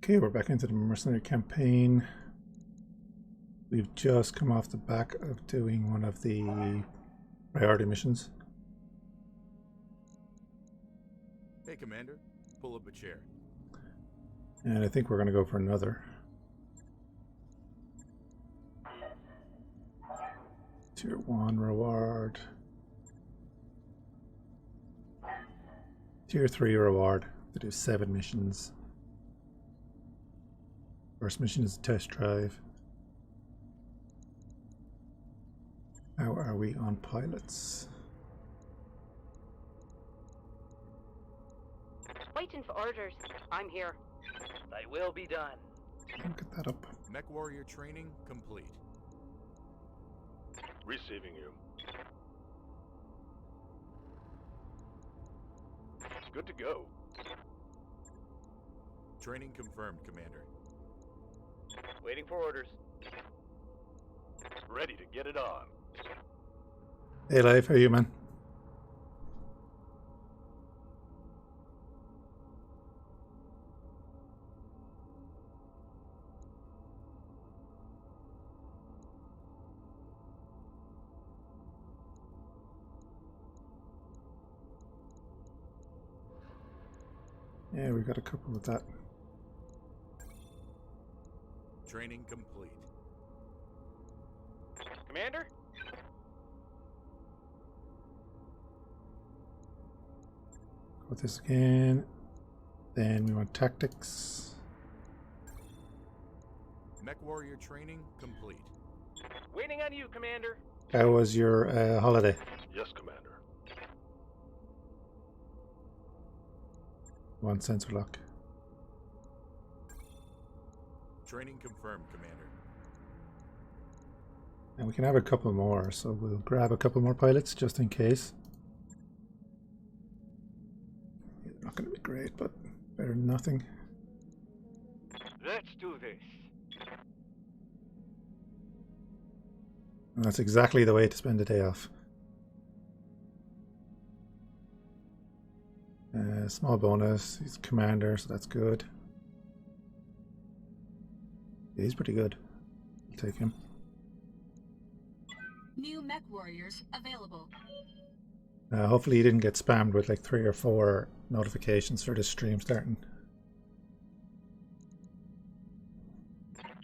Okay, we're back into the mercenary campaign. We've just come off the back of doing one of the priority missions. Hey, Commander. Pull up a chair. And I think we're going to go for another. Tier 1 reward. Tier 3 reward to do 7 missions. First mission is a test drive. How are we on pilots? Waiting for orders. I'm here. They will be done. I'll get that up. Mech warrior training complete. Receiving you. Good to go. Training confirmed, Commander. Waiting for orders. Ready to get it on. Hey Live, how are you, man? Yeah, we got a couple of that. Training complete. Commander? Go with this again. Then we want tactics. Mech warrior training complete. Waiting on you, Commander. How was your holiday? Yes, Commander. One sensor lock. Training confirmed, Commander. And we can have a couple more, so we'll grab a couple more pilots just in case. Not going to be great, but better than nothing. Let's do this. And that's exactly the way to spend a day off. Small bonus. He's commander, so that's good. Yeah, he's pretty good. I'll take him. New mech warriors available. Hopefully he didn't get spammed with like 3 or 4 notifications for this stream starting.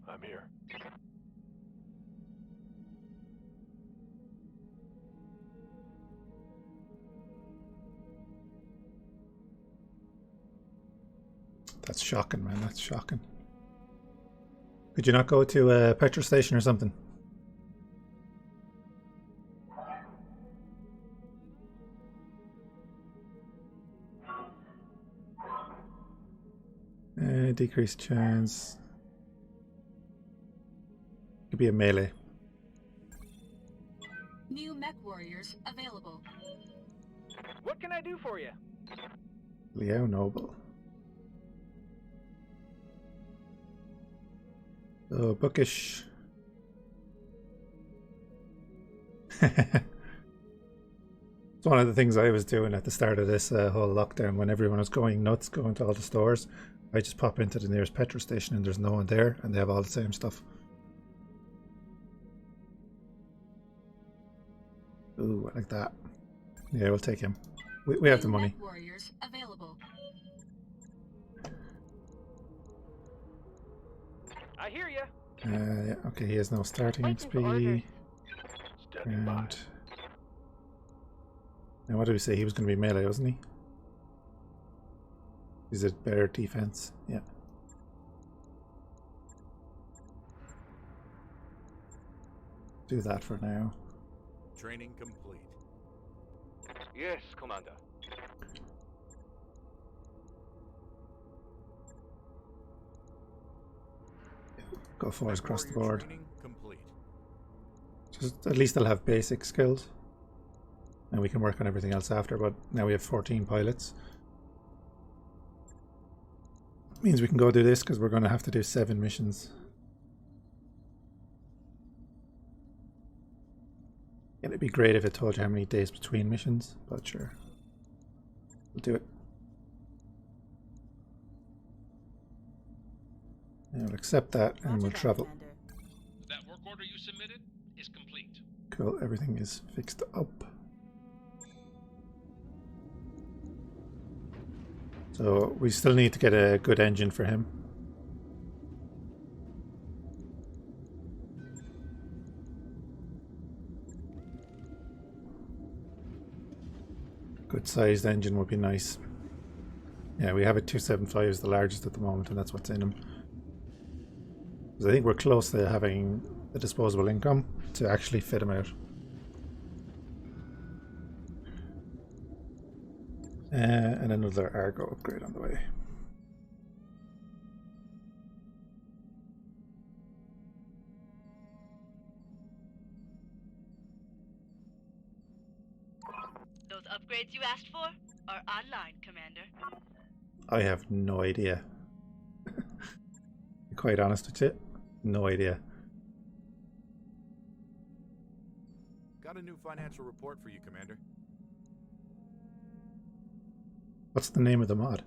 I'm here. That's shocking, man. That's shocking. Could you not go to a petrol station or something? Decreased chance. Could be a melee. New mech warriors available. What can I do for you? Leo Noble. Oh, bookish. It's one of the things I was doing at the start of this whole lockdown when everyone was going nuts, going to all the stores. I just pop into the nearest petrol station and there's no one there and they have all the same stuff. Ooh, I like that. Yeah, we'll take him. We have the money. Mech warriors available. I hear you. Yeah, okay, he has no starting Waiting for orders. XP. Standing by. And now what did we say? He was going to be melee, wasn't he? Is it better defense? Yeah. Do that for now. Training complete. Yes, Commander. Go force across the Warrior board. training complete. Just at least they'll have basic skills. And we can work on everything else after, but now we have 14 pilots. Means we can go do this because we're going to have to do 7 missions. And it'd be great if it told you how many days between missions, but sure. We'll do it. I'll accept that and we'll travel. Commander. That work order you submitted is complete. Cool, everything is fixed up. So we still need to get a good engine for him. Good sized engine would be nice. Yeah, we have a 275 is the largest at the moment, and that's what's in him. Because I think we're close to having the disposable income to actually fit him out. And another Argo upgrade on the way. Those upgrades you asked for are online, Commander. I have no idea. Be quite honest with you, no idea. Got a new financial report for you, Commander. What's the name of the mod?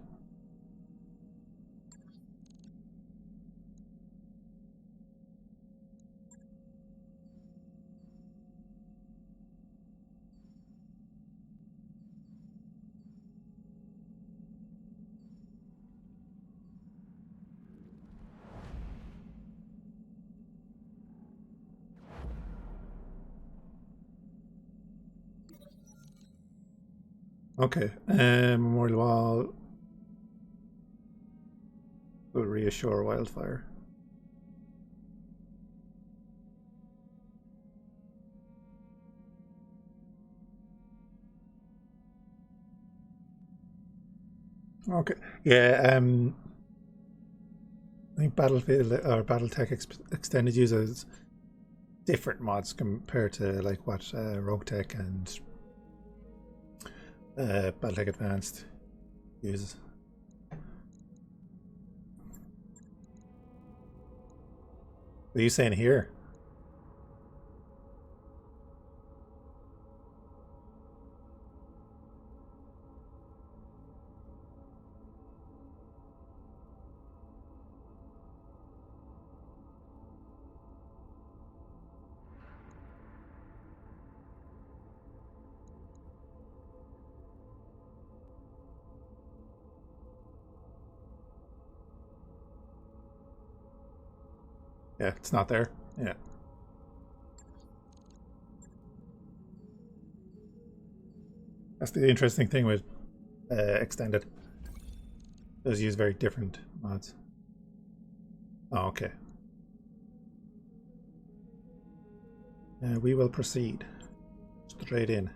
Okay, Memorial Wall will reassure wildfire. Okay, yeah, I think Battlefield or Battletech Extended uses different mods compared to like what Roguetech and Battletech Advanced uses. What are you saying here? Yeah, it's not there. Yeah. That's the interesting thing with Extended. Those use very different mods. Oh, okay. We will proceed straight in.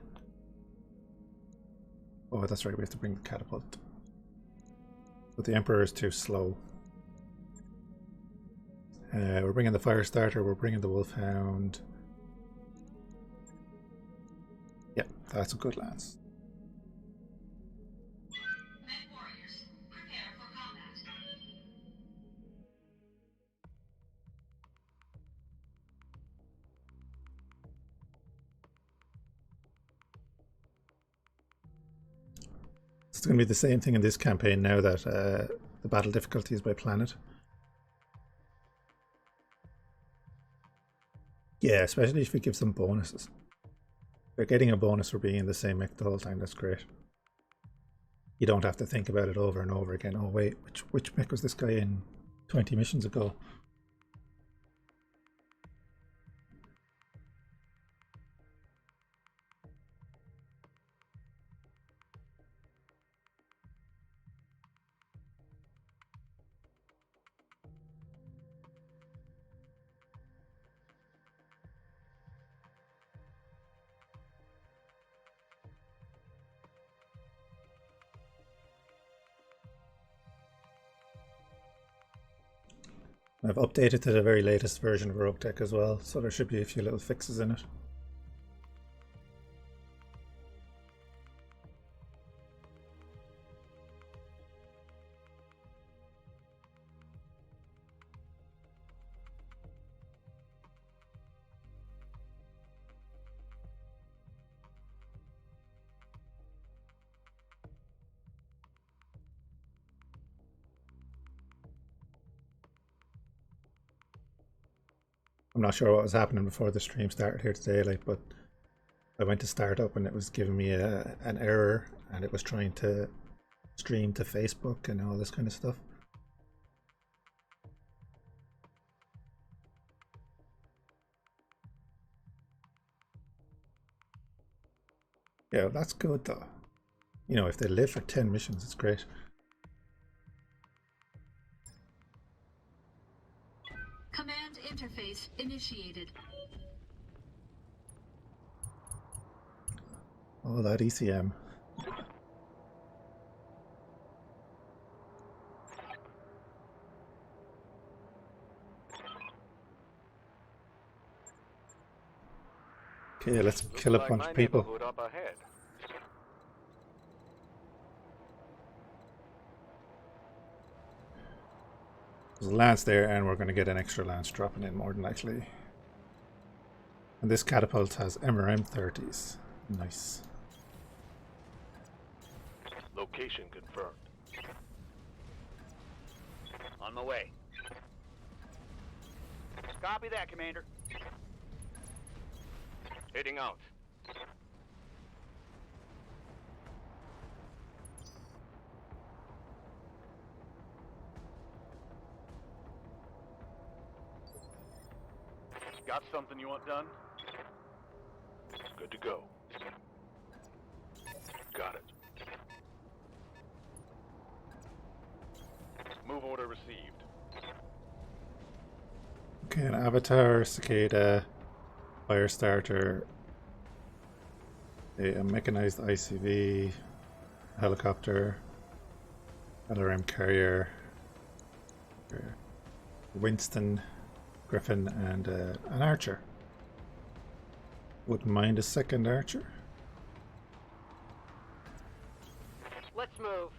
Oh, that's right. We have to bring the catapult. But the Emperor is too slow. We're bringing the fire starter, we're bringing the wolfhound. Yep, that's a good lance. Mech warriors, prepare for combat. It's going to be the same thing in this campaign now that the battle difficulty is by planet. Yeah, especially if we give them bonuses. They're getting a bonus for being in the same mech the whole time, that's great. You don't have to think about it over and over again. Oh wait, which mech was this guy in 20 missions ago? I've updated to the very latest version of Roguetech as well, so there should be a few little fixes in it. I'm not sure what was happening before the stream started here today, like, but I went to start up and it was giving me an error, and it was trying to stream to Facebook and all this kind of stuff. Yeah, that's good though. You know, if they live for 10 missions, it's great. Command interface initiated. Oh, that ECM. Okay, let's kill a Looks like bunch my of people. neighborhood up ahead. There's a lance there, and we're going to get an extra lance dropping in more than likely. And this catapult has MRM 30s. Nice. Location confirmed. On my way. Copy that, Commander. Heading out. Got something you want done? Good to go. Got it. Move order received. Okay, an avatar, cicada, fire starter, a mechanized ICV, helicopter, LRM carrier, Winston, Griffin, and an archer. Wouldn't mind a second archer. Let's move.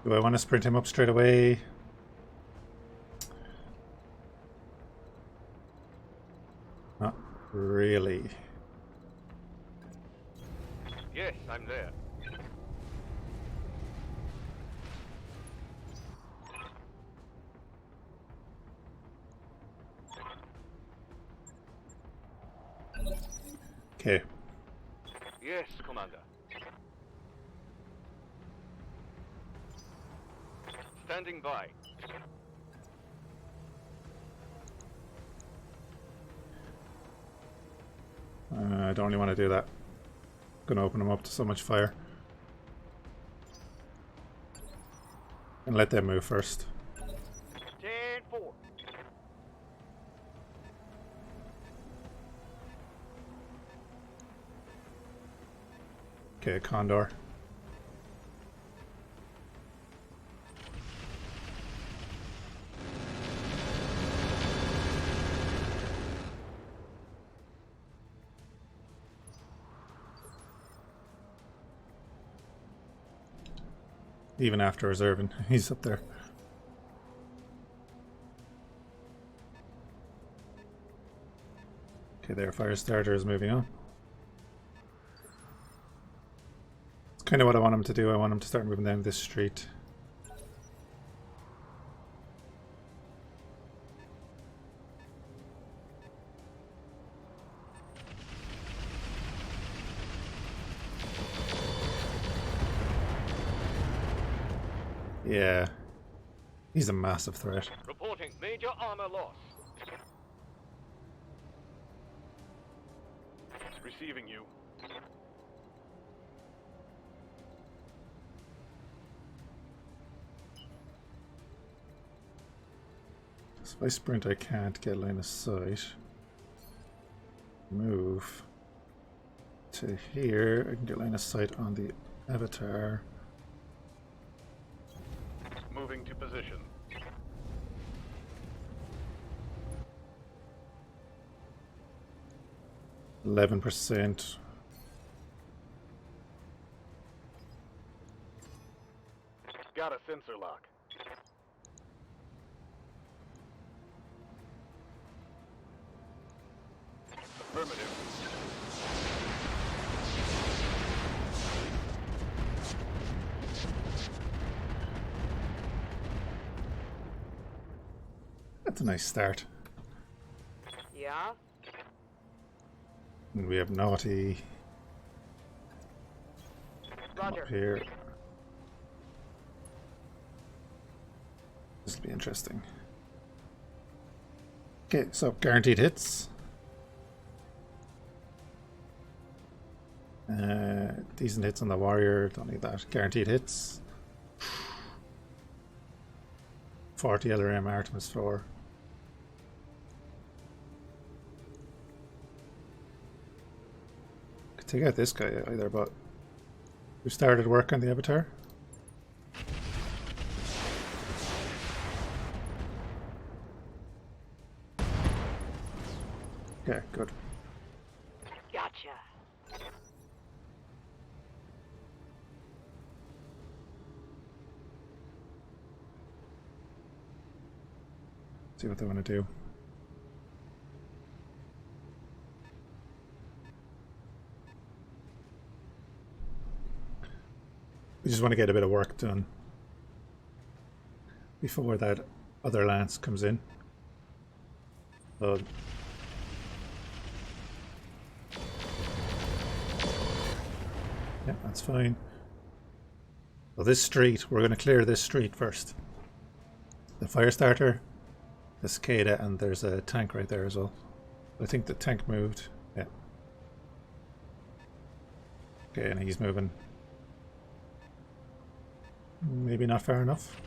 Do I want to sprint him up straight away? Not really. Yes, I'm there. Okay. Yes, Commander. Standing by. I don't really want to do that. Gonna open them up to so much fire. And let them move first. 10-4. Okay, Condor. Even after reserving, he's up there. Okay, their fire starter is moving on. It's kind of what I want him to do. I want him to start moving down this street. Yeah, he's a massive threat. Reporting major armor loss. Receiving you. So if I sprint, I can't get line of sight. Move to here. I can get line of sight on the avatar. Moving to position. %. Got a sensor lock. Affirmative. a nice start. Yeah? And we have Naughty Roger. up here. This will be interesting. Okay, so guaranteed hits. Decent hits on the warrior, don't need that. Guaranteed hits. 40 LRM Artemis 4. Could take out this guy either, but we started work on the Avatar. Okay, good. Gotcha. See what they want to do. We just want to get a bit of work done before that other lance comes in. So yeah, that's fine. So this street, we're going to clear this street first. The fire starter, the cicada, and there's a tank right there as well. I think the tank moved. Yeah. Okay, and he's moving. Maybe not far enough.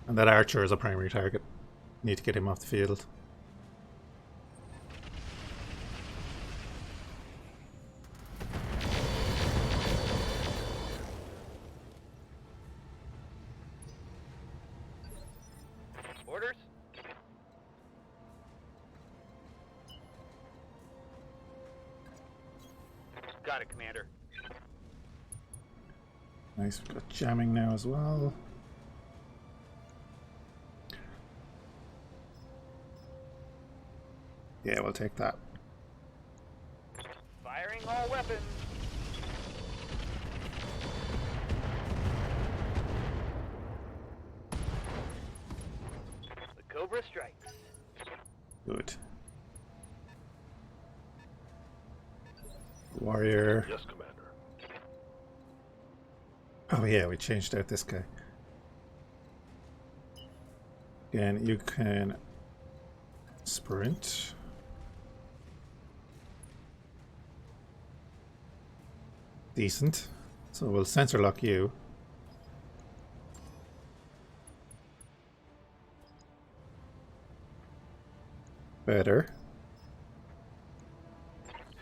And that archer is a primary target. Need to get him off the field. Orders? Got it, Commander. Nice, we've got jamming now as well. Yeah, we'll take that. Firing all weapons. The Cobra strikes. Good. Warrior. Yes, Commander. Oh yeah, we changed out this guy. Again, you can sprint. Decent. So we'll sensor lock you. Better.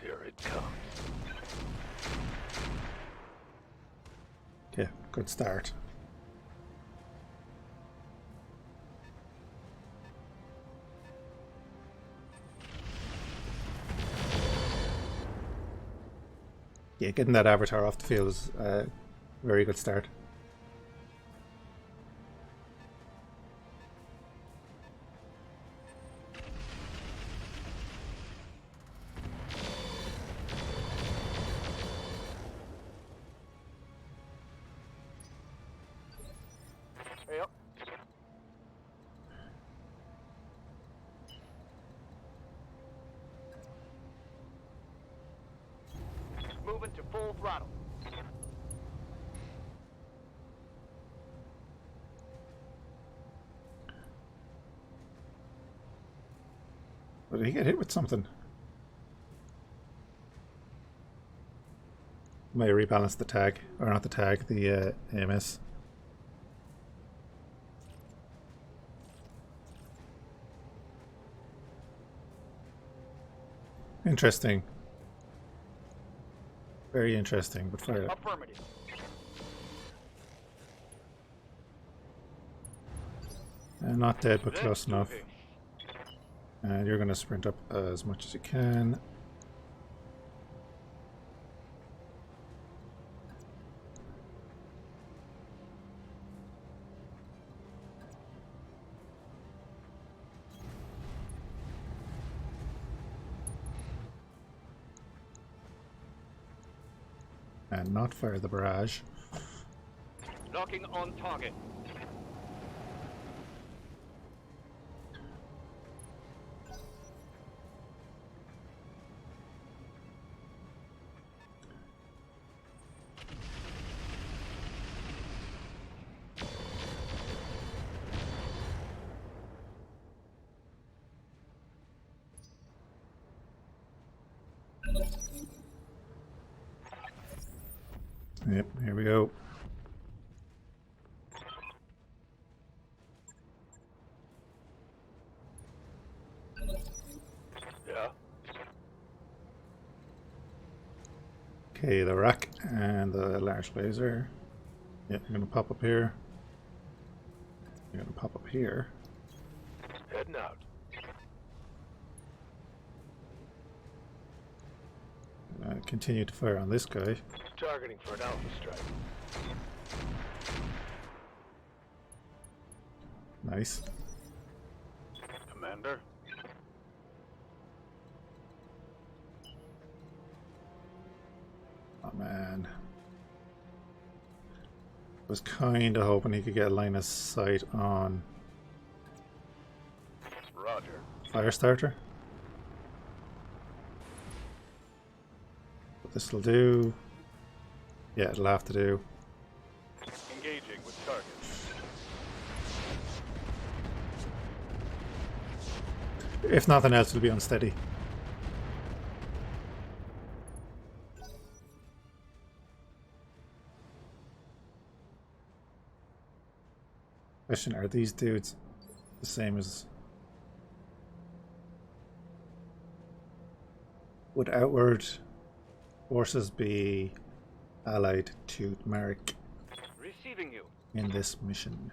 Here it comes. Yeah, good start. Yeah, getting that avatar off the field is a very good start. Yep. Moving to full throttle. But did he get hit with something? May rebalance the tag, or not the tag, the AMS. Interesting. Very interesting, but fire it. Affirmative. Not dead, but Let's close do enough. this. And you're going to sprint up as much as you can. and not fire the barrage. Locking on target. Yep, here we go. Yeah. Okay, the rack and the large laser. Yep, I'm gonna pop up here. I'm gonna pop up here. Heading out. Continue to fire on this guy. Targeting for an alpha strike. Nice. Commander. Oh man. Was kind of hoping he could get a line of sight on Roger. Firestarter. But this will do. Yeah, it'll have to do. Engaging with target. If nothing else, it'll be unsteady. Question, are these dudes the same as... Would outward forces be allied to Merc Receiving you. in this mission?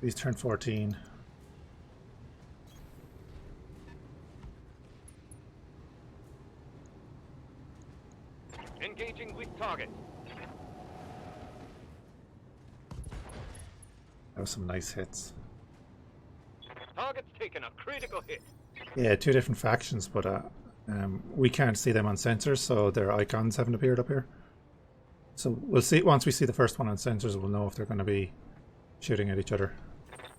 These turn 14. Engaging with target. That was some nice hits. Target's taken a critical hit. Yeah, two different factions, but we can't see them on sensors, so their icons haven't appeared up here. So we'll see, once we see the first one on sensors, we'll know if they're going to be shooting at each other.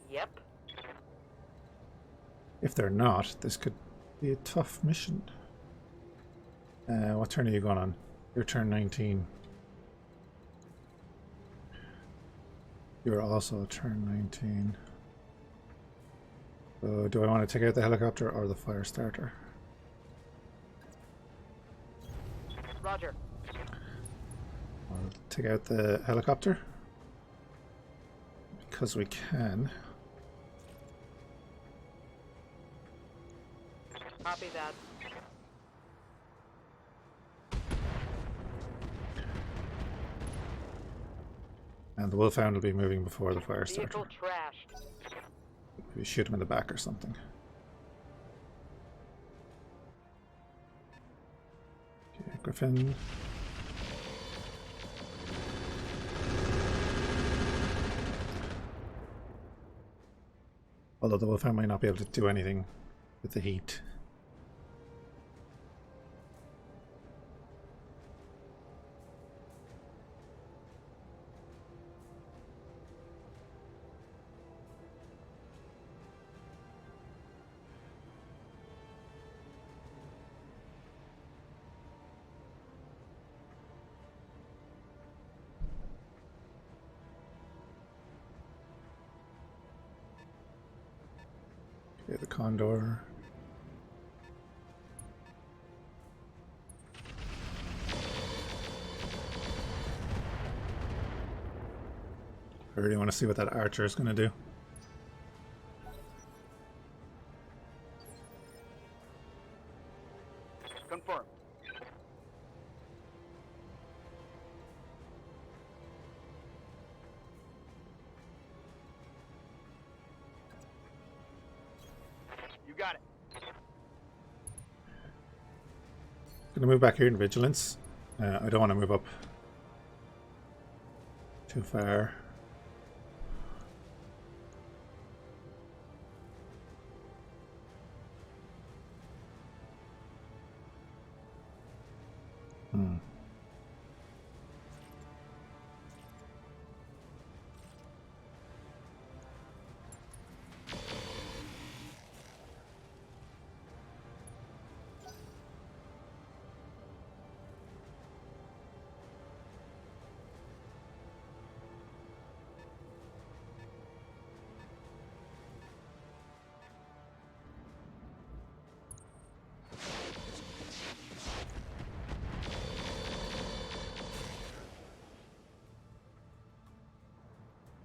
Yep. If they're not, this could be a tough mission. What turn are you going on? Your turn 19. You're also turn 19. So do I want to take out the helicopter or the fire starter? Roger. I'll take out the helicopter because we can. Copy that. And the Wolfhound will be moving before the fire Vehicle starter. trashed. Maybe shoot him in the back or something. Okay, Griffin. Although the Wolfhound might not be able to do anything with the heat. Okay, the Condor. I really want to see what that archer is going to do. Confirmed. You got it. Going to move back here in Vigilance. I don't want to move up too far.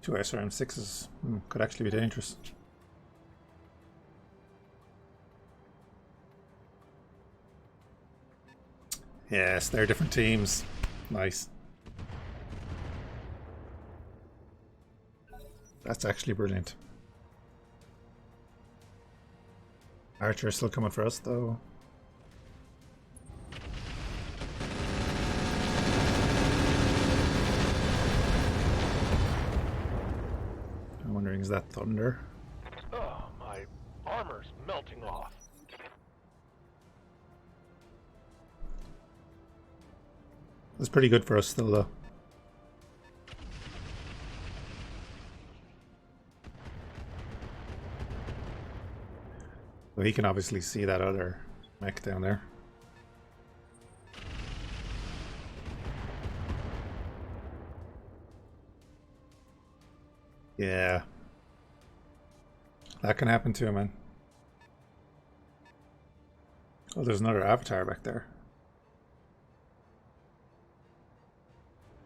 Two SRM6s could actually be dangerous. Yes, they're different teams. Nice. That's actually brilliant. Archer is still coming for us, though. I'm wondering, is that Thunder? Oh, my armor's melting off. That's pretty good for us still, though. Well, he can obviously see that other mech down there. Yeah. That can happen too, man. Oh, there's another avatar back there.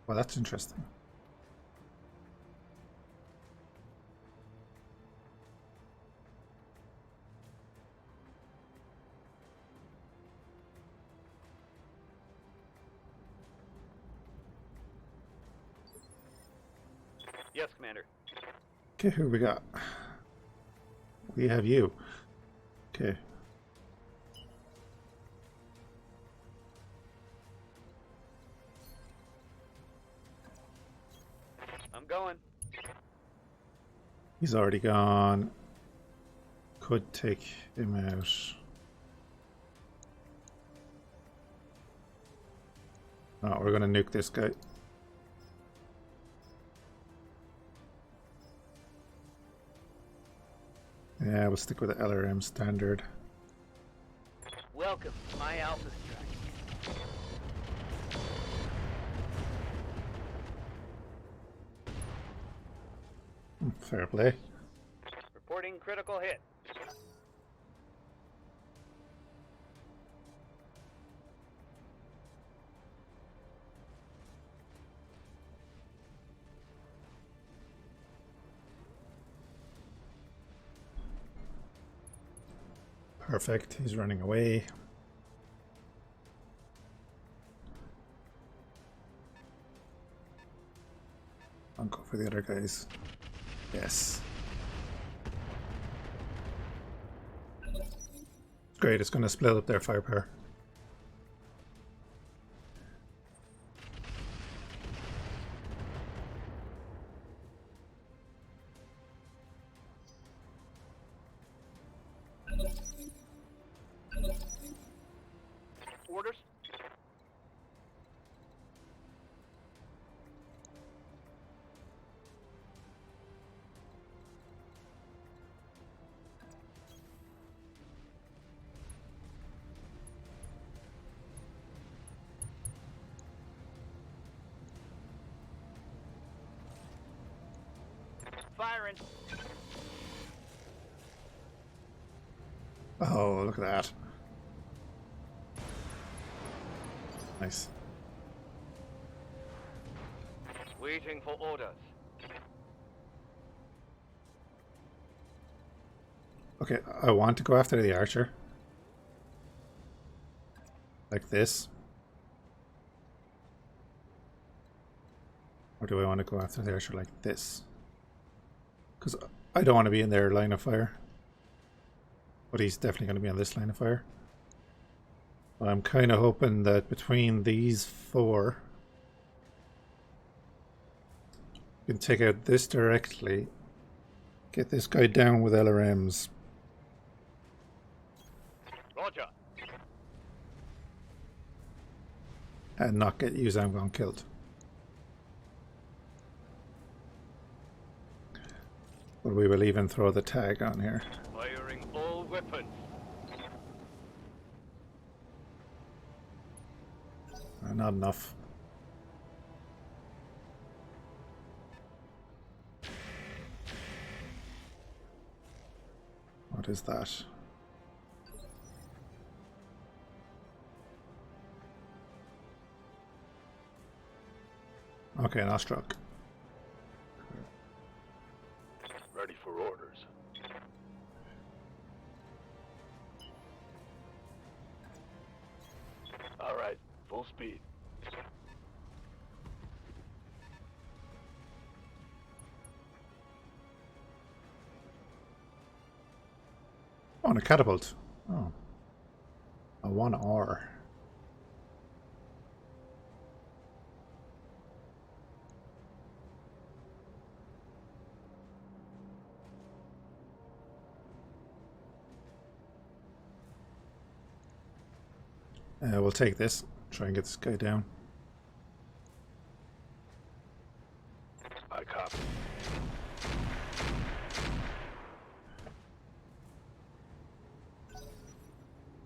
Well, that's interesting. Yes, Commander. Okay, who we got? We have you. Okay. I'm going. He's already gone. Could take him out. Oh, we're gonna nuke this guy. Yeah, we'll stick with the LRM standard. Welcome to my Alpha Strike. Fair play. Reporting critical hit. Perfect, he's running away. I'll go for the other guys. Yes. Great, it's going to split up their firepower. Orders? Firing. Oh, look at that. Nice. Waiting for orders. Okay, I want to go after the archer. Like this. Or do I want to go after the archer like this? Because I don't want to be in their line of fire. But he's definitely going to be on this line of fire. But I'm kind of hoping that between these four, we can take out this directly, get this guy down with LRMs. Roger. And not get Yuzangon killed. But we will even throw the tag on here. Firing all weapons. Not enough. What is that? Okay, an Ostrog. Oh, and a catapult. Oh. A 1R. We'll take this. Try and get this guy down. I copy.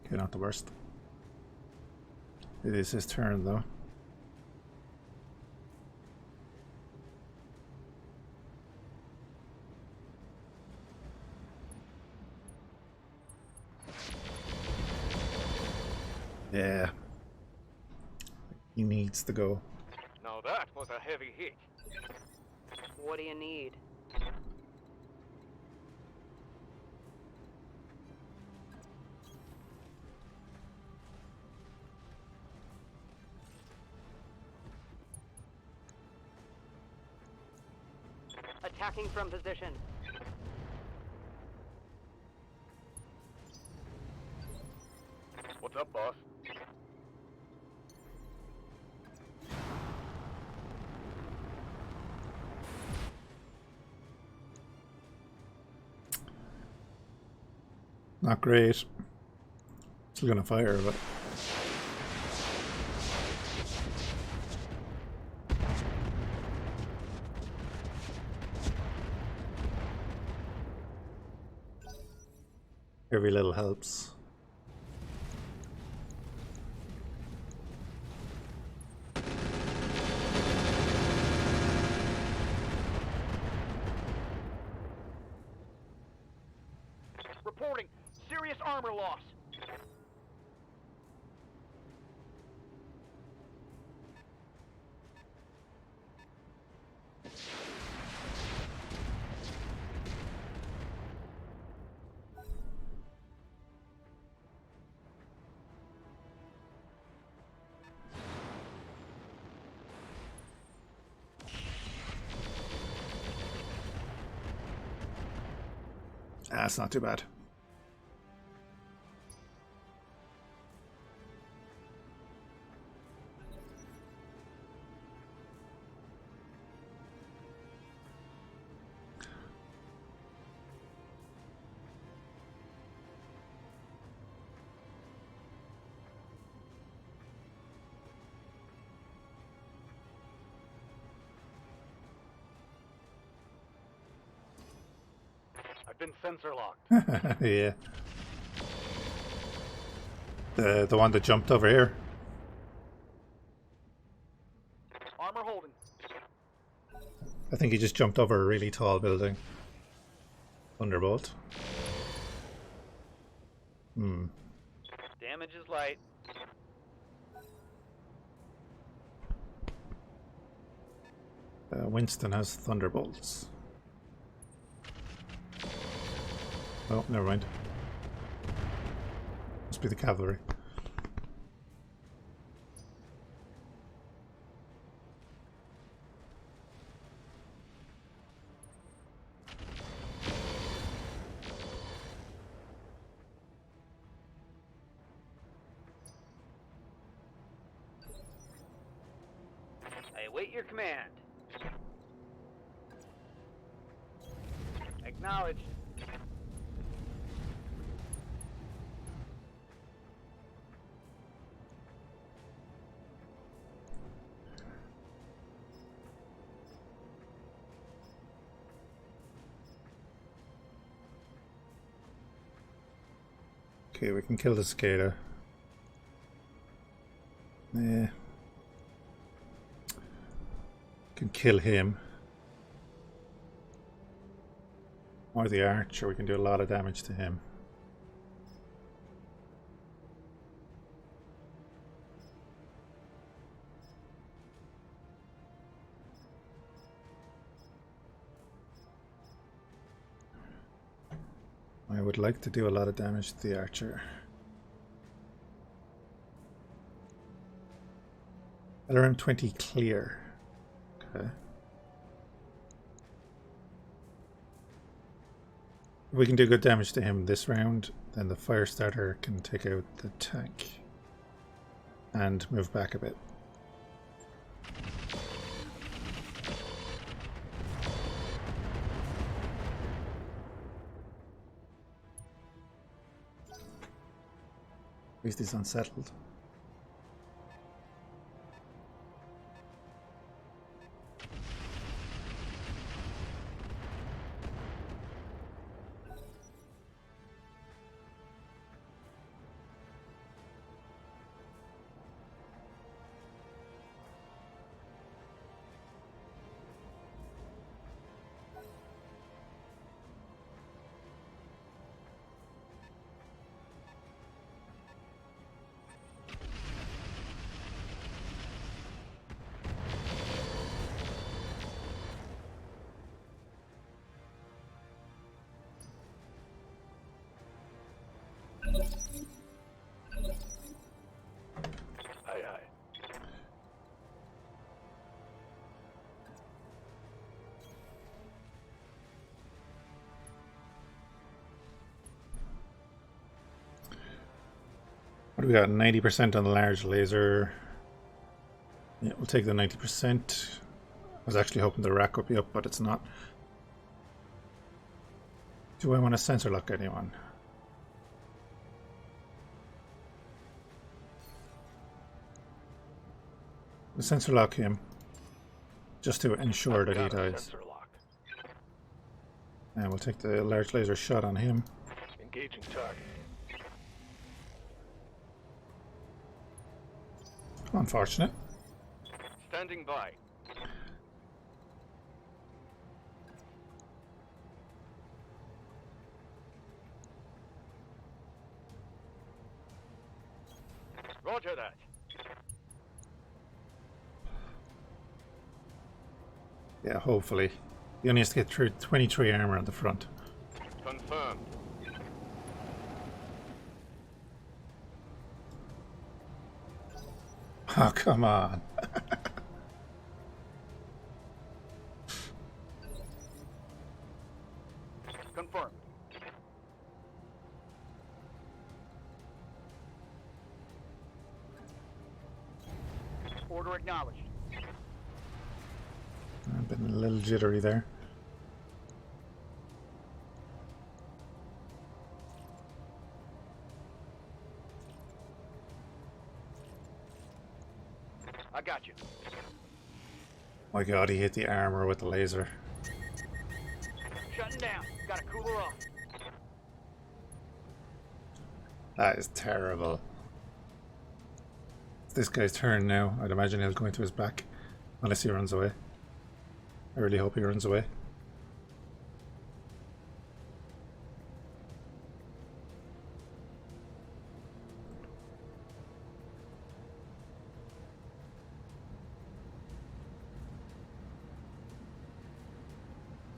Okay, not the worst. It is his turn, though. Yeah. He needs to go. Now that was a heavy hit. What do you need? Attacking from position. What's up, boss? Not great. Still gonna fire, but every little helps. Reporting serious armor loss. Ah, it's not too bad. I've been sensor locked. Yeah. The one that jumped over here. Armor holding. I think he just jumped over a really tall building. Thunderbolt. Hmm. Damage is light. Winston has thunderbolts. Oh, never mind. Must be the cavalry. I await your command. Acknowledged. Okay, we can kill the cicada. Yeah. Can kill him. Or the archer, we can do a lot of damage to him. I would like to do a lot of damage to the archer. LRM 20 clear. Okay. We can do good damage to him this round. Then the fire starter can take out the tank and move back a bit. At least he's unsettled. Aye, aye. What do we got? 90% on the large laser. Yeah, we'll take the 90%. I was actually hoping the rack would be up, but it's not. Do I want to sensor lock anyone? We'll sensor lock him, just to ensure that he Got a dies. sensor lock. And we'll take the large laser shot on him. Engaging target. Unfortunate. Standing by. Roger that. Yeah, hopefully. He only has to get through 23 armor on the front. Confirmed. Oh, come on. Confirmed. Order acknowledged. I've been a little jittery there. I got you. My god, he hit the armor with the laser. Shutting down. Gotta cool her off. That is terrible. It's this guy's turn now. I'd imagine he'll go into his back. Unless he runs away. I really hope he runs away.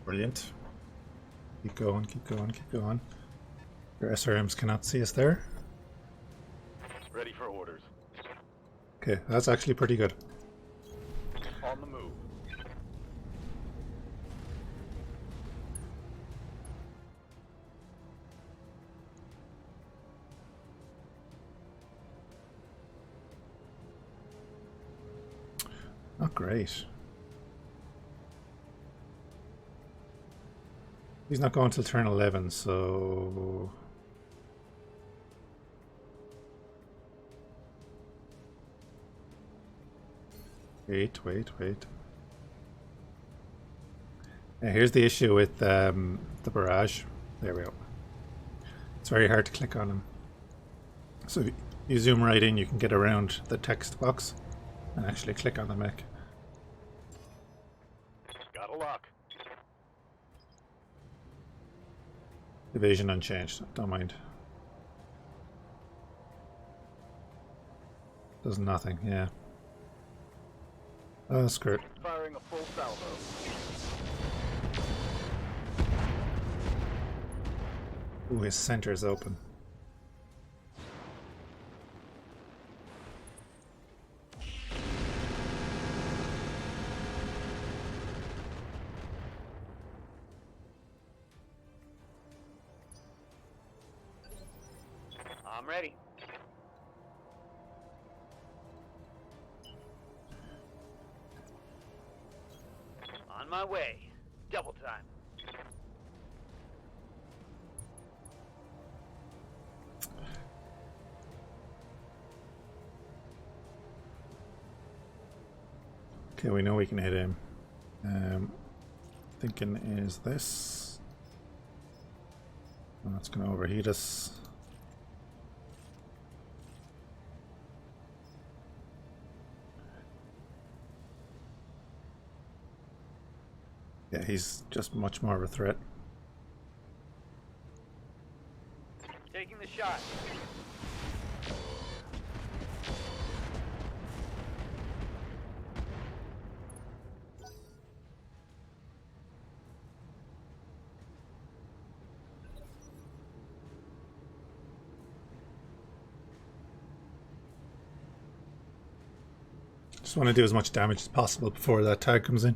Brilliant. Keep going, keep going, keep going. Your SRMs cannot see us there. Ready for orders. Okay, that's actually pretty good. On the move. Not great. He's not going till turn 11, so... Wait. Now here's the issue with the barrage. There we go. It's very hard to click on him. So if you zoom right in, you can get around the text box and actually click on the mech. Got a lock. Evasion unchanged, don't mind. Does nothing, yeah. Oh, screw it. Firing a full salvo. Ooh, his center's open. I'm ready. On my way. Double time. Okay, we know we can hit him. Thinking is this. Oh, that's going to overheat us. Yeah, he's just much more of a threat. Taking the shot. Just want to do as much damage as possible before that tag comes in.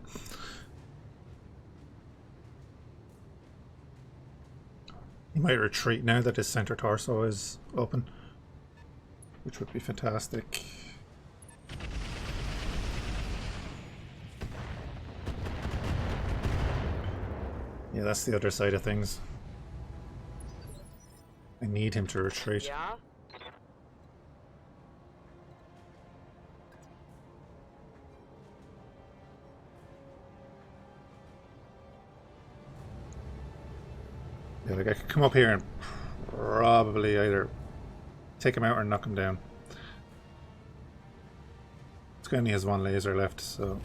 He might retreat now that his center torso is open, which would be fantastic. Yeah, that's the other side of things. I need him to retreat. Yeah? Yeah, like I could come up here and probably either take him out or knock him down. This guy only has one laser left, so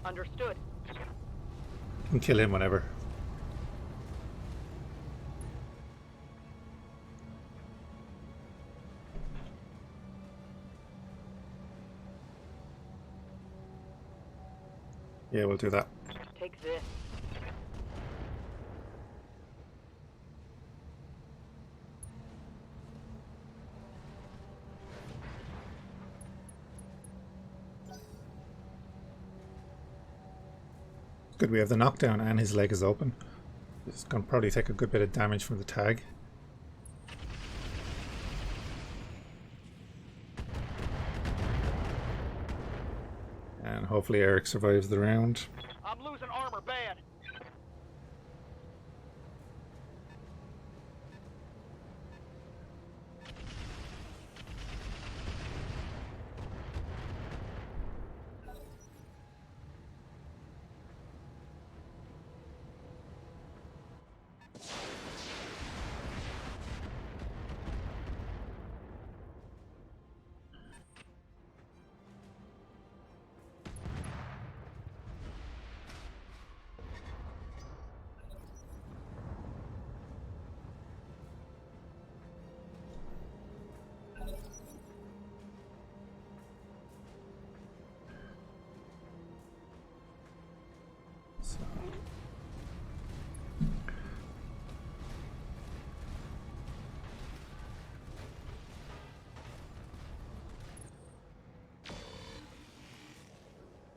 Understood. you can kill him whenever. Yeah, we'll do that. Take this. Good, we have the knockdown and his leg is open. It's going to probably take a good bit of damage from the tag. And hopefully Eric survives the round. I'm losing armor bad.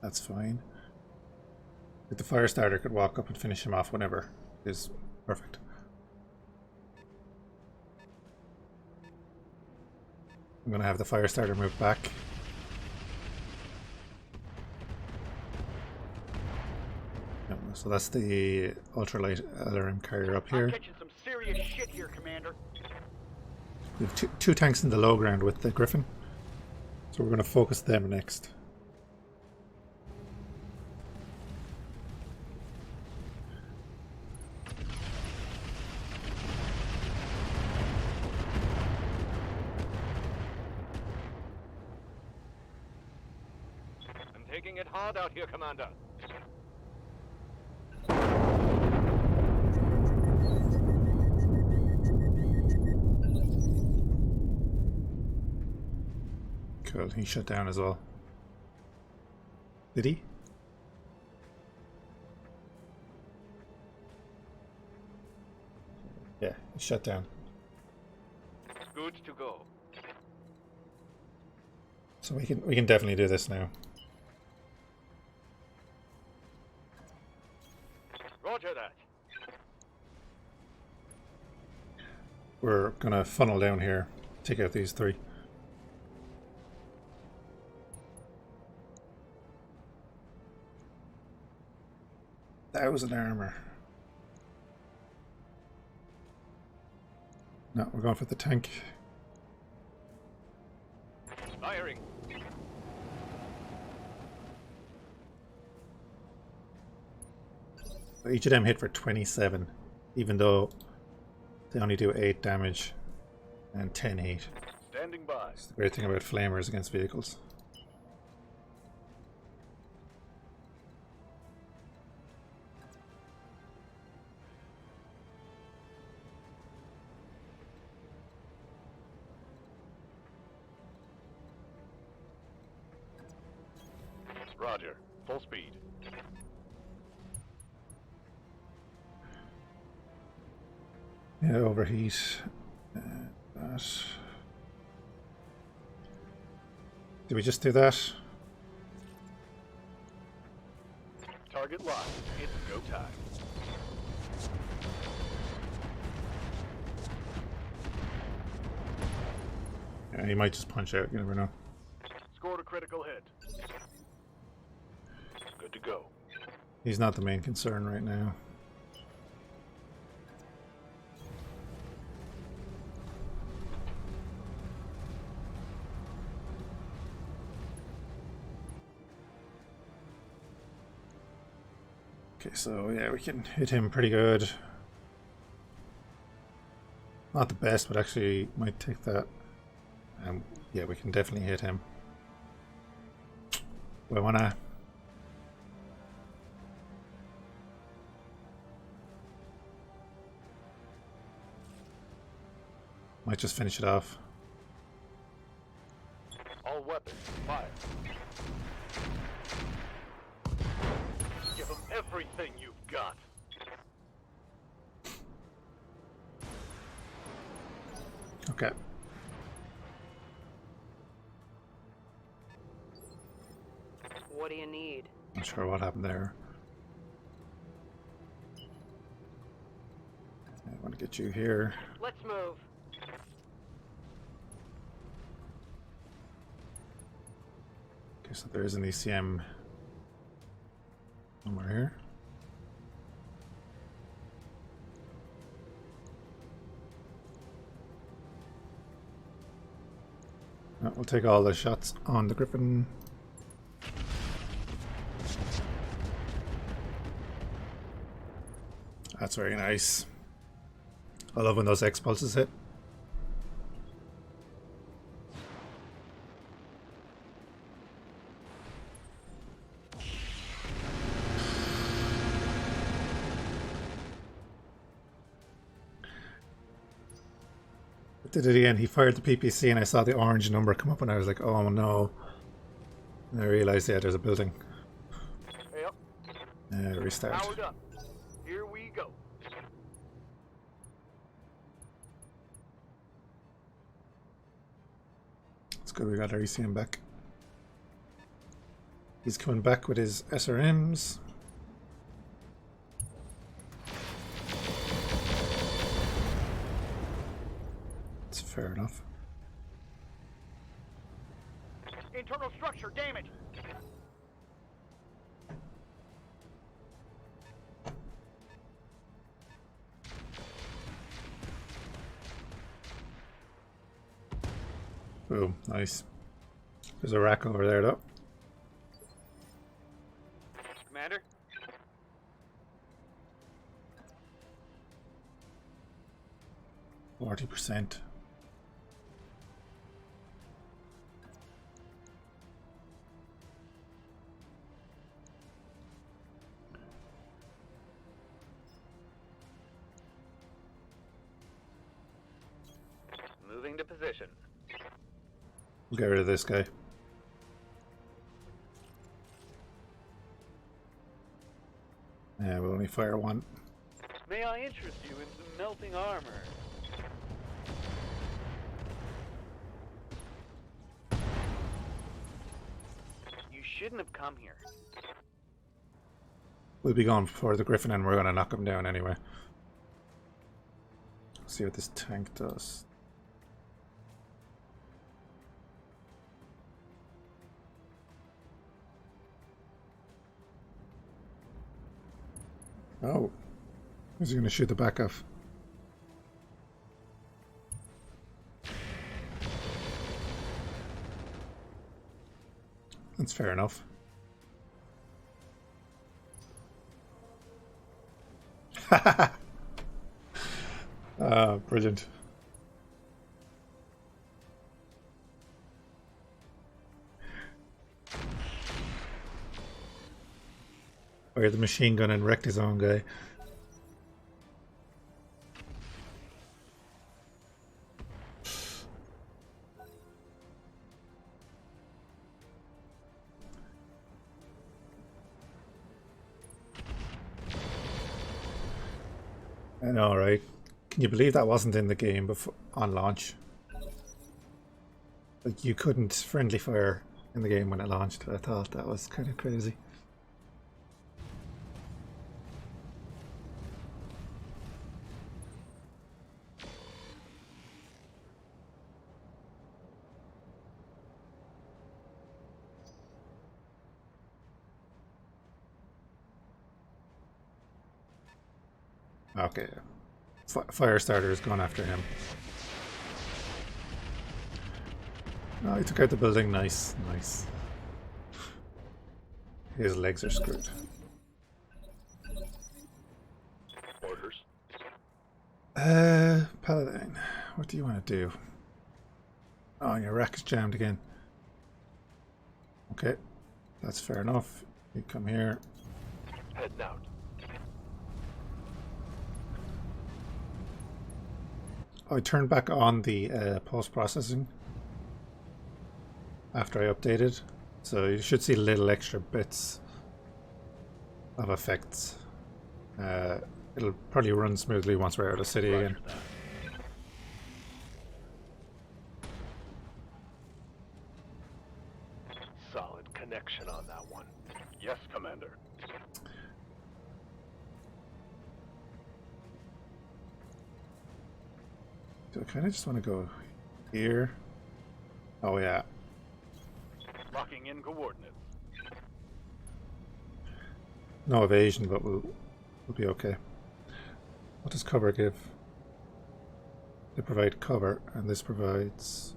That's fine. But the fire starter could walk up and finish him off whenever is perfect. I'm going to have the fire starter move back. Yep, so that's the ultralight LRM carrier up I'm here. catching some serious shit here, Commander. We have two tanks in the low ground with the Griffin. So we're going to focus them next. I'm taking it hard out here, Commander. Cool, he shut down as well. Did he? Yeah, he shut down. Good to go. So we can definitely do this now. Roger that. We're gonna funnel down here. Take out these three. That was an armor. No, we're going for the tank. Firing. Each of them hit for 27, even though they only do 8 damage and 10 heat. Standing by. That's the great thing about flamers against vehicles. Roger. Full speed. Yeah, overheat. That. Did we just do that? Target locked. It's go time. Yeah, he might just punch out, you never know. Scored a critical hit. Good to go. He's not the main concern right now. Okay, so yeah, we can hit him pretty good. Not the best, but actually might take that. Yeah, we can definitely hit him. We wanna. Might just finish it off. All weapons, fire. Give them everything you've got. Okay. What do you need? Not sure what happened there. I want to get you here. Let's move. Okay, so there is an ECM somewhere here. No, we'll take all the shots on the Griffin. That's very nice. I love when those X-pulses hit. Did it again. He fired the PPC and I saw the orange number come up and I was like, oh no. And I realized, yeah, there's a building. Yep. Restart. Powered up. Here we go. It's good we got our ECM back. He's coming back with his SRMs. It's fair enough. Internal structure damaged. Boom, nice. There's a rack over there though. Commander? 40%. Moving to position. We'll get rid of this guy. Yeah, we'll only fire one. May I interest you in some melting armor? You shouldn't have come here. We'll be going for the Griffin and we're going to knock him down anyway. See what this tank does. Oh. Is he going to shoot the back off? That's fair enough. Ah, brilliant. Fired the machine gun and wrecked his own guy. I know, right? Can you believe that wasn't in the game before on launch? Like, you couldn't friendly fire in the game when it launched. I thought that was kind of crazy. Okay. Fire starter is going after him. Oh, he took out the building. Nice, nice. His legs are screwed. Orders. Paladin, what do you want to do? Oh, your rack is jammed again. Okay, that's fair enough. You come here. Heading out. I turned back on the post-processing after I updated, so you should see little extra bits of effects. It'll probably run smoothly once we're out of the city again. Solid connection on that one. Yes, Commander. Do I kind of just want to go here? Oh yeah. Locking in coordinates. No evasion, but we'll be okay. What does cover give? They provide cover, and this provides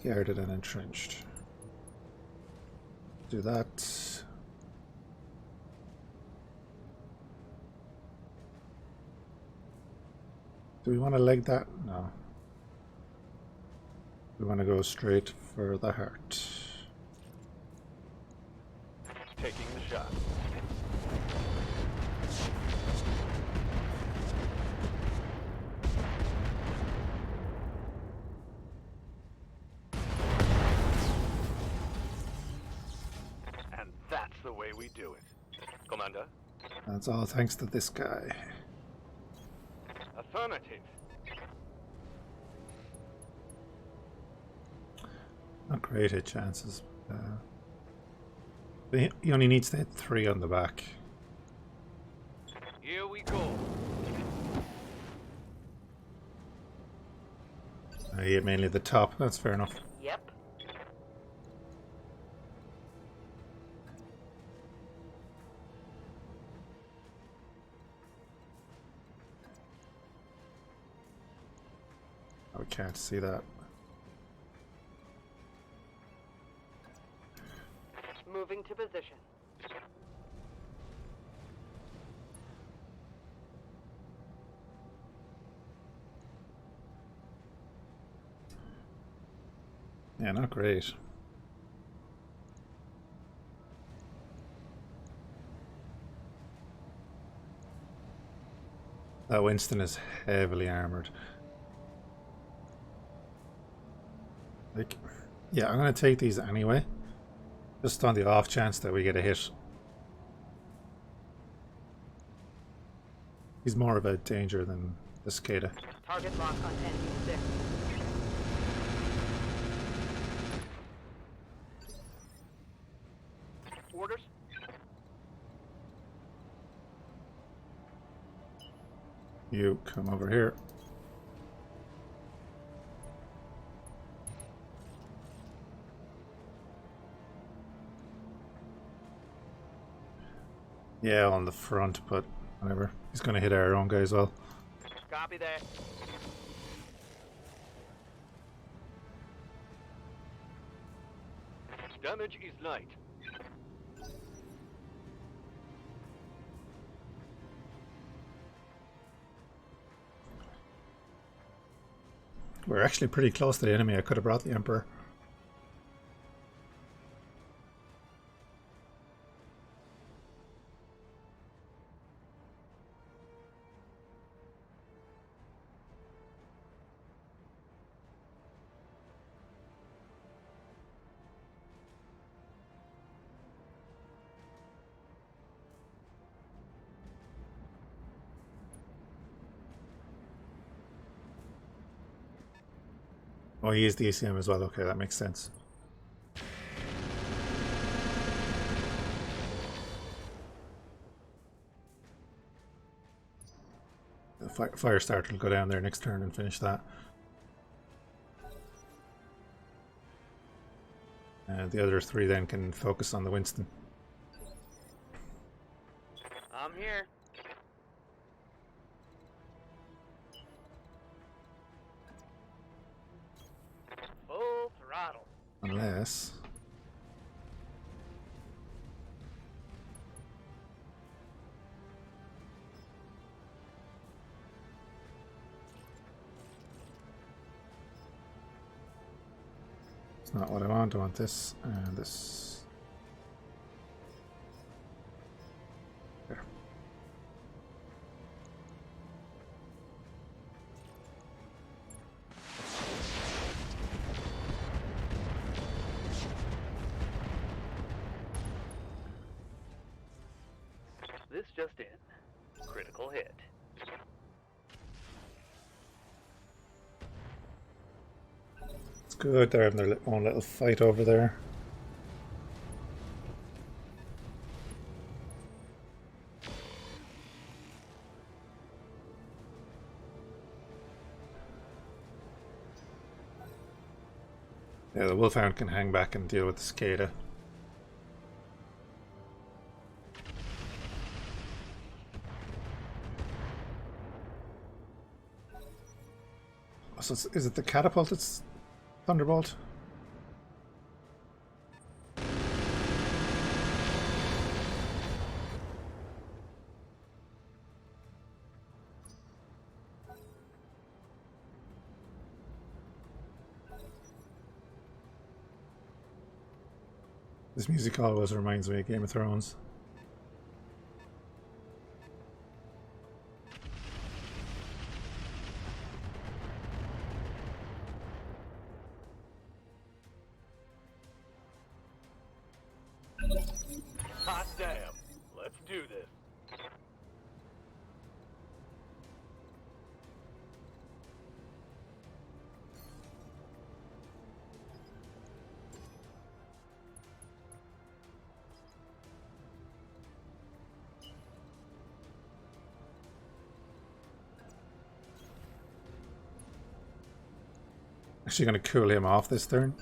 guarded and entrenched. Do that. Do we want to leg that? No. We want to go straight for the heart. Taking the shot. And that's the way we do it. Commander? That's all thanks to this guy. Affirmative. Not great hit chances. But he only needs to hit 3 on the back. Here we go. He hit mainly the top. That's fair enough. Yep. Oh, we can't see that. Moving to position. Yeah, not great. That Winston is heavily armored. Like, yeah, I'm gonna take these anyway. Just on the off chance that we get a hit. He's more about danger than the cicada. Target lock on NU6. Orders? You come over here. Yeah, on the front, but Whatever. He's going to hit our own guy as well. Copy that. Damage is light. We're actually pretty close to the enemy. I could have brought the Emperor. Oh, he is the ECM as well. Okay, that makes sense. The fire starter will go down there next turn and finish that. And the other three then can focus on the Winston. I'm here. Full throttle. Unless... It's not what I want. I want this and this. There. This just in. Critical hit. It's good. They're having their own little fight over there. Yeah, the Wolfhound can hang back and deal with the Cicada. So is it the catapult that's Thunderbolt? This music always reminds me of Game of Thrones. Hot damn. Let's do this. Actually going to cool him off this turn.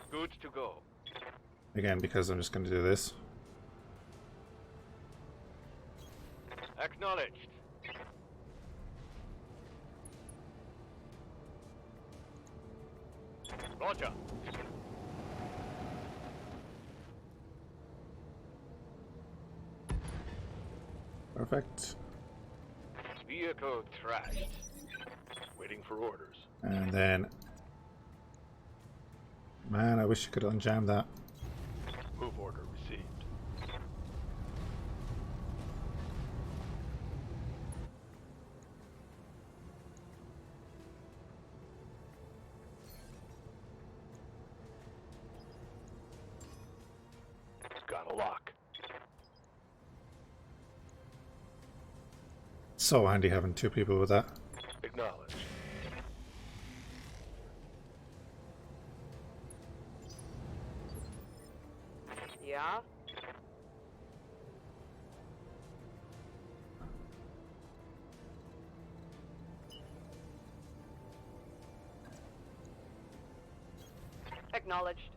Good to go. Again, because I'm just going to do this. Acknowledged. Roger. Perfect. Vehicle trashed. Waiting for orders. And then... Man, I wish I could unjam that. Move order received. Got a lock. So handy having two people with that. Acknowledged. Yeah? Acknowledged.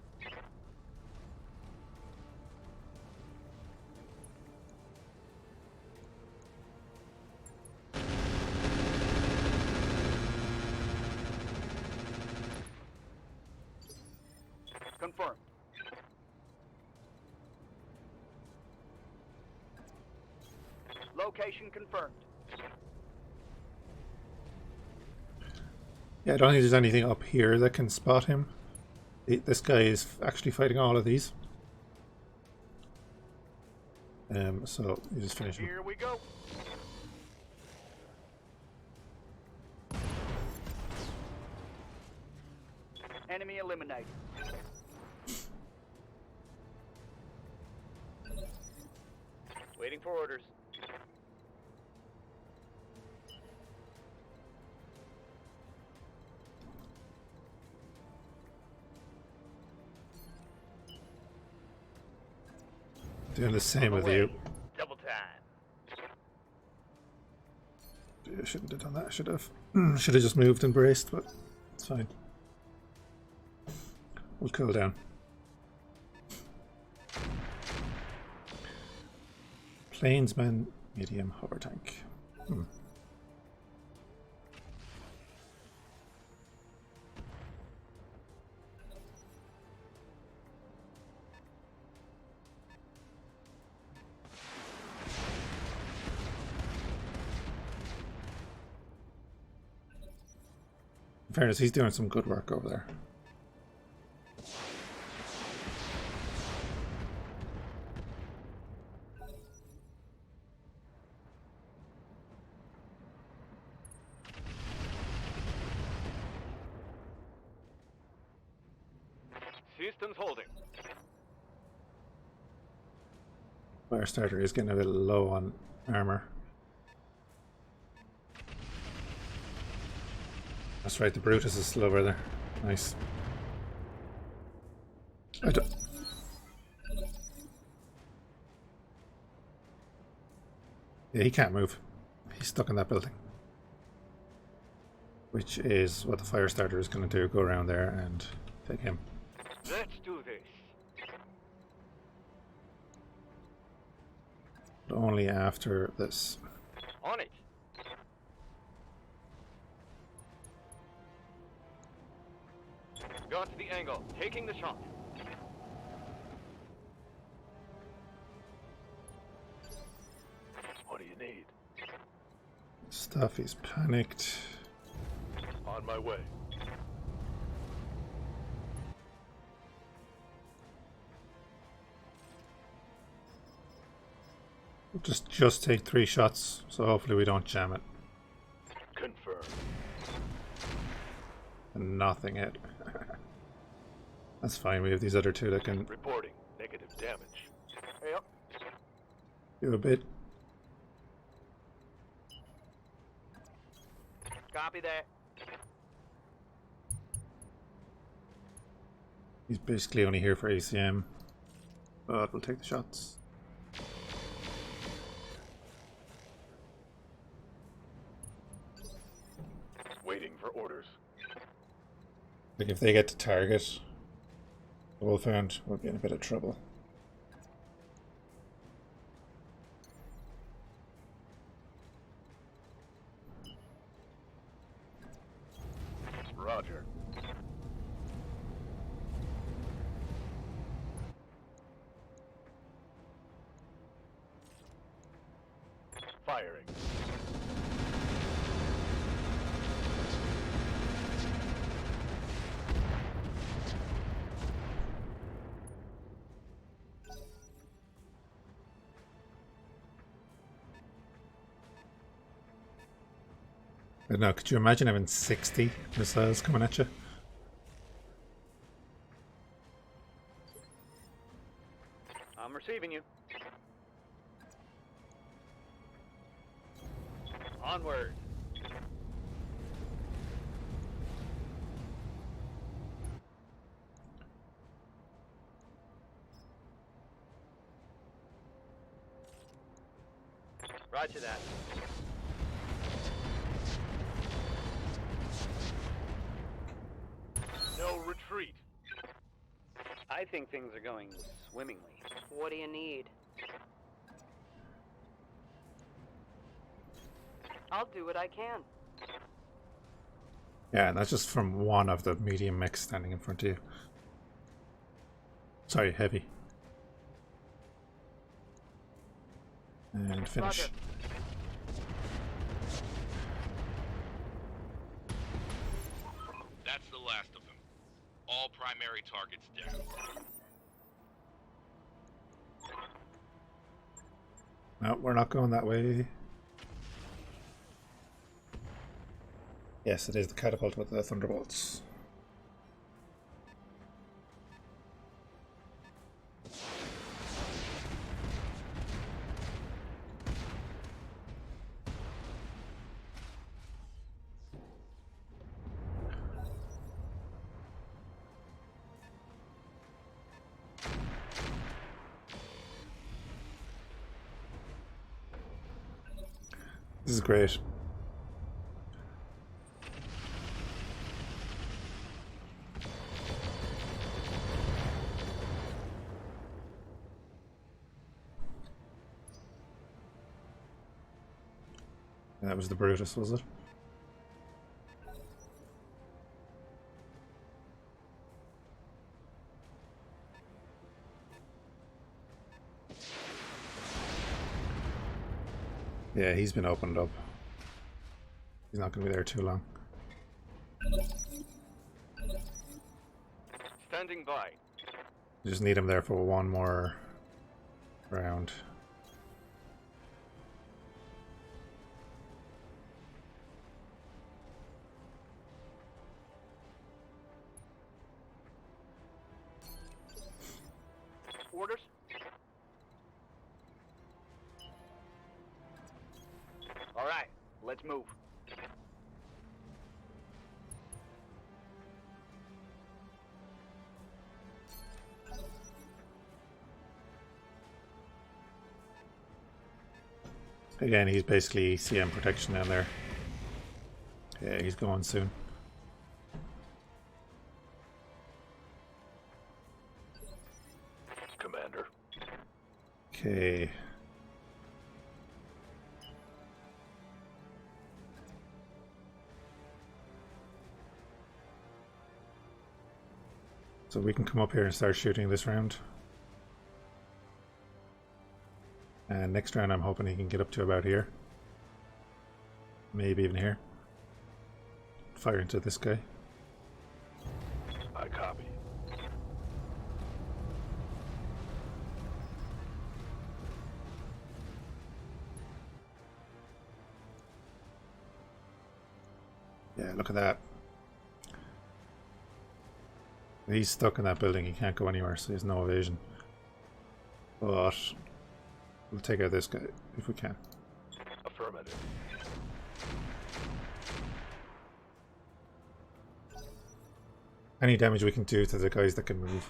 Location confirmed. Yeah, I don't think there's anything up here that can spot him. This guy is actually fighting all of these. So you just finish him. Here we go. Enemy eliminated. Waiting for orders. Doing the same with you. Double time. I shouldn't have done that. I should have just moved and braced, but it's fine. We'll cool down. Plainsman, medium hover tank. In fairness, he's doing some good work over there. Systems holding. Firestarter is getting a bit low on armor. That's right, the Brutus is still over there. Nice. I don't... Yeah, he can't move. He's stuck in that building. Which is what the Firestarter is going to do, go around there and take him. Let's do this. But only after this. On it. Got the angle. Taking the shot. What do you need? Stuff, he's panicked. On my way. We'll just take 3 shots, so hopefully we don't jam it. Confirm. And nothing hit. That's fine, we have these other 2 that can Reporting. Negative damage. Yep. do a bit. Copy that. He's basically only here for ACM. But we'll take the shots. Waiting for orders. Like if they get to target the Wolfhound, we'll be in a bit of trouble. Roger. Firing. But no, could you imagine having 60 missiles coming at you? I'm receiving you. Onward. Roger that. No retreat. I think things are going swimmingly. What do you need? I'll do what I can. Yeah, and that's just from one of the medium mechs standing in front of you. Sorry, heavy. And finish. Roger. primary targets down. No, we're not going that way. Yes, it is the catapult with the thunderbolts. This is great. That was the Brutus, was it? Yeah, he's been opened up. He's not going to be there too long. Standing by. You just need him there for one more round. Orders? All right, let's move. Again, he's basically CM protection down there. Yeah, he's going soon. Commander. Okay. So we can come up here and start shooting this round. And next round I'm hoping he can get up to about here. Maybe even here. Fire into this guy. I copy. Yeah, look at that. He's stuck in that building, he can't go anywhere, so he has no evasion. But we'll take out this guy if we can. Affirmative. Any damage we can do to the guys that can move.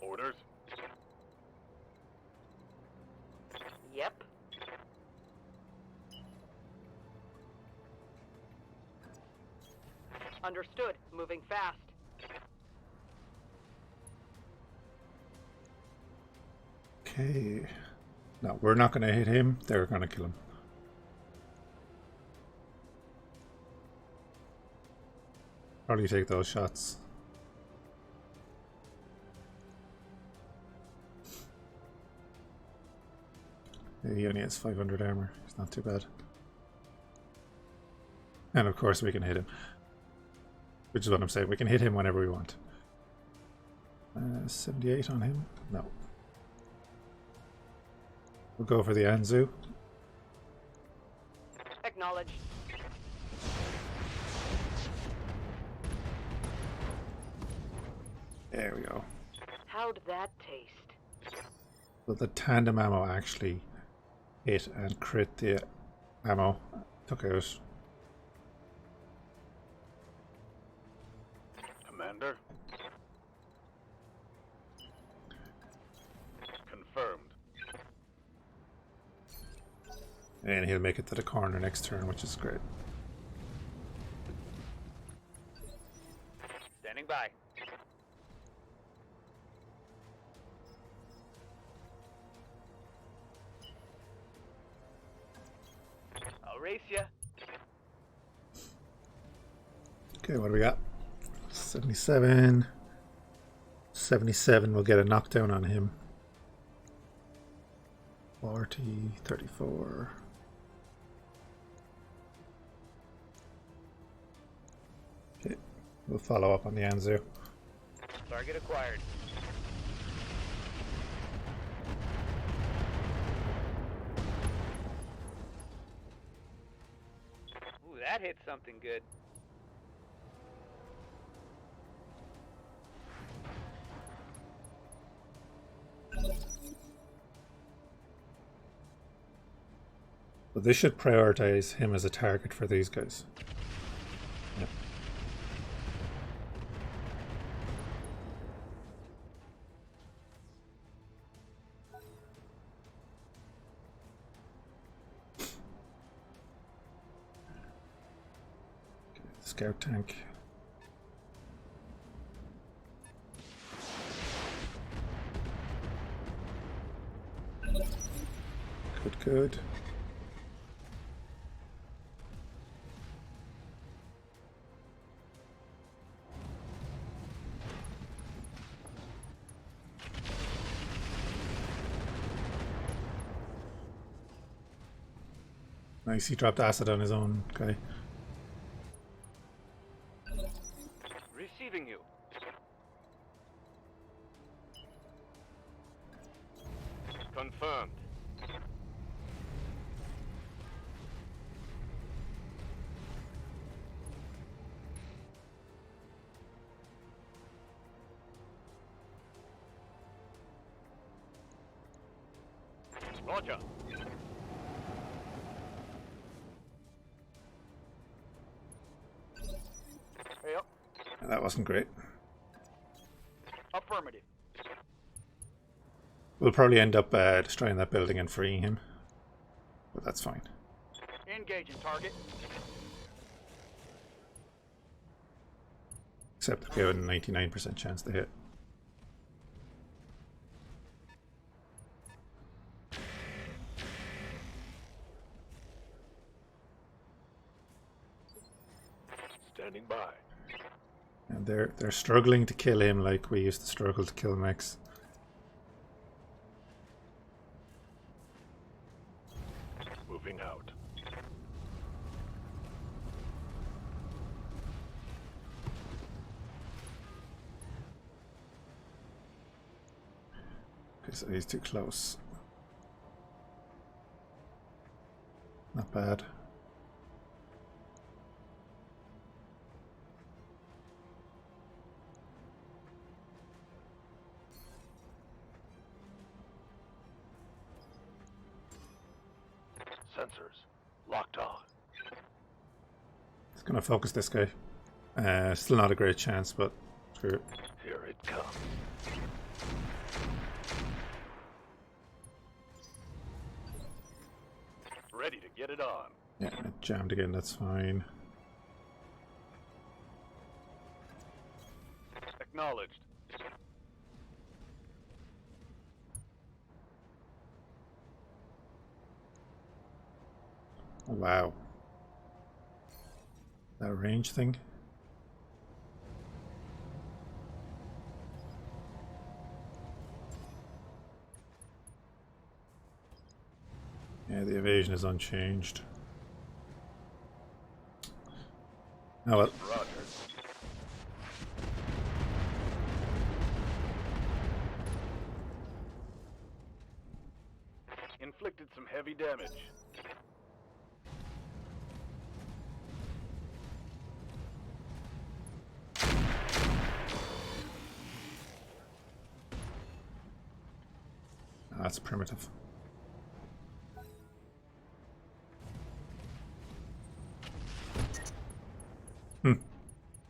Orders? Yep. Understood. Moving fast. Okay. No, we're not going to hit him. They're going to kill him. Probably take those shots. Yeah, he only has 500 armor. It's not too bad. And of course we can hit him. Which is what I'm saying. We can hit him whenever we want. 78 on him? No. We'll go for the Anzu. Acknowledged. There we go. How'd that taste? So the tandem ammo actually hit and crit the ammo. Took out. Commander. Confirmed. And he'll make it to the corner next turn, which is great. Standing by. I'll race ya. Okay, what do we got? 77. 77 will get a knockdown on him. 40, 34. We'll follow up on the Anzu. Target acquired. Ooh, that hit something good. But they should prioritize him as a target for these guys. Yep. Okay, scout tank. Good, good. Nice, he dropped acid on his own guy. Receiving you. Confirmed. Roger. Yep. That wasn't great. Affirmative. We'll probably end up destroying that building and freeing him. But that's fine. Engaging target. Except we have a 99% chance to hit. Standing by. And they're struggling to kill him like we used to struggle to kill mechs. Moving out. Okay, so he's too close. Not bad. Sensors locked on. It's gonna focus this guy. Still not a great chance, but screw it. Here it comes. Ready to get it on. Yeah, it jammed again, that's fine. Acknowledged. Oh, wow. That range thing. Yeah, the evasion is unchanged. Oh well. Roger. Inflicted some heavy damage. Oh, that's primitive.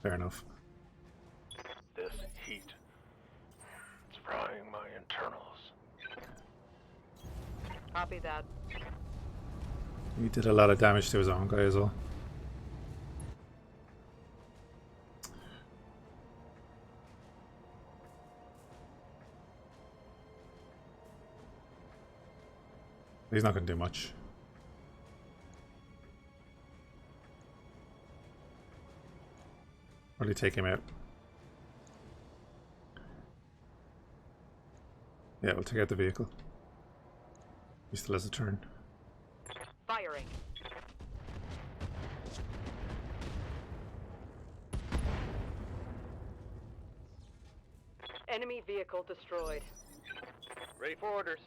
Fair enough. This heat. It's frying my internals. Copy that. He did a lot of damage to his own guy as well. He's not going to do much. Probably take him out. Yeah, we'll take out the vehicle. He still has a turn. Firing. Enemy vehicle destroyed. Ready for orders.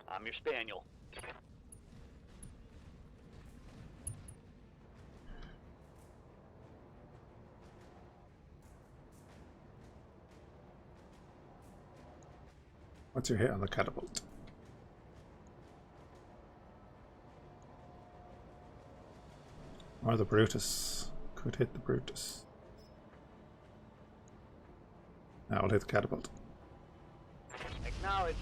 I'm your spaniel. What's your hit on the catapult? Or the Brutus. Could hit the Brutus. Now we'll hit the catapult. Acknowledged.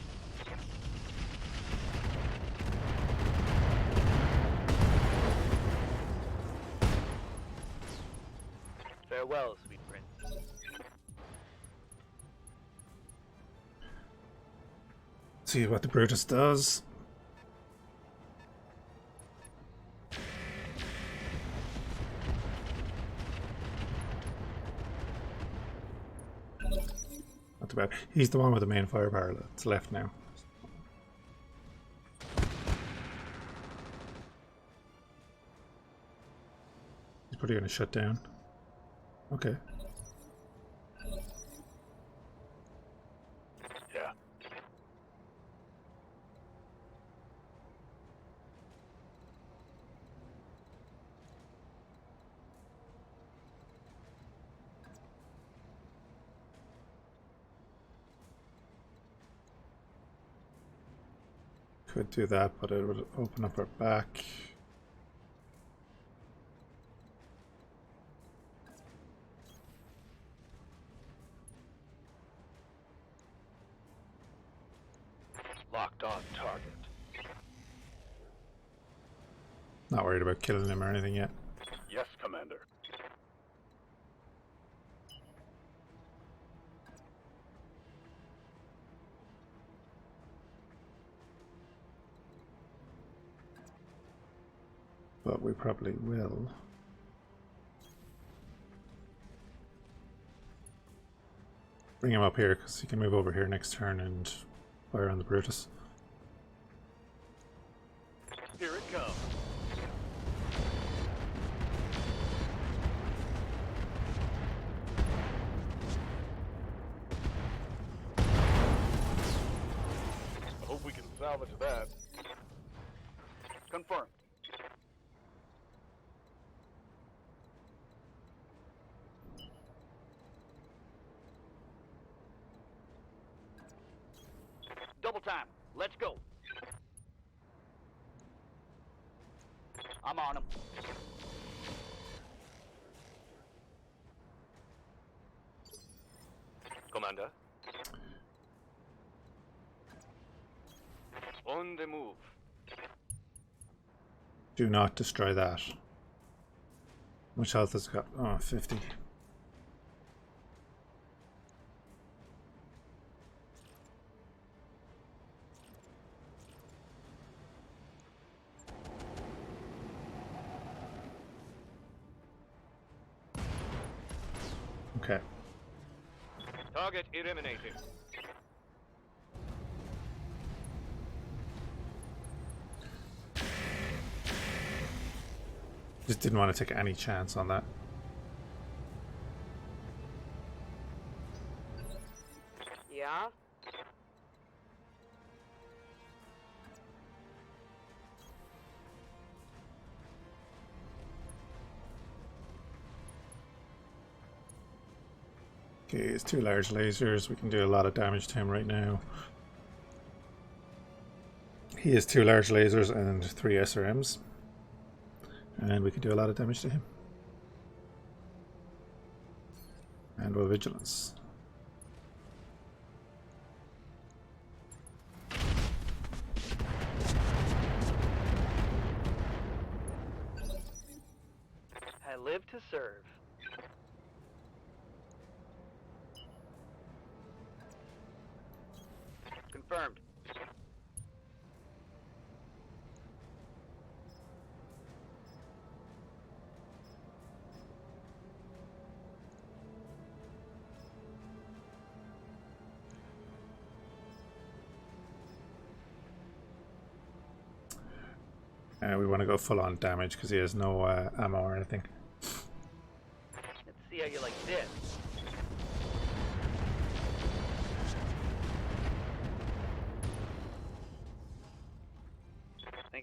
Farewell, sweet prince. See what the Brutus does. Not too bad. He's the one with the main firepower that's left now. He's probably going to shut down. Okay. Yeah. Could do that, but it would open up our back. Locked on target. Not worried about killing him or anything yet. Yes, Commander. But we probably will. Bring him up here because he can move over here next turn and fire on the Brutus. Here it comes. I hope we can salvage that. Confirmed. Double time. Let's go. I'm on him. Commander. On the move. Do not destroy that. How much health has it got? Oh, 50. Okay. Target eliminated. Just didn't want to take any chance on that. Yeah? Okay, it's 2 large lasers. We can do a lot of damage to him right now. He has 2 large lasers and 3 SRMs. And we can do a lot of damage to him. And with vigilance. I live to serve. Confirmed. We want to go full on damage because he has no ammo or anything. Let's see how you like this.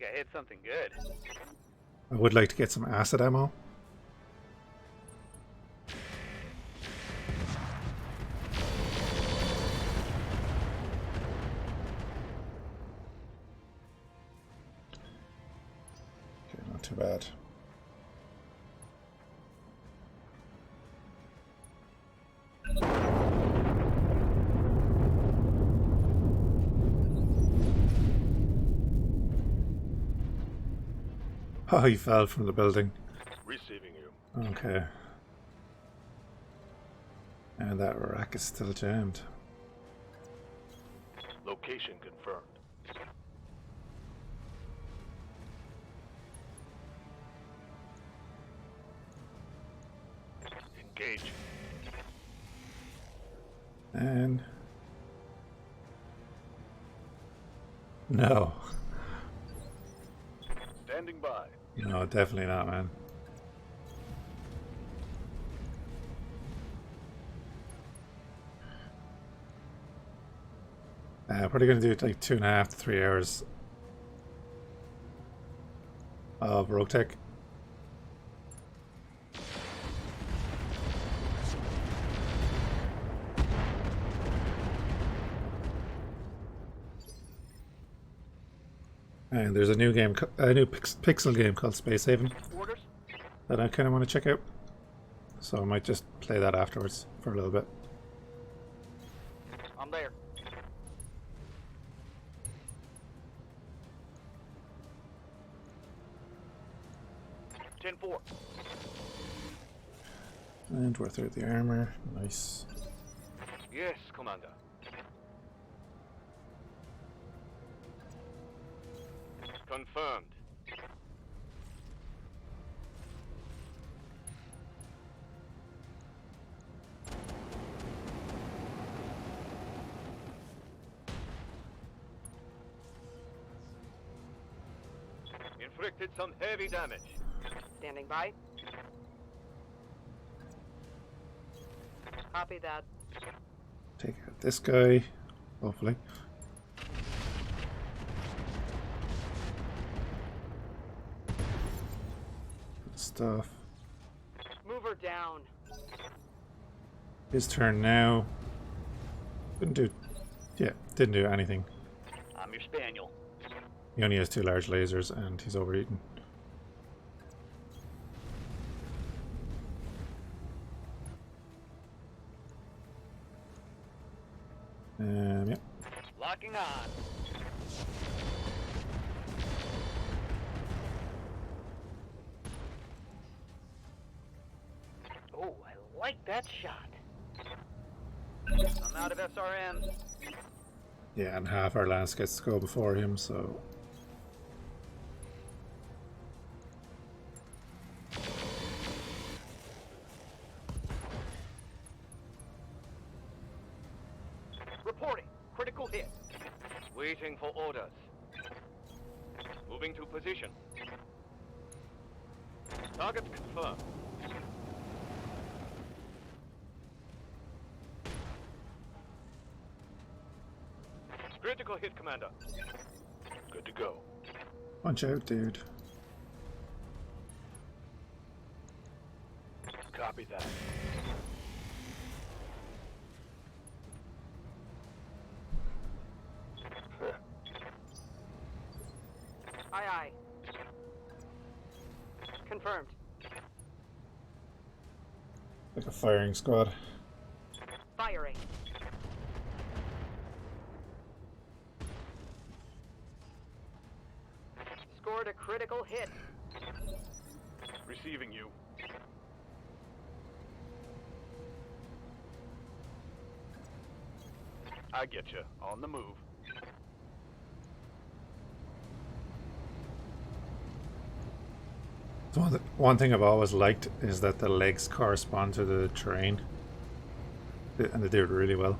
I hit something good. I would like to get some acid ammo. Okay, not too bad. Oh, he fell from the building. Receiving you. Okay. And that rack is still jammed. Location confirmed. Engage. And... no. Standing by. No, definitely not, man. Probably going to do like 2.5 to 3 hours of Roguetech. And there's a new game, a new pixel game called Space Haven Orders? that I kind of want to check out. So I might just play that afterwards for a little bit. I'm there. Ten-4. And we're through the armor. Nice. Yes, Commander. Confirmed. Inflicted some heavy damage. Standing by. Copy that. Take out this guy, hopefully. Good stuff. Move her down. His turn now. Didn't do anything. I'm your spaniel. He only has 2 large lasers and he's overeaten. Yep. Locking on. Oh, I like that shot. I'm out of SRM. Yeah, and half our lance gets to go before him, so... Reporting. Critical hit. Waiting for orders. Moving to position. Target confirmed. Critical hit, Commander. Good to go. Punch out, dude. Copy that. Aye, aye. Confirmed. Like a firing squad. Firing. Scored a critical hit. Receiving you. I get you. On the move. So one thing I've always liked is that the legs correspond to the terrain. And they do it really well.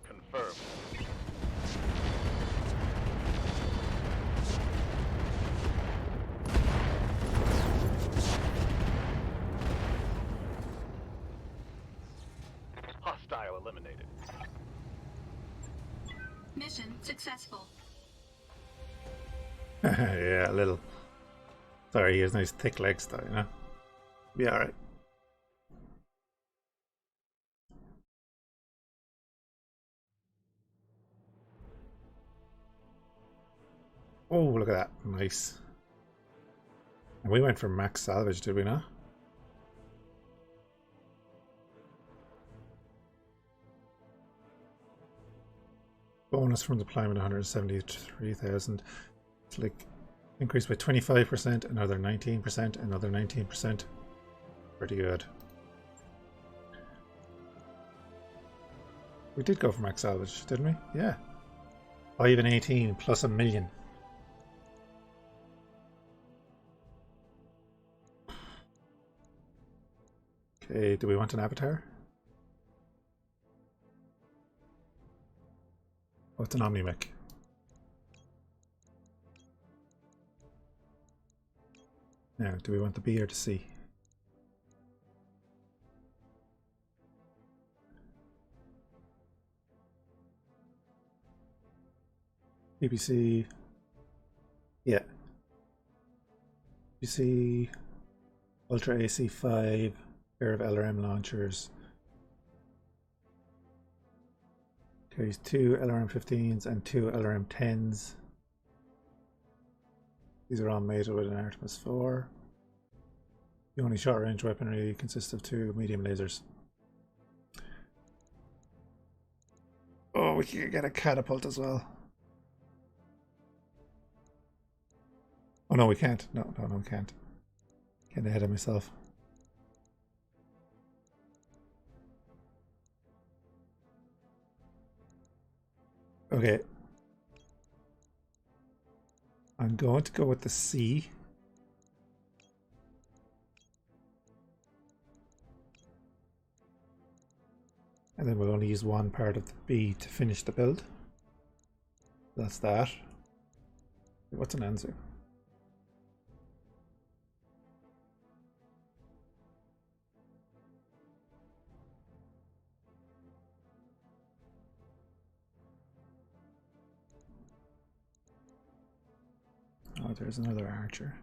Confirmed. Hostile eliminated. Mission successful. Yeah, a little. Sorry, he has nice thick legs though, you know? Be alright. Oh, look at that. Nice. And we went for max salvage, did we not? Bonus from deployment 173,000. It's like increased by 25%, another 19%, another 19%. Pretty good. We did go for max salvage, didn't we? Yeah. 5 and 18 plus 1 million. Okay, do we want an avatar? Oh, it's an Omni-Mech. Now, do we want the B or the C? BBC. Yeah. BBC. Ultra AC5. Pair of LRM launchers. Carries 2 LRM-15s and 2 LRM-10s. These are all mated with an Artemis 4. The only short-range weaponry consists of 2 medium lasers. Oh, we can get a catapult as well. Oh no, we can't. No, we can't. Getting ahead of myself. Okay. I'm going to go with the C. And then we'll only use one part of the B to finish the build. That's that. What's an Anzu? Oh, there's another archer.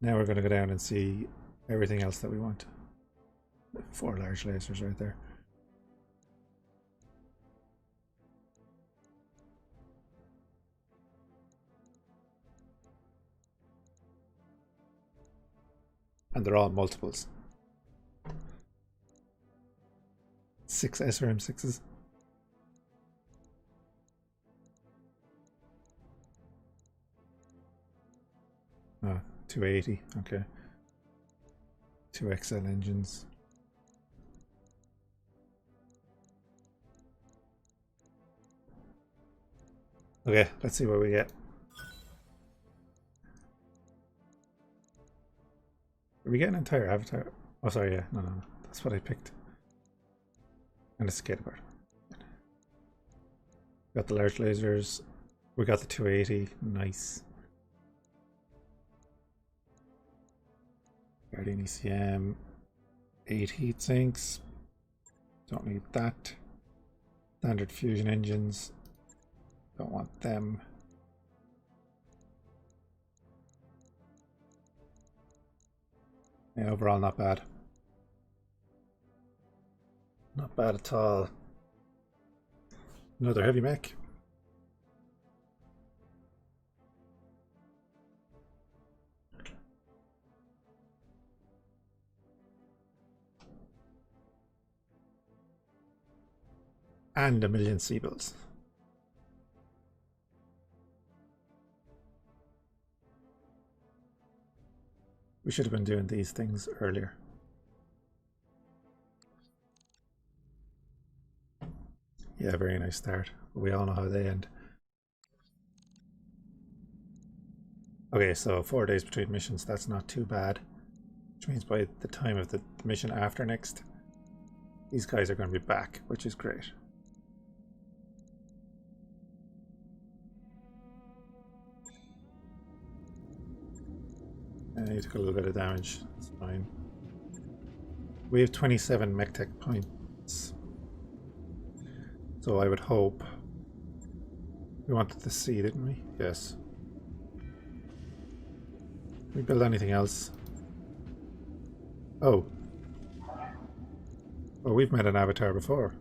Now we're going to go down and see everything else that we want. 4 large lasers right there. And they're all multiples. 6 SRM6s. Oh, 280, okay. 2 XL engines. Okay, let's see what we get. Did we get an entire avatar? Oh, sorry, yeah, no, that's what I picked. And a skateboard. Got the large lasers. We got the 280. Nice. Guardian ECM. 8 heat sinks. Don't need that. Standard fusion engines. Don't want them. Yeah, overall not bad. Not bad at all. Another heavy mech. And 1 million Seabills. We should have been doing these things earlier. Yeah, very nice start. But we all know how they end. Okay, so 4 days between missions, that's not too bad. Which means by the time of the mission after next, these guys are going to be back, which is great. And he took a little bit of damage, that's fine. We have 27 MechTech points. So I would hope... We wanted the C, didn't we? Yes. We build anything else? Oh. Well, we've met an avatar before.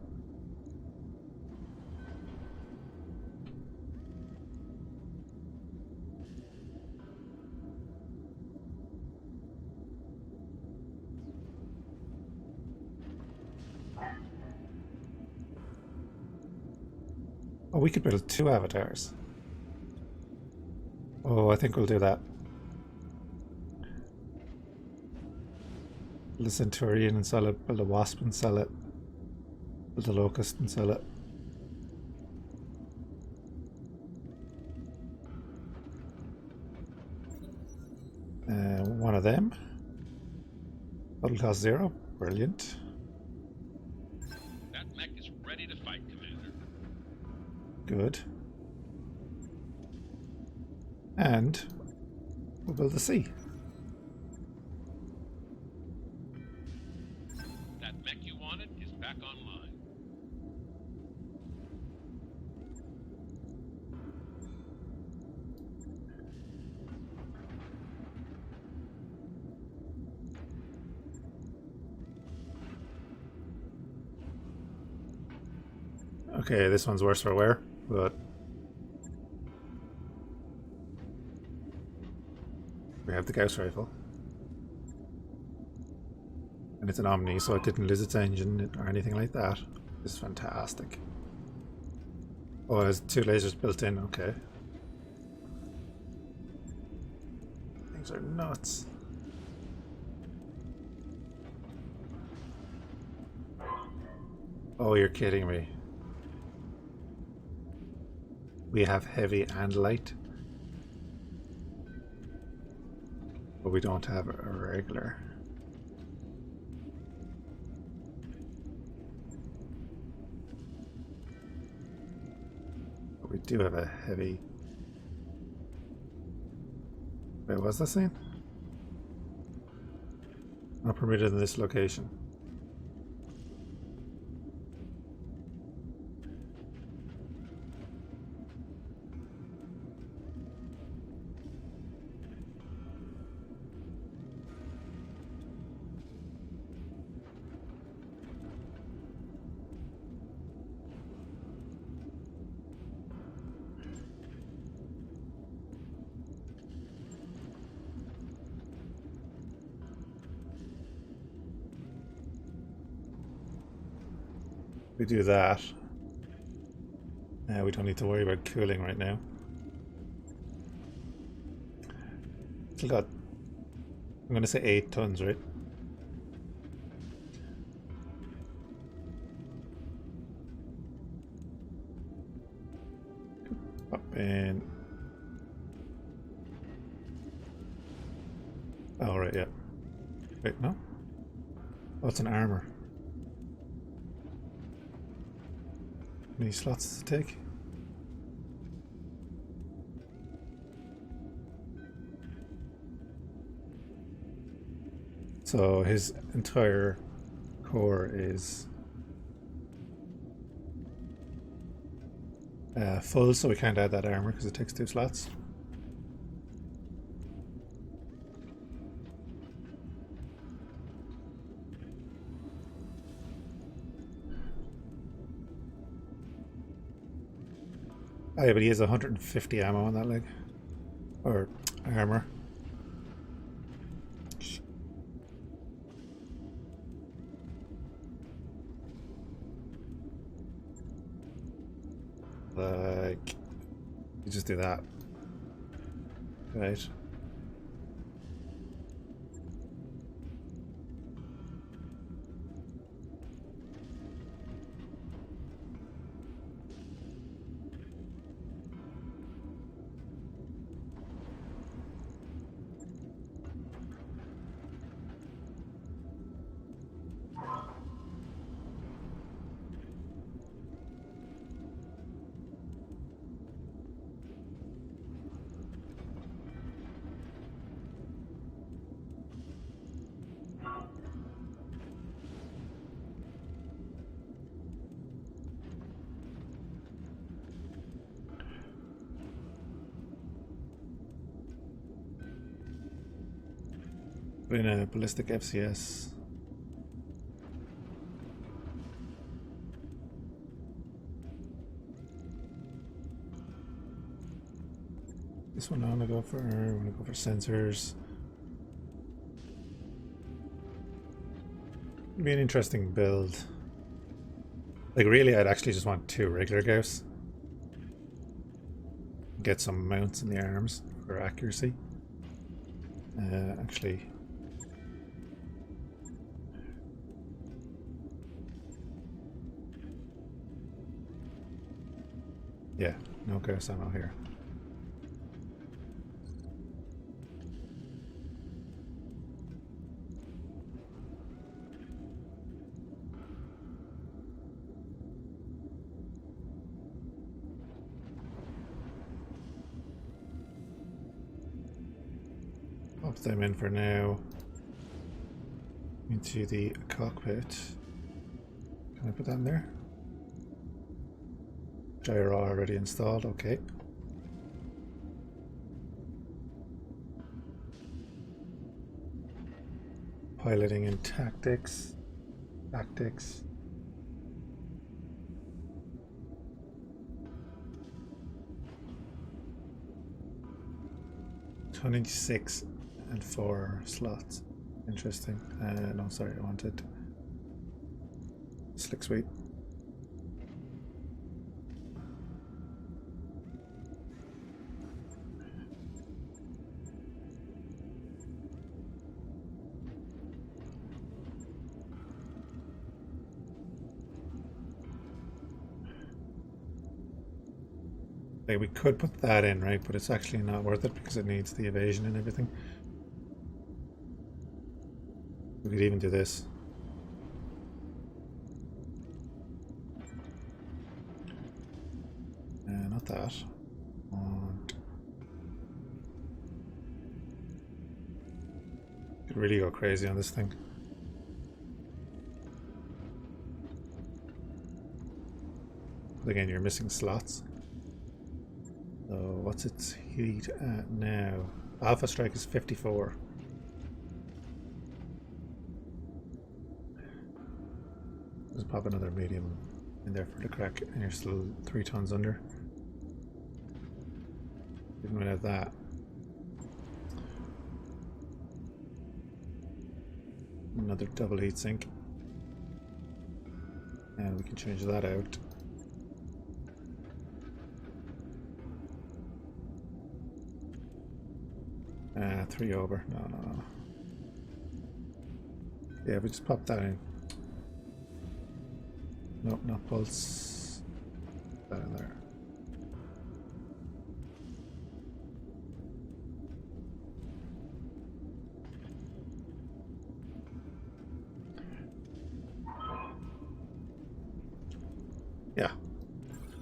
Oh, we could build 2 avatars. Oh, I think we'll do that. Build a Centurion and sell it, build a Wasp and sell it, build a Locust and sell it. One of them. Total cost 0. Brilliant. That mech is ready to fight, Commander. Good. And we'll build the C. That mech you wanted is back online. Okay, this one's worse for wear, but we have the Gauss rifle. And it's an Omni, so it didn't lose its engine or anything like that. This is fantastic. Oh, it has 2 lasers built in, okay. Things are nuts. Oh, you're kidding me. We have heavy and light. But we don't have a regular. But we do have a heavy. Wait, what's that saying? Not permitted in this location. We do that. We don't need to worry about cooling right now. Still got, I'm going to say 8 tons, right? Pop in. Oh, right, yeah. Wait, no? Oh, it's an armor. Many slots to take? So his entire core is full, so we can't add that armor because it takes 2 slots. Oh yeah, but he has 150 ammo on that leg. Or armor. Like, you just do that. Right. Put in a ballistic FCS. This one I want to go for. I want to go for sensors. It'd be an interesting build. Like really, I'd actually just want 2 regular Gauss. Get some mounts in the arms for accuracy. Actually, yeah, no Gauss ammo here. Pop them in for now. Into the cockpit. Can I put that in there? Gyro already installed, okay. Piloting and tactics. Tactics. $26 and 4 slots. Interesting. No, sorry, I wanted Slick Sweep. Like we could put that in, right? But it's actually not worth it because it needs the evasion and everything. We could even do this. Not that. And could really go crazy on this thing. But again, you're missing slots. So what's its heat at now? Alpha strike is 54. Just pop another medium in there for the crack, and you're still 3 tons under. Even without that. Another double heat sink. And we can change that out. Ah, 3 over. No. Yeah, we just pop that in. Nope, not pulse. That in there. Yeah,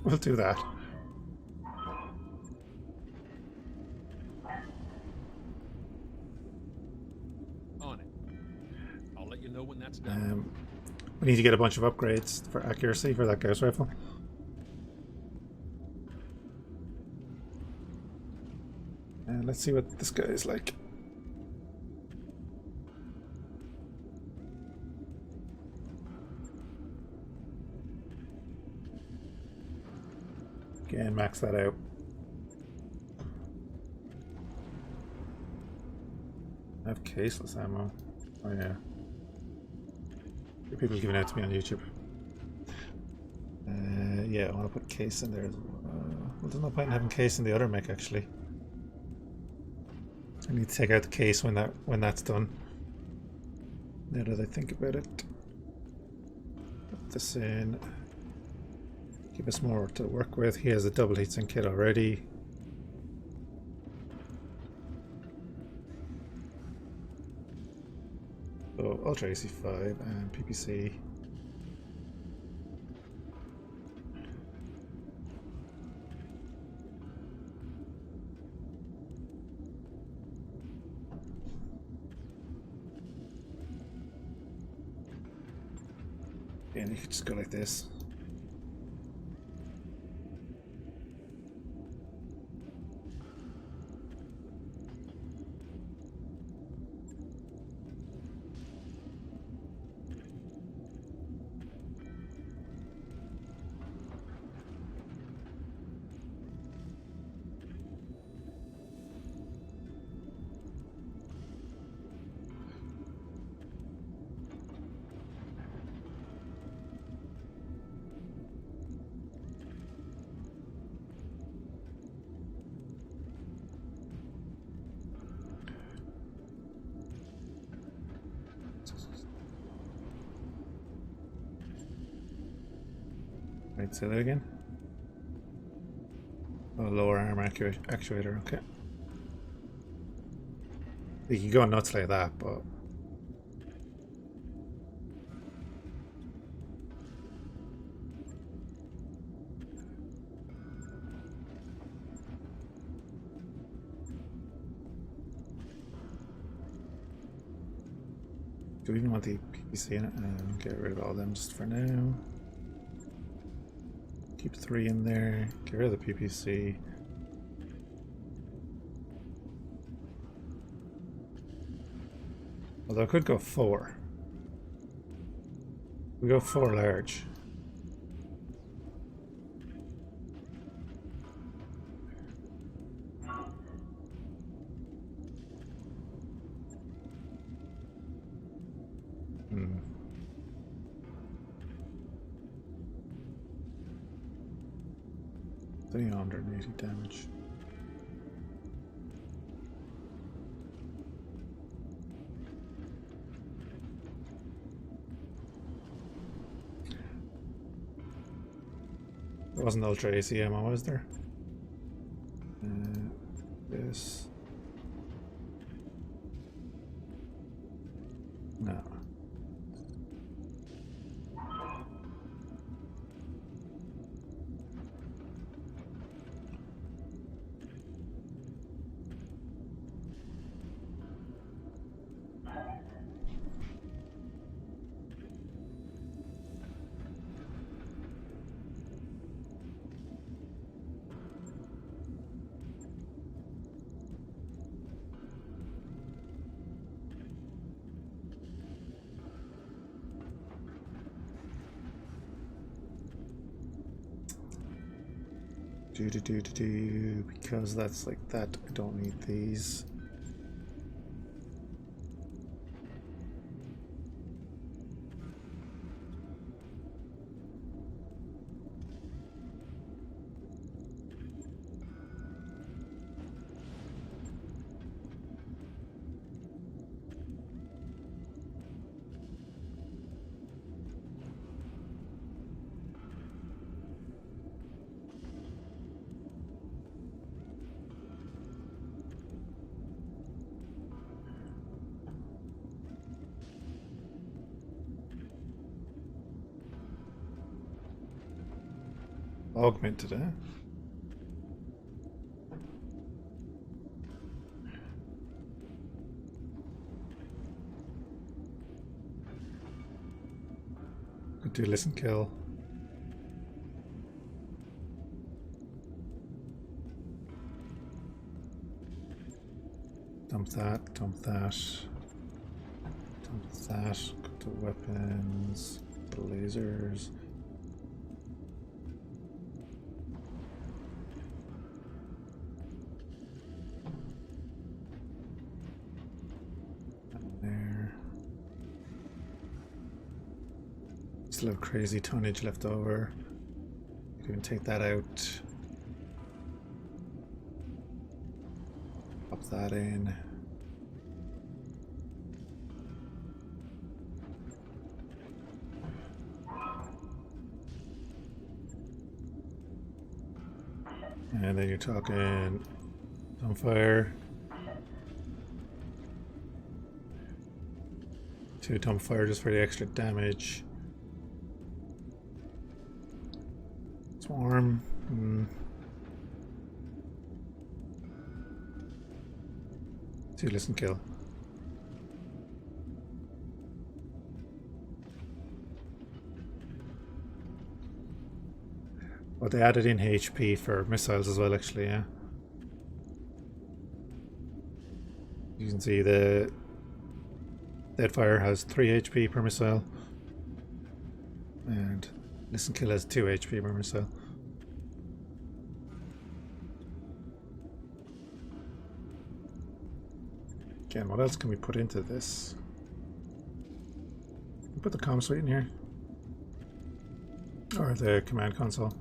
we'll do that. On it. I'll let you know when that's done. We need to get a bunch of upgrades for accuracy for that Gauss rifle. And let's see what this guy is like. Again, max that out. I have caseless ammo. Oh yeah. People giving out to me on YouTube. Yeah, I want to put case in there as well. Well, there's no point in having case in the other mech actually. I need to take out the case when that's done. Now that I think about it, put this in. Give us more to work with. He has a double heatsink kit already. So Ultra AC5 and PPC. And you could just go like this. Say that again. Oh, lower arm actuator, okay. You can go nuts like that, but do we even want the PPC in it? Get rid of all them just for now. Keep 3 in there. Get rid of the PPC. Although I could go 4. We go 4 large. Hmm. 380 damage. There wasn't ultra AC ammo, was there? This. No. Because that's like that. I don't need these. Augmented, eh? Could do listen kill. Dump that, dump that. Dump that. Go to weapons, the lasers. Still have crazy tonnage left over. You can take that out. Pop that in. And then you're talking on fire. 2 dump fire just for the extra damage. Swarm. 2 listen kill. Well, they added in HP for missiles as well, actually, yeah. You can see the Deadfire has 3 HP per missile. And Listen Kill has 2 HP per missile. Again, what else can we put into this? Put the comm suite in here. Or the command console.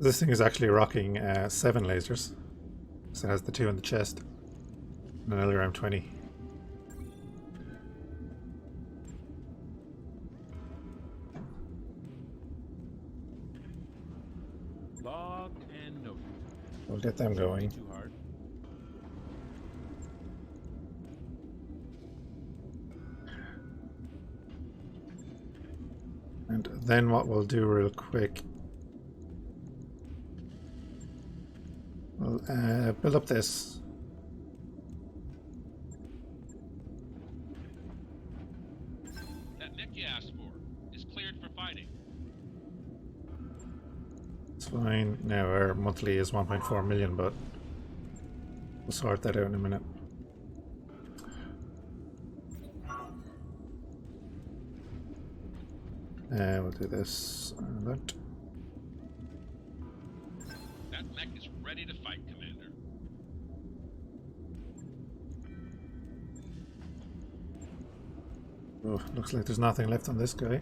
This thing is actually rocking 7 lasers. So it has the 2 in the chest. And an LRM 20. Logged and noted. We'll get them going. Too hard. And then what we'll do real quick, we'll build up this. That mech you asked for is cleared for fighting. It's fine. Now our monthly is 1.4 million, but we'll sort that out in a minute. We'll do this and that. That mech is ready to fight, Commander. Oh, looks like there's nothing left on this guy.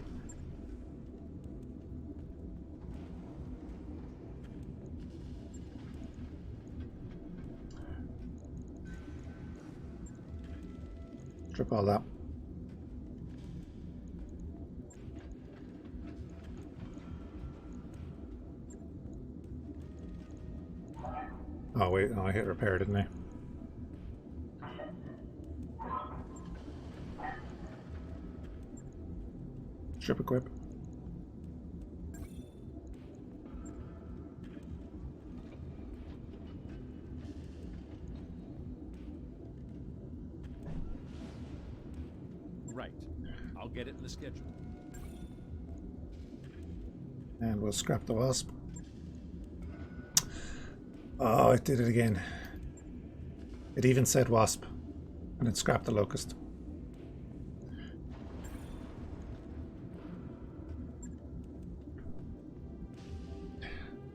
Strip all that. Oh wait, no, I hit repair, didn't I? Strip equip. Right. I'll get it in the schedule. And we'll scrap the wasp. Oh, it did it again. It even said wasp, and it scrapped the locust.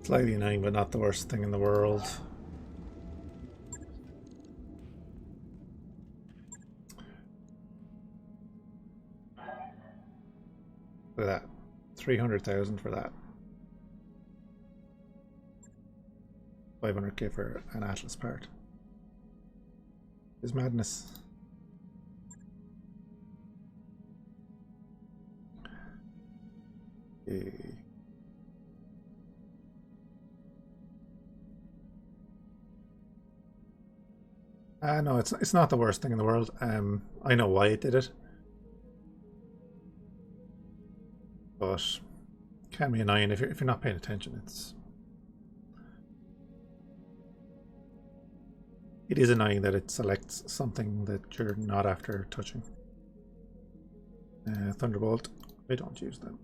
Slightly annoying, but not the worst thing in the world. Look at that. 300,000 for that. 500k for an Atlas part. Is madness. Okay. No, it's not the worst thing in the world. I know why it did it, but it can be annoying if you're not paying attention. It is annoying that it selects something that you're not after touching. Thunderbolt, I don't use them.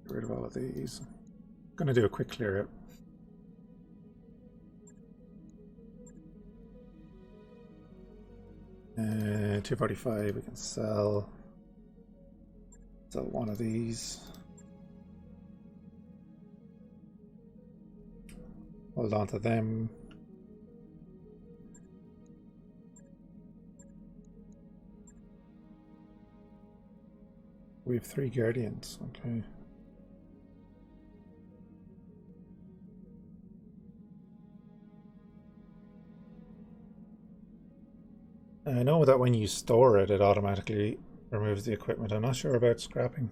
Get rid of all of these. I'm gonna do a quick clear out. Uh, 245 we can sell. Sell one of these. Hold on to them. We have 3 guardians, okay. I know that when you store it, it automatically removes the equipment. I'm not sure about scrapping.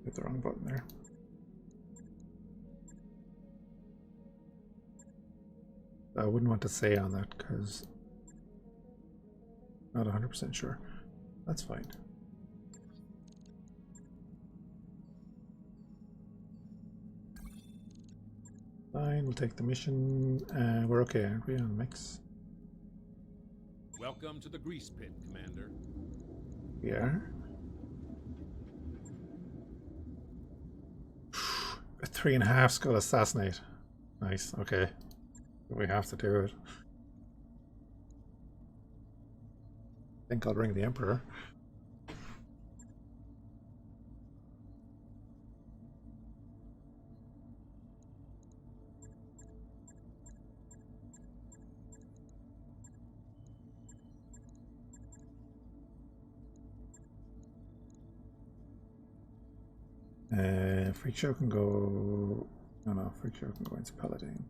Hit the wrong button there. I wouldn't want to say on that because I'm not 100% sure. That's fine. Fine, we'll take the mission. We're okay, aren't we, on mix? Welcome to the grease pit, Commander. We are. A 3.5 skull assassinate. Nice, okay. We have to do it. I think I'll bring the Emperor. Freak Show can go. No, Freak Show can go into Paladin.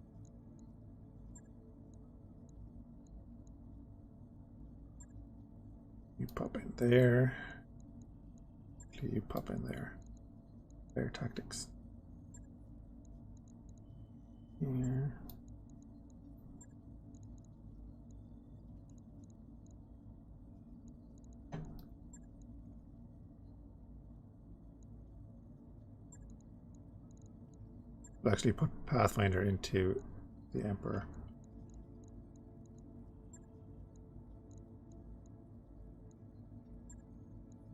You pop in there. You pop in there. Bear tactics. Here. We'll actually put Pathfinder into the Emperor.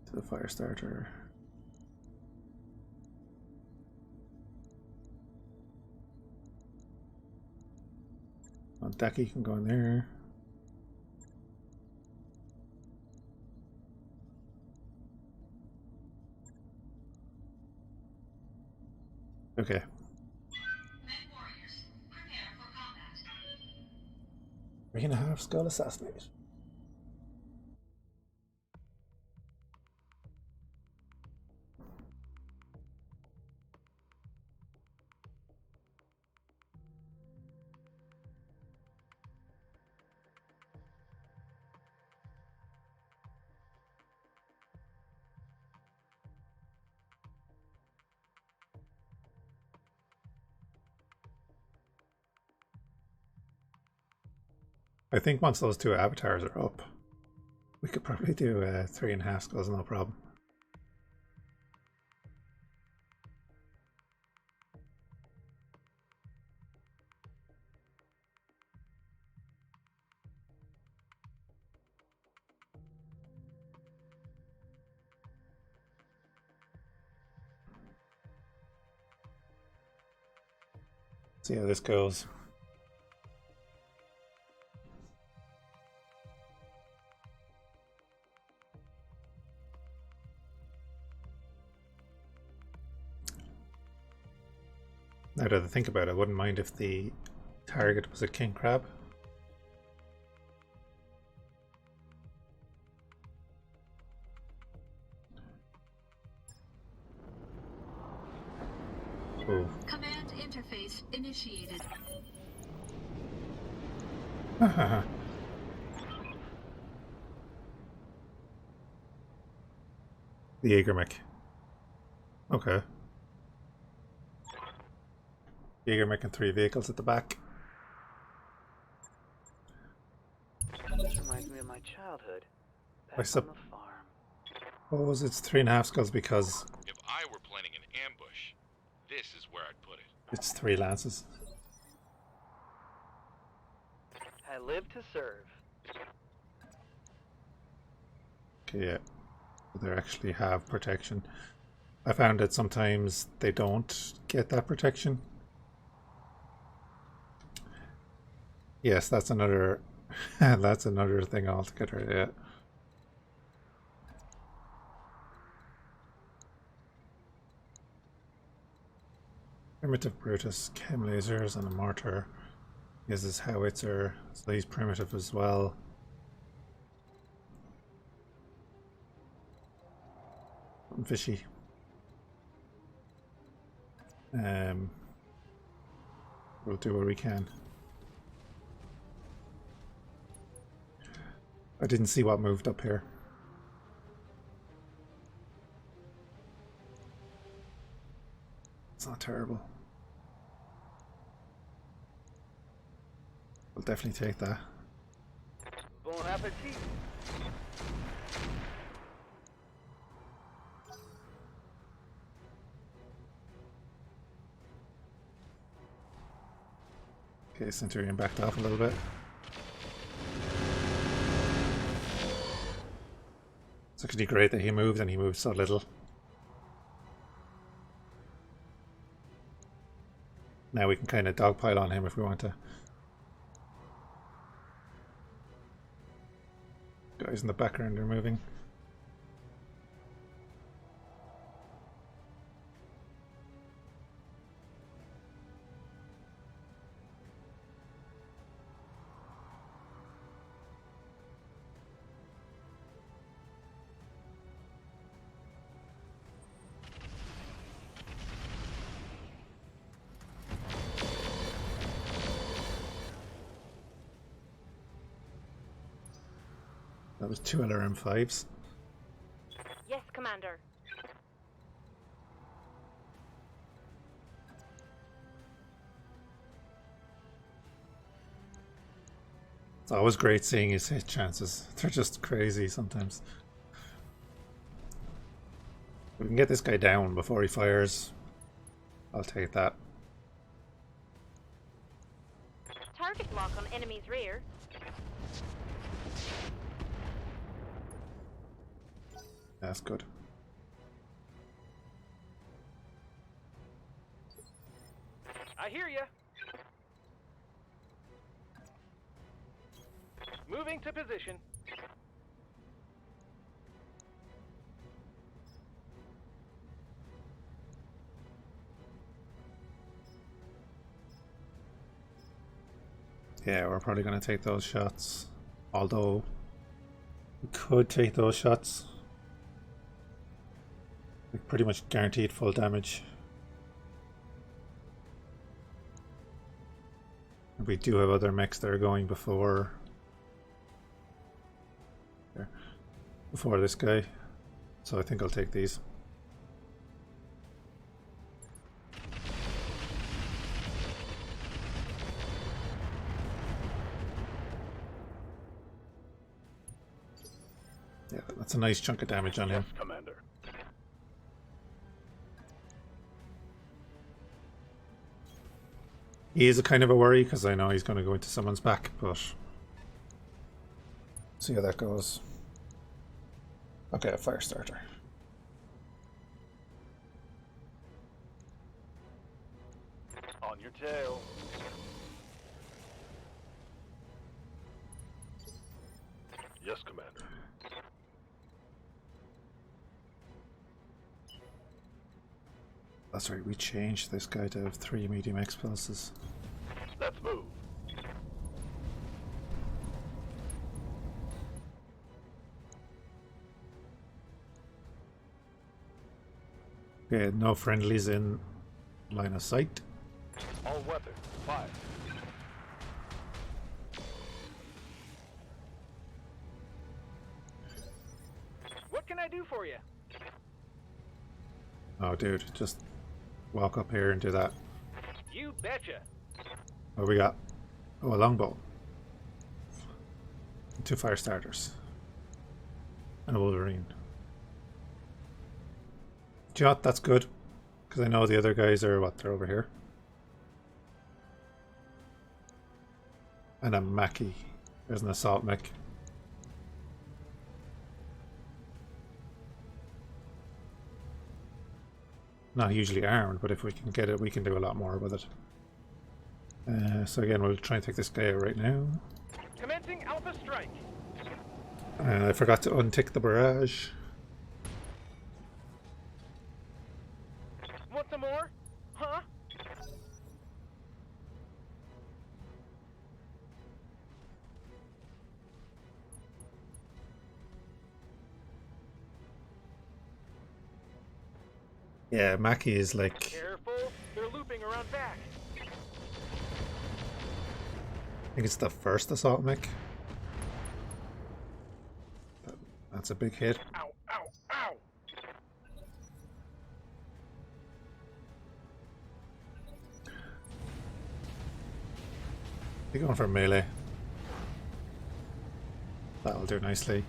To the Firestarter. Well, Daki can go in there. Okay. 3.5 skull assassinate. I think once those two avatars are up, we could probably do 3.5 skulls, no problem. See how this goes. Now that I think about it, I wouldn't mind if the target was a king crab. Oh. Command interface initiated. The Jaegermech. Okay. Jaegermech and 3 vehicles at the back. This reminds me of my childhood. I Back on the farm. suppose it's 3.5 skulls because If I were planning an ambush, this is where I'd put it. it's 3 lances. I live to serve. Okay, yeah. They actually have protection. I found that sometimes they don't get that protection. Yes, that's another that's another thing altogether, yeah. Primitive Brutus, chem lasers and a mortar. Is his howitzer, so he's primitive as well. Something fishy. We'll do what we can. I didn't see what moved up here. It's not terrible. We'll definitely take that. Bon appetit. Okay, Centurion backed off a little bit. It's actually great that he moved and he moved so little. Now we can kind of dogpile on him if we want to. Guys in the background are moving. That was 2 LRM-5s. Yes, Commander. It's always great seeing his hit chances. They're just crazy sometimes. We can get this guy down before he fires. I'll take that. Target lock on enemy's rear. That's good. I hear ya. Moving to position. Yeah, we're probably going to take those shots. Although, we could take those shots. Like pretty much guaranteed full damage. We do have other mechs that are going before this guy, so I think I'll take these. Yeah, that's a nice chunk of damage on him. Yes, Commander. He is a kind of a worry because I know he's going to go into someone's back, but see how that goes. Okay, a fire starter. On your tail. Yes, Commander. That's right, we changed this guy to have 3 medium explosives. Let's move. Okay, no friendlies in line of sight. All weapons, fire. What can I do for you? Oh dude, just walk up here and do that. You betcha. What we got? Oh, a longbow. 2 fire starters. And a Wolverine. Do you know what? That's good. Because I know the other guys are, what, they're over here. And a Mackie. There's an assault mech. Not hugely armed, but if we can get it, we can do a lot more with it. So again, we'll try and take this guy out right now. Commencing Alpha Strike. I forgot to untick the barrage. Want some more? Huh? Yeah, Mackie is like... Careful, they're looping around back. I think it's the first assault mech. That's a big hit. Ow, ow, ow! You're going for melee. That'll do nicely.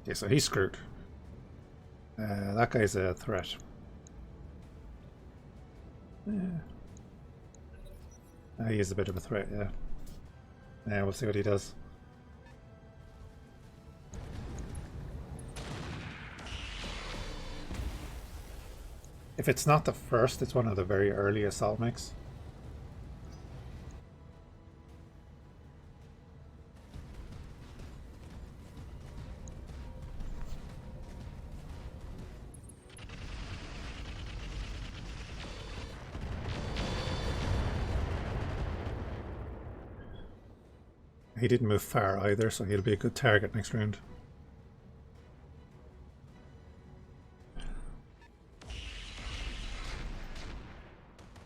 Yeah, so he's screwed. That guy's a threat. Yeah. He is a bit of a threat, yeah. Yeah, we'll see what he does. If it's not the first, it's one of the very early assault mechs. He didn't move far either, so he'll be a good target next round.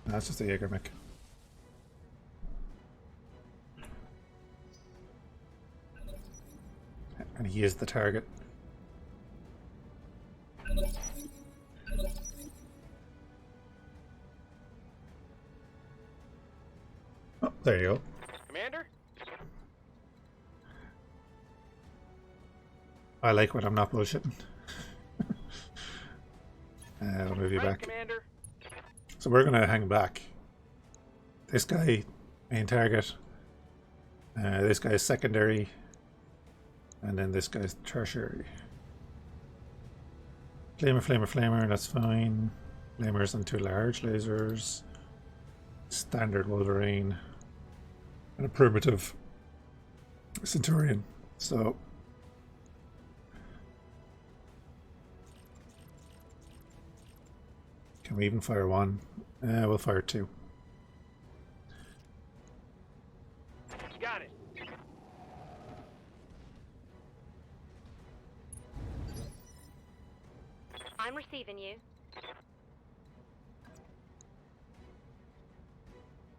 That's just a Jaeger mech. and he is the target. Oh, there you go. Commander? I like when I'm not bullshitting. I'll move you Right, back. Commander. So we're going to hang back. This guy, main target. This guy is secondary. And then this guy's tertiary. Flamer, flamer, flamer, that's fine. Flamers and 2 large lasers. Standard Wolverine. And a primitive Centurion. So can we even fire 1? We'll fire 2. Got it. I'm receiving you.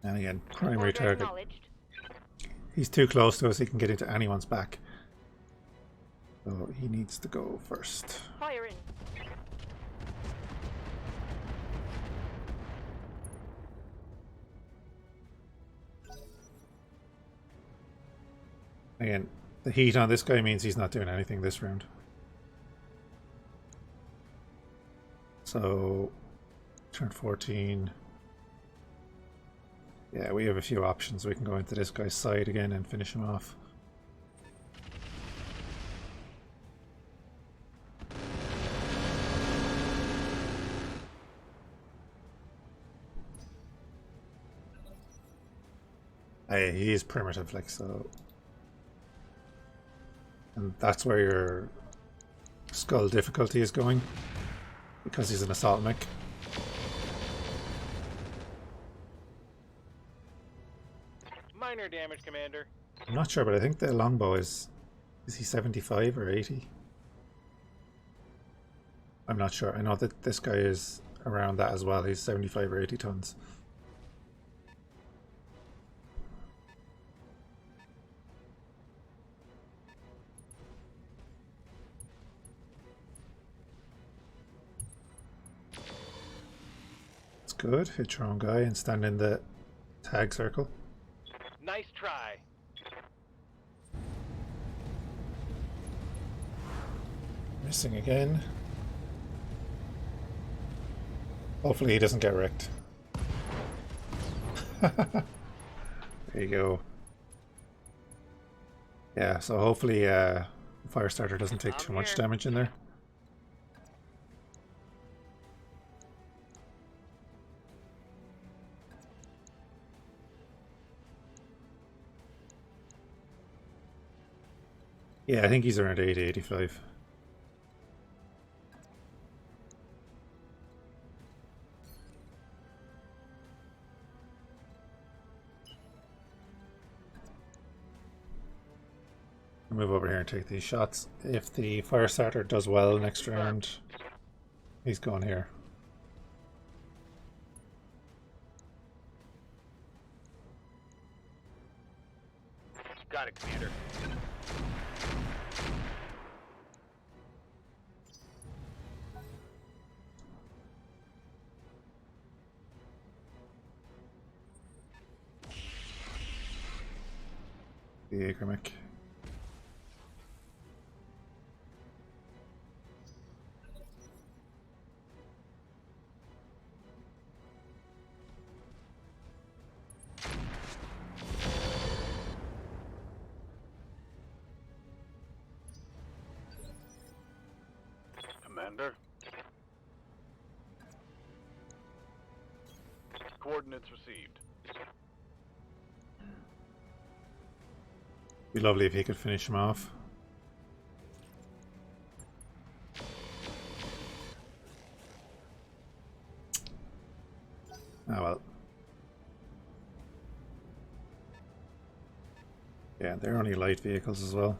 And again, primary Order target. acknowledged. He's too close to us, he can get into anyone's back. So he needs to go first. Fire in. Again, the heat on this guy means he's not doing anything this round. So, turn 14. Yeah, we have a few options. We can go into this guy's side again and finish him off. He is primitive, like so. And that's where your skull difficulty is going, because he's an assault mech. Minor damage, Commander. I'm not sure, but I think the longbow is he 75 or 80? I'm not sure. I know that this guy is around that as well. He's 75 or 80 tons. It's good. Hit your own guy and stand in the tag circle. Nice try. Missing again. Hopefully he doesn't get wrecked. There you go. Yeah, so hopefully Firestarter doesn't take too much damage in there. Yeah, I think he's around 80, 85. I'll move over here and take these shots. If the Firestarter does well next round, he's going here. Got it, Commander. The Akramic. Commander? Coordinates received. Be lovely if he could finish him off. Oh well. Yeah, they're only light vehicles as well.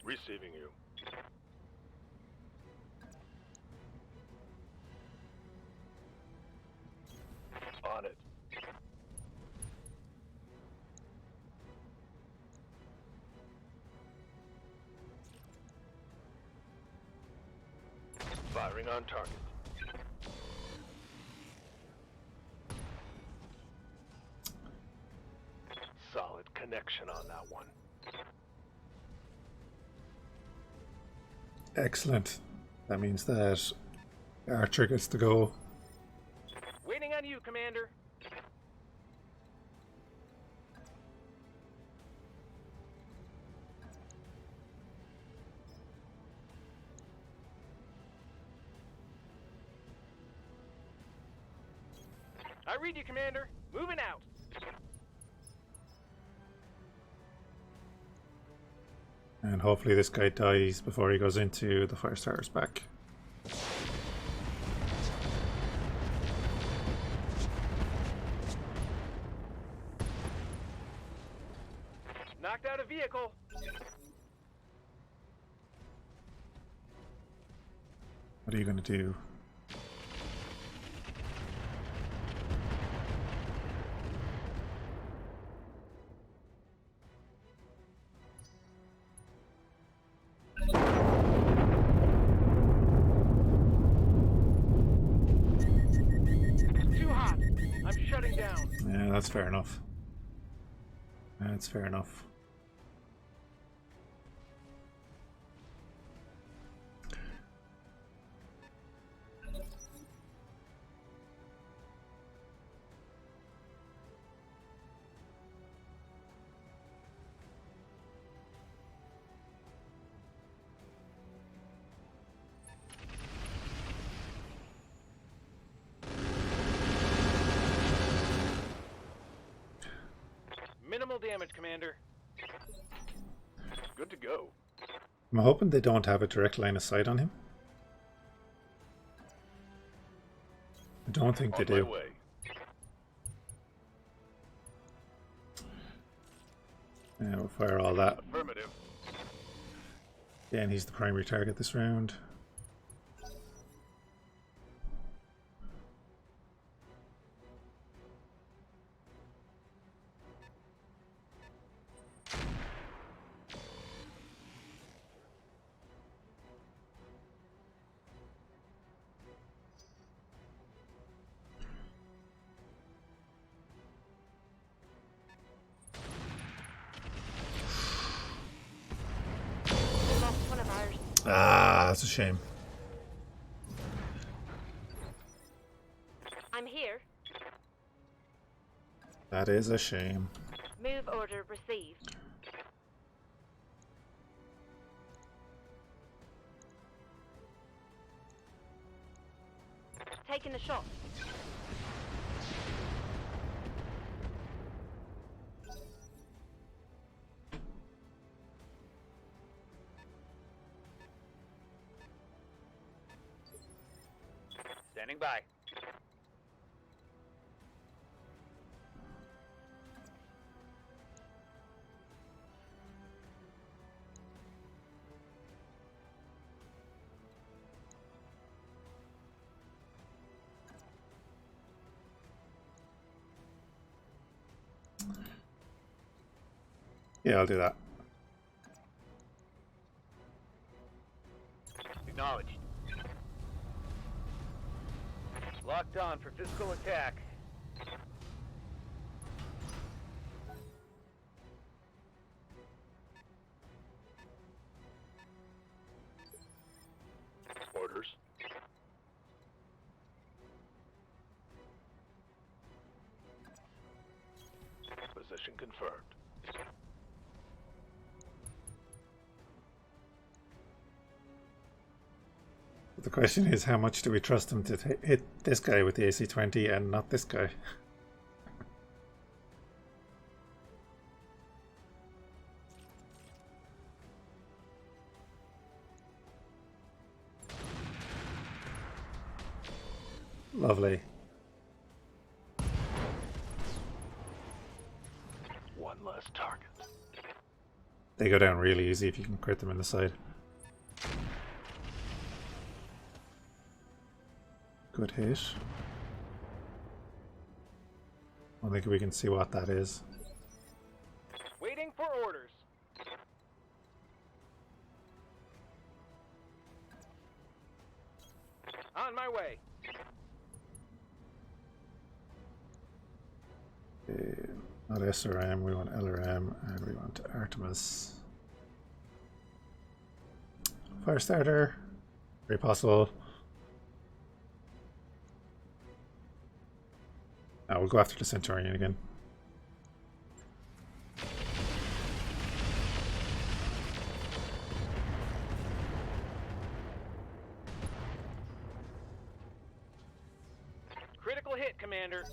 Receiving you. On it. Firing on target. Solid connection on that one. Excellent. That means that Archer gets to go. Waiting on you, Commander. I read you, Commander. Moving out. And hopefully this guy dies before he goes into the fire starter's back. Knocked out a vehicle. What are you going to do? Too hot. I'm shutting down. Yeah, that's fair enough. That's fair enough. Minimal damage, Commander. Good to go. I'm hoping they don't have a direct line of sight on him. I don't think they On my do. way. Yeah, we'll fire all that. Affirmative. Again, he's the primary target this round. Lost one of ours. Ah, that's a shame. I'm here. That is a shame. Move order received. Taking the shot. Standing by. Yeah, I'll do that. Acknowledged. Locked on for physical attack. Orders. Position confirmed. The question is, how much do we trust him to hit this guy with the AC-20 and not this guy? Lovely. One less target. They go down really easy if you can crit them in the side. Good hit. I think we can see what that is. Waiting for orders. On my way. Not SRM, we want LRM, and we want Artemis. Firestarter, very possible. Now we'll go after the Centurion again. Critical hit, Commander.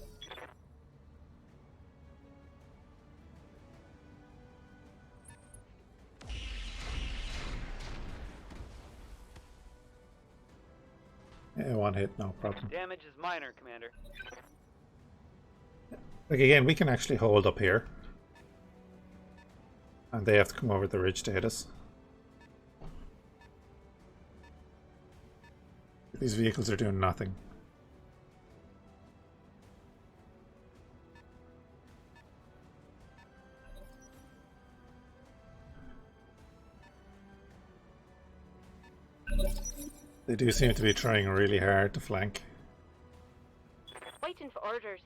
Yeah, one hit, no problem. Damage is minor, Commander. Like again, we can actually hold up here. And they have to come over the ridge to hit us. These vehicles are doing nothing. They do seem to be trying really hard to flank. Waiting for orders.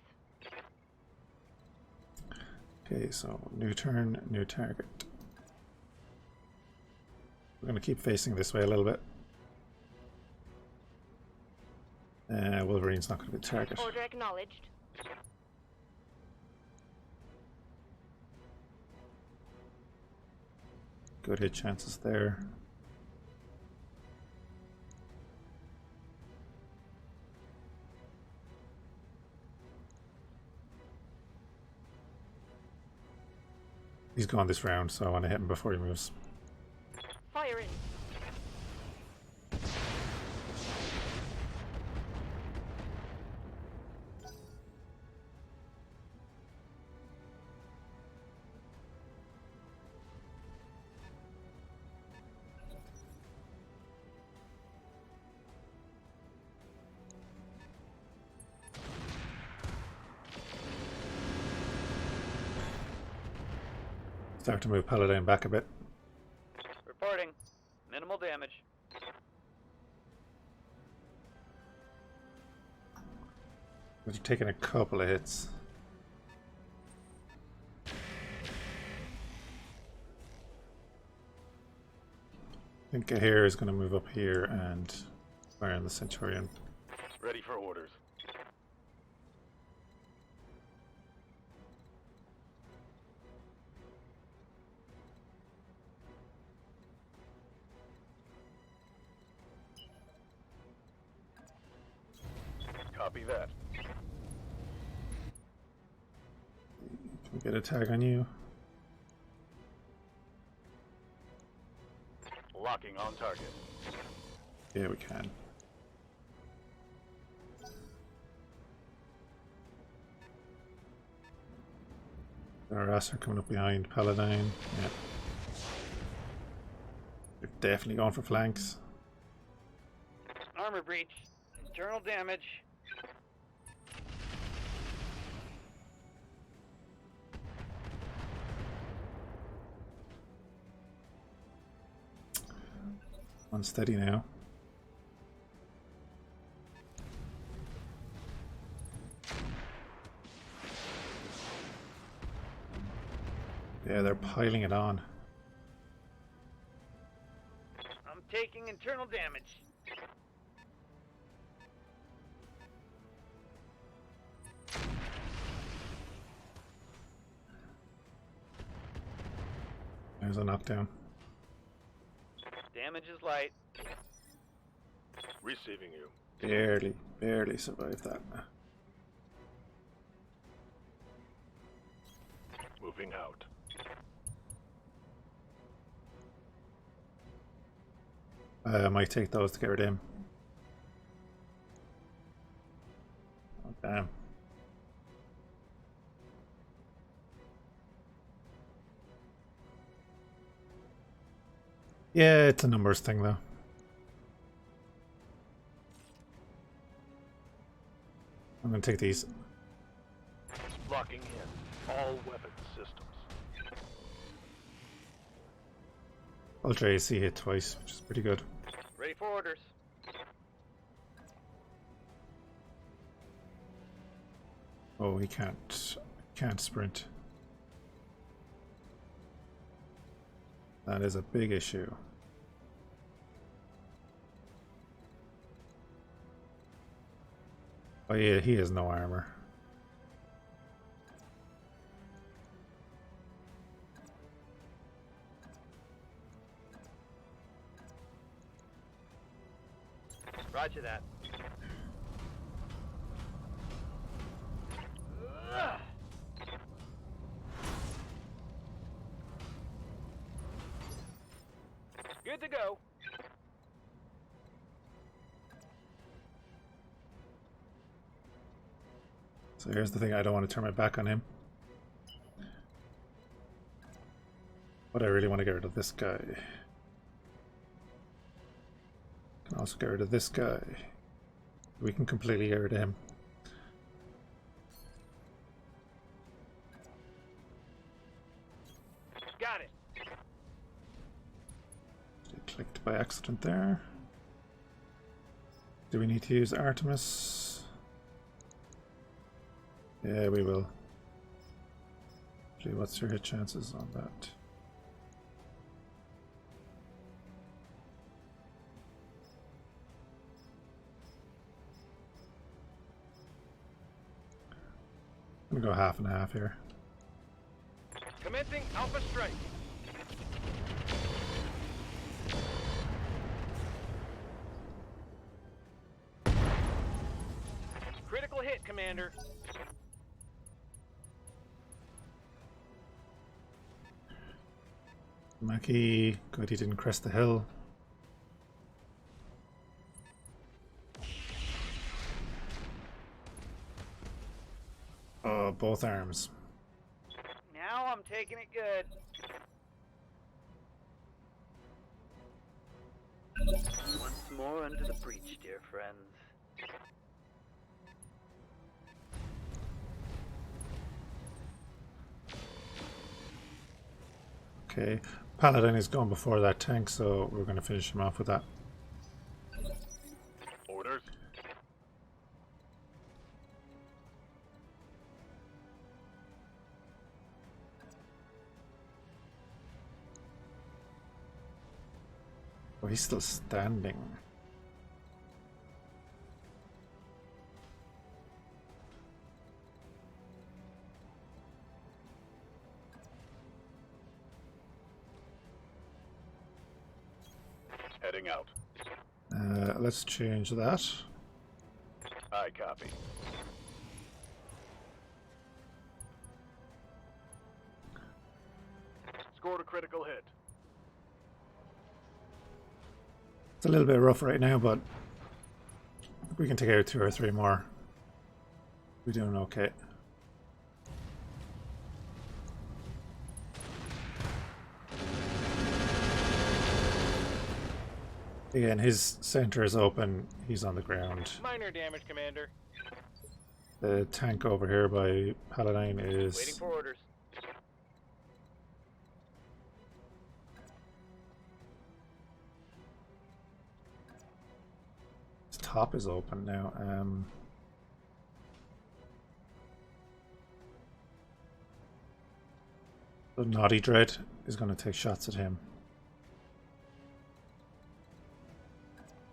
Okay, so new turn, new target. We're going to keep facing this way a little bit. Wolverine's not going to be the target. Order acknowledged. Good hit chances there. He's gone this round, so I want to hit him before he moves. Fire in. Start to move Paladin back a bit. Reporting. Minimal damage. We're taking a couple of hits. I think Ahir is going to move up here and fire on the Centurion. Ready for orders. Copy that. Can we get a tag on you? Locking on target. Yeah, we can. Our ass are coming up behind Paladin. Yeah. They're definitely going for flanks. Armor breach. Internal damage. Unsteady now. Yeah, they're piling it on. I'm taking internal damage. There's a knockdown. Damage is light. Receiving you. Barely survived that. Moving out. I might take those to get rid of him. Oh, damn. Yeah, it's a numbers thing though. I'm gonna take these. Locking in all weapon systems. Ultra AC hit twice, which is pretty good. Ready for orders. Oh, he can't sprint. That is a big issue. Oh yeah, he has no armor. Roger that. Ugh. Good to go. So here's the thing, I don't want to turn my back on him. But I really want to get rid of this guy. Can also get rid of this guy. We can completely get rid of him. Got it. It clicked by accident there. Do we need to use Artemis? Yeah, we will. Actually, what's your hit chances on that? I'm gonna go half and half here. Commencing Alpha Strike. Critical hit, Commander. Mackie, good he didn't crest the hill. Oh, both arms. Now I'm taking it good. Once more under the breach, dear friends. Okay, Paladin is gone before that tank, so we're going to finish him off with that. Orders. Oh, he's still standing. Heading out. Let's change that. I copy. Scored a critical hit. It's a little bit rough right now, but we can take out 2 or 3 more. We're doing okay. Again, his center is open. He's on the ground. Minor damage, Commander. The tank over here by Paladin Waiting is for orders. his top is open now. The Naughty Dread is going to take shots at him.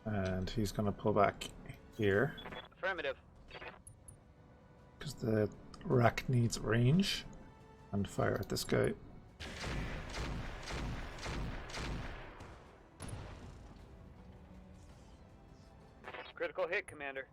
And he's going to pull back here. Affirmative. Because the rack needs range. And fire at this guy. Critical hit, Commander.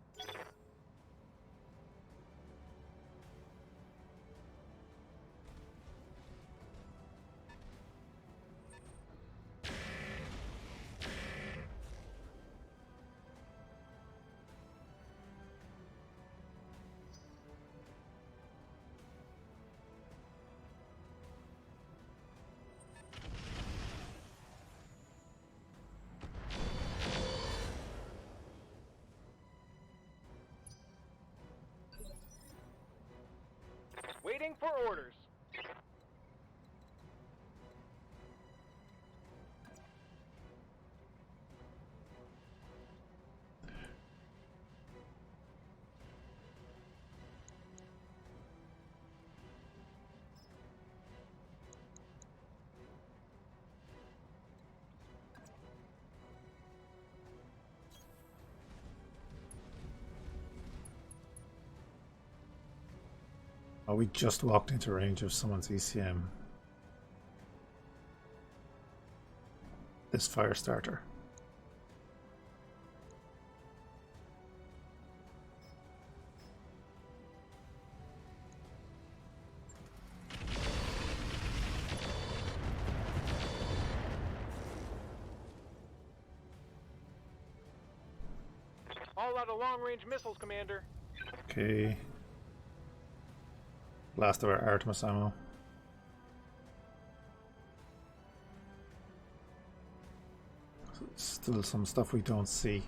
Waiting for orders. Oh, we just walked into range of someone's ECM. This fire starter. All out of long-range missiles, Commander. Okay. Last of our Artemis ammo. Still some stuff we don't see.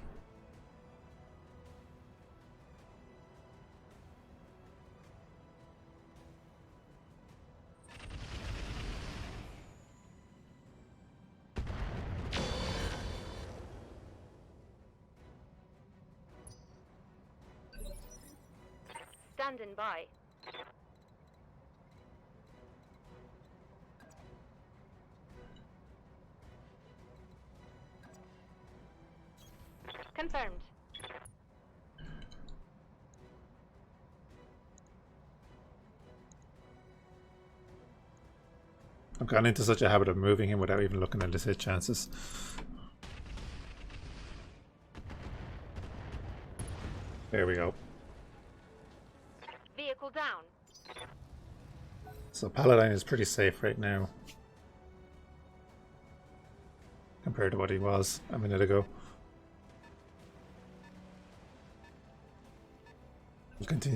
Standing by. Confirmed. I've gone into such a habit of moving him without even looking at his hit chances. There we go. Vehicle down. So Paladin is pretty safe right now compared to what he was a minute ago.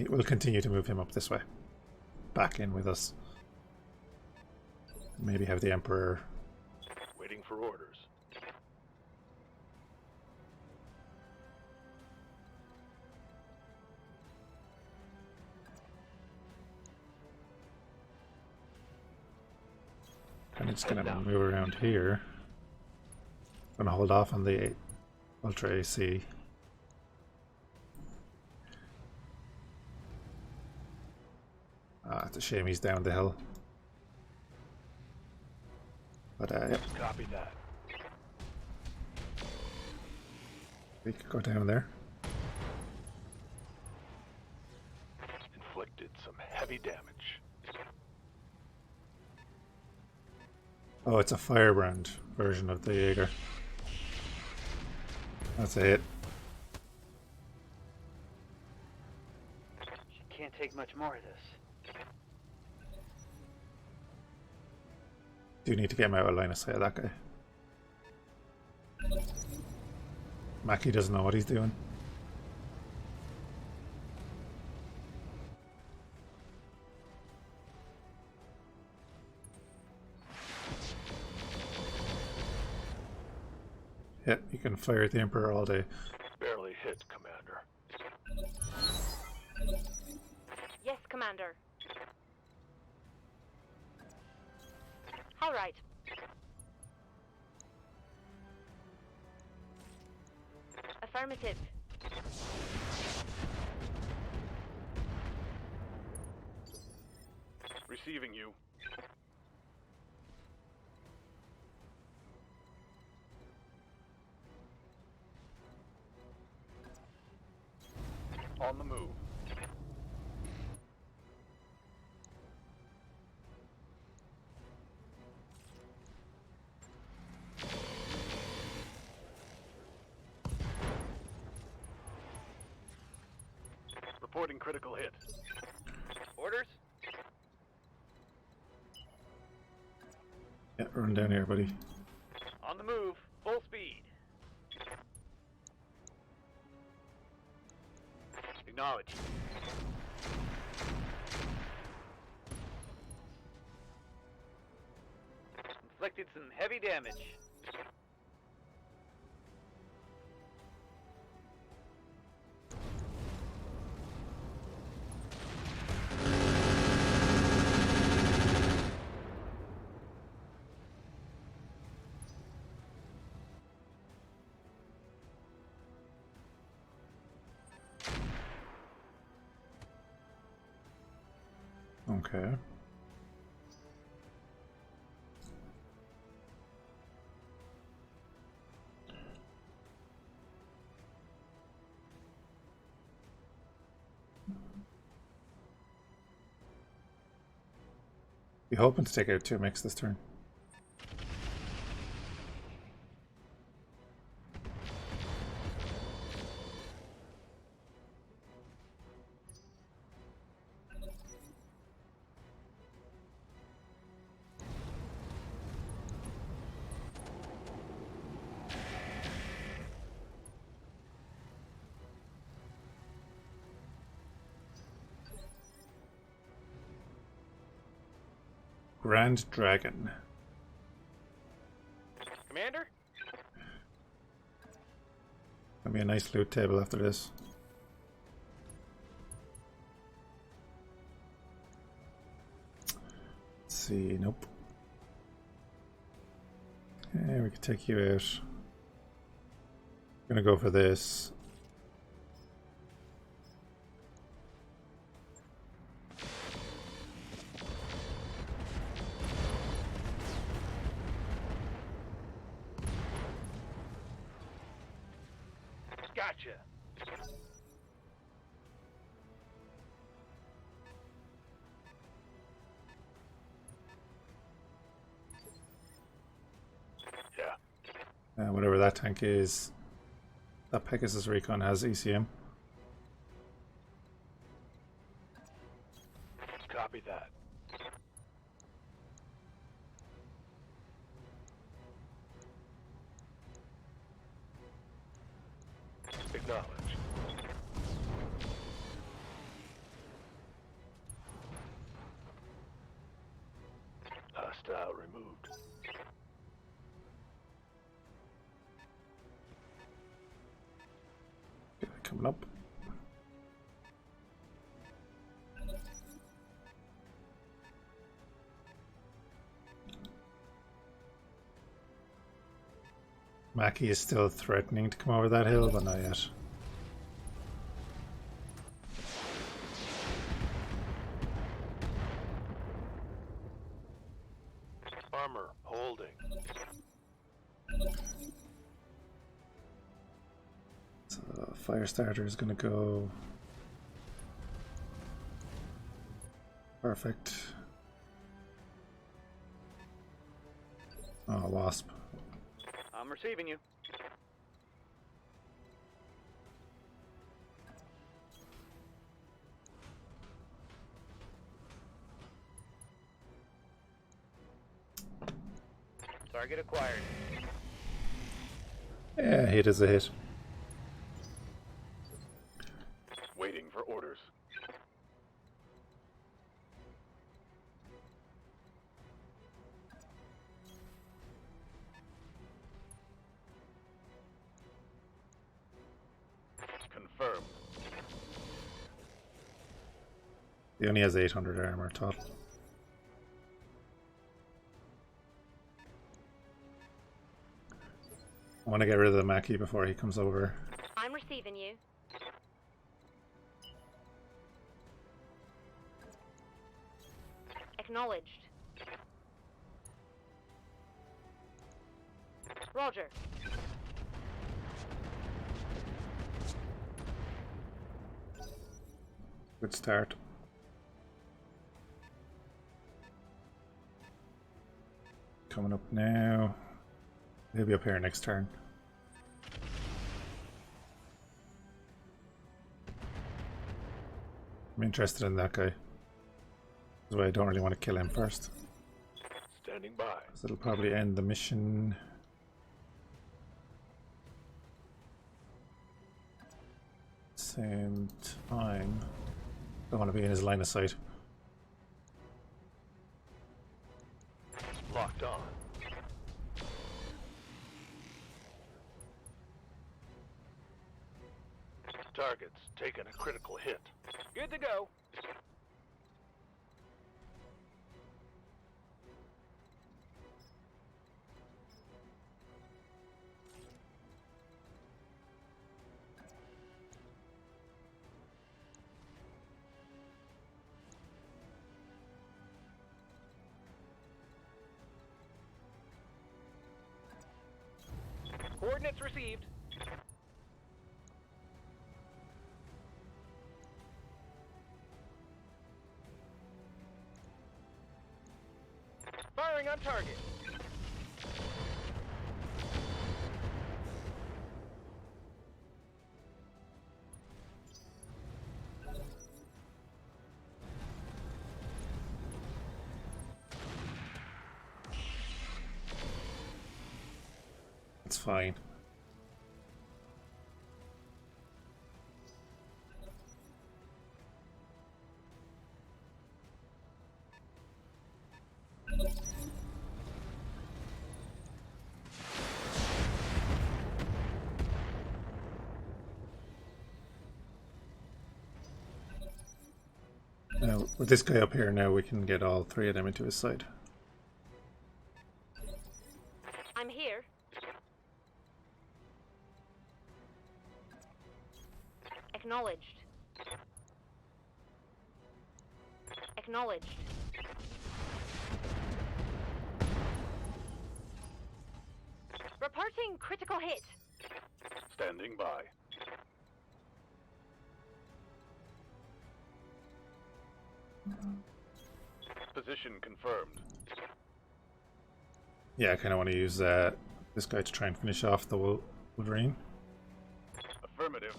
We'll continue to move him up this way. Back in with us. Maybe have the Emperor. Waiting for orders. I'm just gonna move around here. Gonna hold off on the Ultra AC. It's a shame he's down the hill. But yep. Copy that. We could go down there. Inflicted some heavy damage. Oh, it's a Firebrand version of the Jaeger. That's a hit. She can't take much more of this. Do need to get him out of line of sight of that guy. Mackie doesn't know what he's doing. Yeah, you can fire at the Emperor all day. Barely hit, Commander. Yes, Commander. All right. Affirmative. Receiving you. On the move. Reporting critical hit. Orders? Yeah, run down here, buddy. On the move. Full speed. Acknowledge. Inflicted some heavy damage. Okay. Be hoping to take out 2 mix this turn. Grand Dragon. Commander? Gonna be a nice loot table after this. Let's see, nope. Okay, we could take you out. Gonna go for this. Gotcha. Yeah. Whatever that tank is. That Pegasus Recon has ECM. Copy that. Acknowledge. Hostile removed. Coming up. Mackie is still threatening to come over that hill, but not yet. Armor holding. So Firestarter is going to go. Perfect. Oh, Wasp. I'm receiving you. Target acquired. Yeah, hit is a hit. Waiting for orders. Confirmed. He only has 800 armor total. I want to get rid of the Mackie before he comes over. I'm receiving you. Acknowledged. Roger. Good start. Coming up now. He'll be up here next turn. I'm interested in that guy. That's why I don't really want to kill him first. Standing by. Because it'll probably end the mission. Same time. Don't want to be in his line of sight. Locked on. Target's taken a critical hit. Good to go. Coordinates received. Firing on target. It's fine. Now, with this guy up here now, we can get all three of them into his side. I'm here. Acknowledged. Acknowledged. Reporting critical hit. Standing by. Position confirmed. Yeah, I kind of want to use this guy to try and finish off the Wolverine. Affirmative.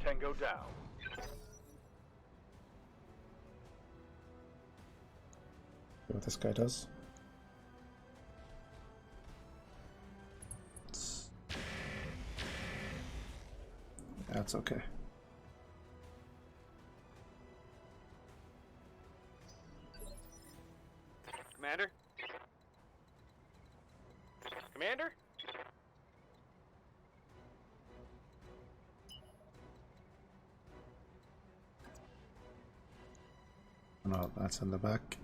Tango down. See what this guy does. That's okay. Commander? Commander? No, that's in the back.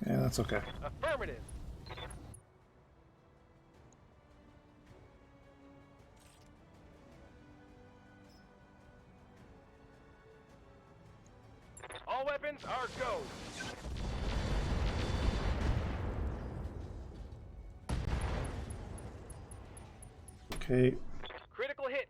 Yeah, that's okay. Affirmative. All weapons are go. Okay. Critical hit.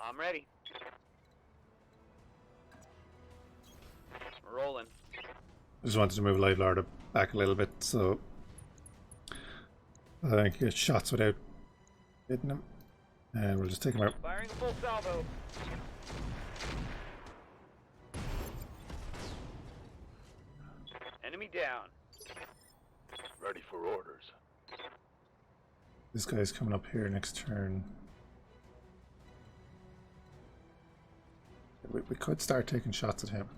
I'm ready. We're rolling. I just wanted to move Light Lord back a little bit so I think get shots without hitting him. And we'll just take him out. Firing the full salvo. Enemy down. Ready for orders. This guy's coming up here next turn. We could start taking shots at him.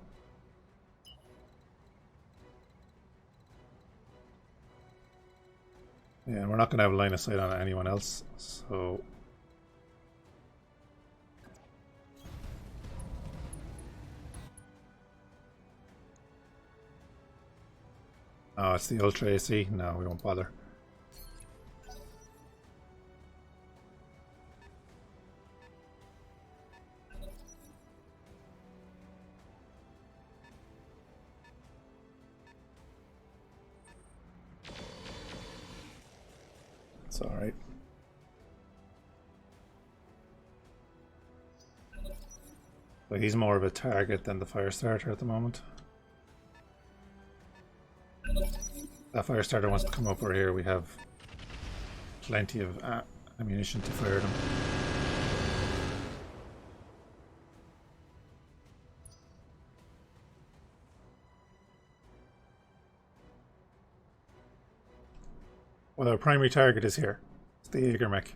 Yeah, and we're not going to have a line of sight on anyone else, so... Oh, it's the Ultra AC? No, we won't bother. It's alright. But he's more of a target than the fire starter at the moment. That fire starter wants to come up over here. We have plenty of ammunition to fire them. Well, our primary target is here. It's the Jaeger mech.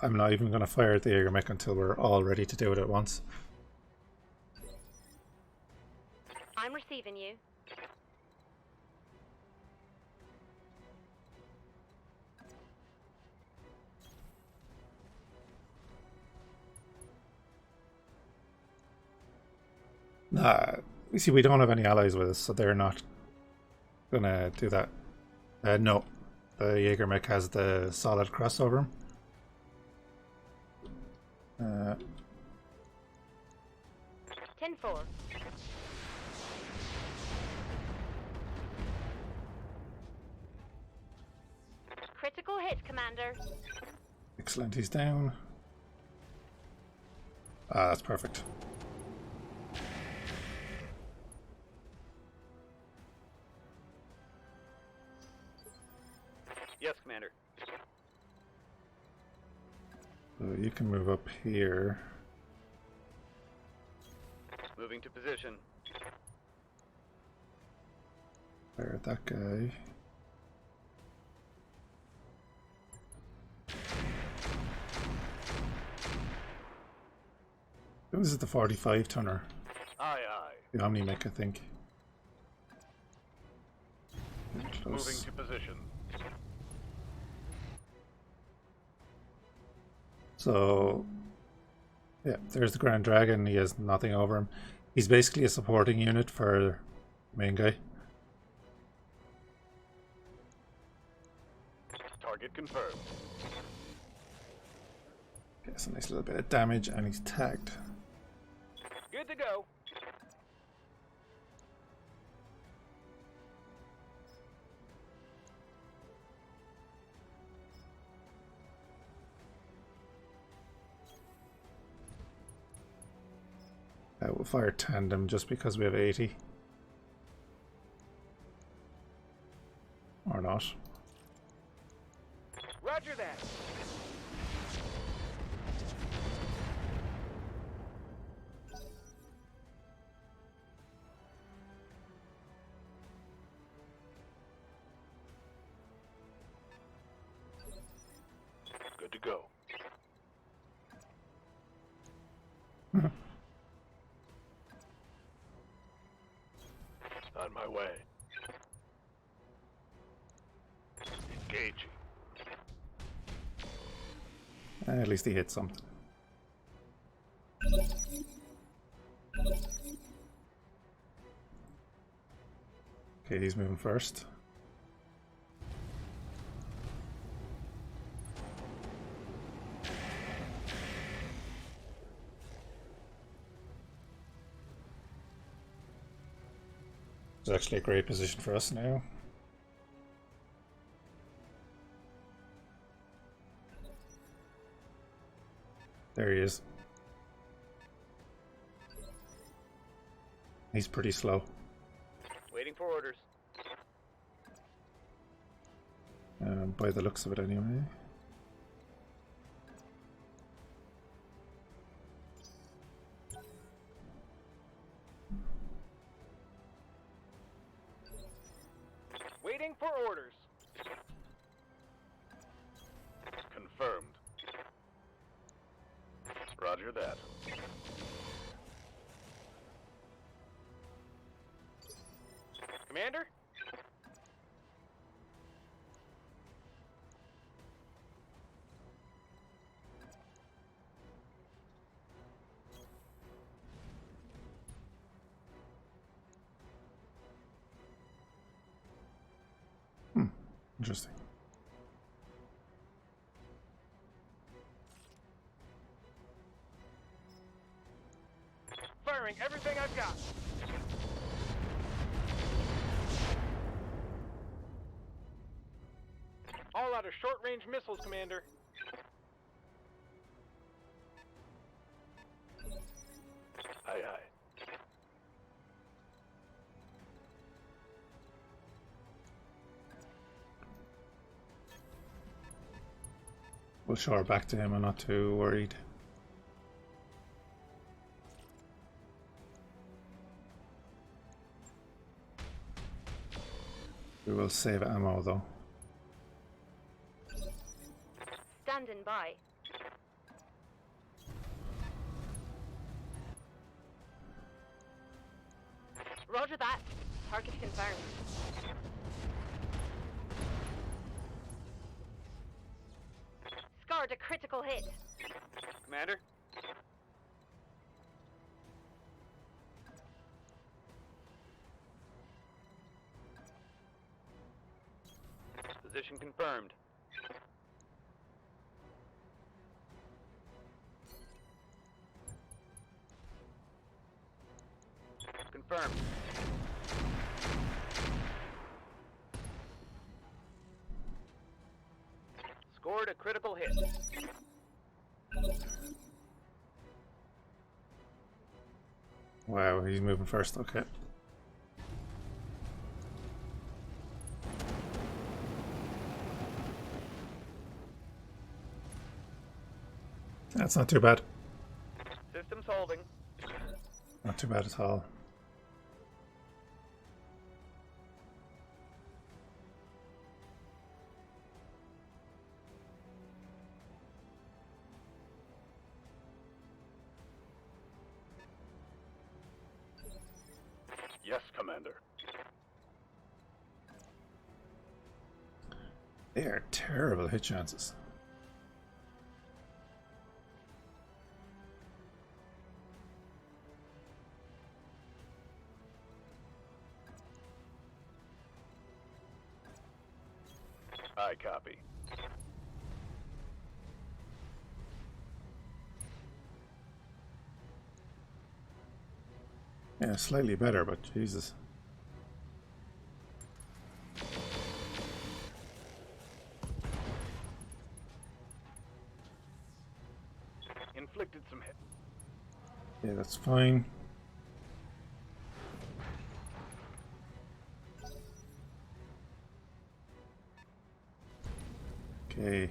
I'm not even going to fire at the Jägermech until we're all ready to do it at once. I'm receiving you. Nah, you see, we don't have any allies with us, so they're not gonna do that. No, the Jägermech has the solid cross over him. 10-4. Critical hit, Commander. Excellent, he's down. Ah, that's perfect. Yes, Commander. So you can move up here. Moving to position. Fire at that guy. This is the 45 tonner. Aye, aye. The Omni-Mech, I think. Moving Close. to position. So, yeah, there's the Grand Dragon. He has nothing over him. He's basically a supporting unit for the main guy. Target confirmed. Gets a nice little bit of damage, and he's tagged. Good to go. We'll fire tandem just because we have 80. Or not. Roger that. Good to go. On my way. Engaging. At least he hit something. Okay, he's moving first. It's actually a great position for us now. There he is. He's pretty slow. Waiting for orders. By the looks of it anyway. Waiting for orders. Confirmed. Roger that. Commander? Interesting. Firing everything I've got. All out of short-range missiles, Commander. Aye, aye. We'll show her back to him. I'm not too worried. We will save ammo though. Standing by. Roger that. Target confirmed. Scored a critical hit. Commander? Position confirmed. Confirmed. Scored a critical hit. Wow, he's moving first. Okay. That's not too bad. Systems holding. Not too bad at all. Yes, Commander. They are terrible hit chances. I copy. Yeah, slightly better, but Jesus. Inflicted some hit. Yeah, that's fine. Okay.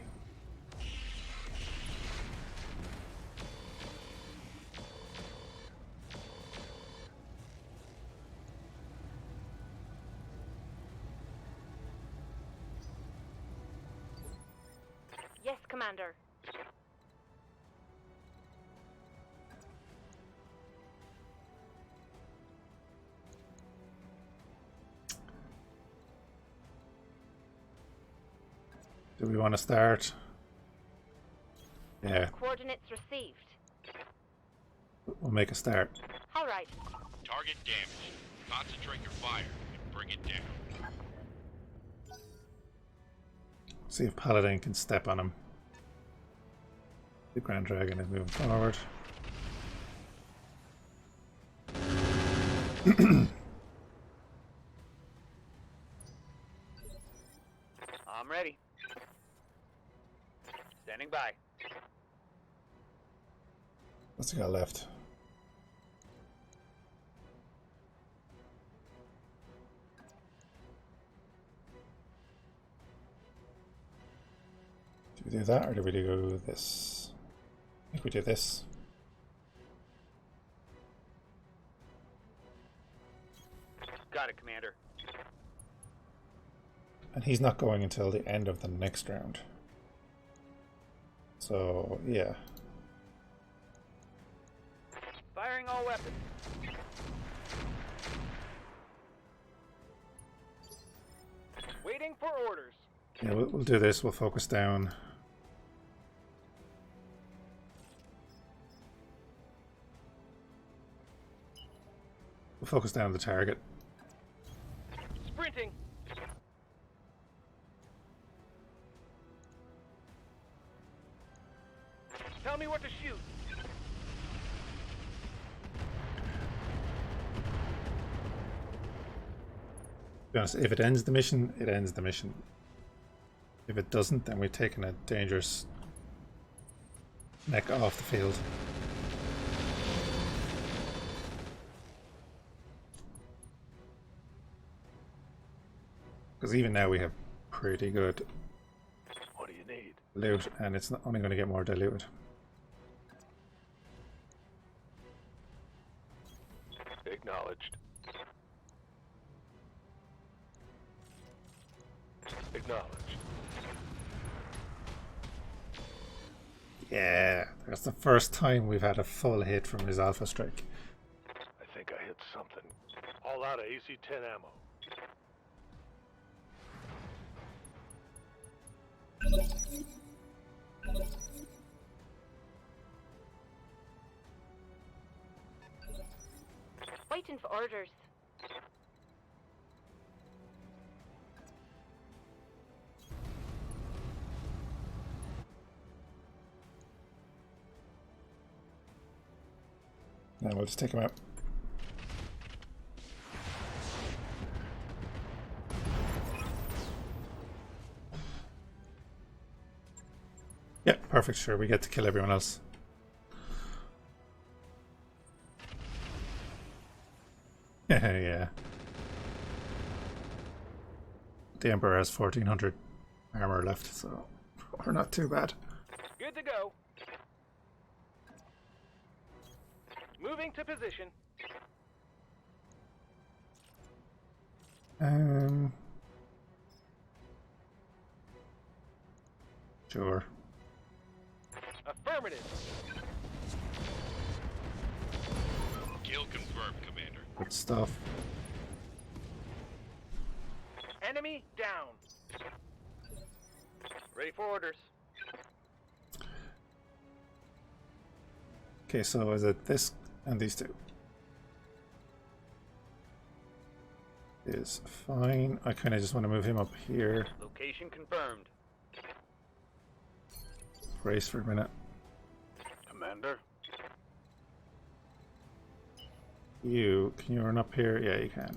Yes, Commander. Do we want to start? Yeah, Coordinates received. we'll make a start. All right. Target damaged. Concentrate your fire and bring it down. See if Paladin can step on him. The Grand Dragon is moving forward. I'm ready. Standing by. What's he got left? Do we do that or do we do this? I think we do this. Got it, Commander. And he's not going until the end of the next round. So, yeah. Firing all weapons. Waiting for orders. Yeah, we'll do this. We'll focus down. We'll focus down the target. Sprinting. Tell me what to shoot. To be honest, if it ends the mission, it ends the mission. If it doesn't, then we're taking a dangerous mech off the field. Because even now we have pretty good What do you need? loot, and it's not only going to get more diluted. Acknowledged. Acknowledged. Yeah, that's the first time we've had a full hit from his Alpha Strike. I think I hit something All out of AC-10 ammo. Waiting for orders. Now we'll just take him out. Yeah, perfect. Sure, we get to kill everyone else. Yeah. The Emperor has 1400 armor left, so we're not too bad. Good to go. Moving to position. Sure. Affirmative. Kill confirmed, Commander. Good stuff. Enemy down. Ready for orders. Okay, so is it this and these two? Is fine. I kind of just want to move him up here. Location confirmed. Brace for a minute. Commander? Can you run up here? Yeah, you can.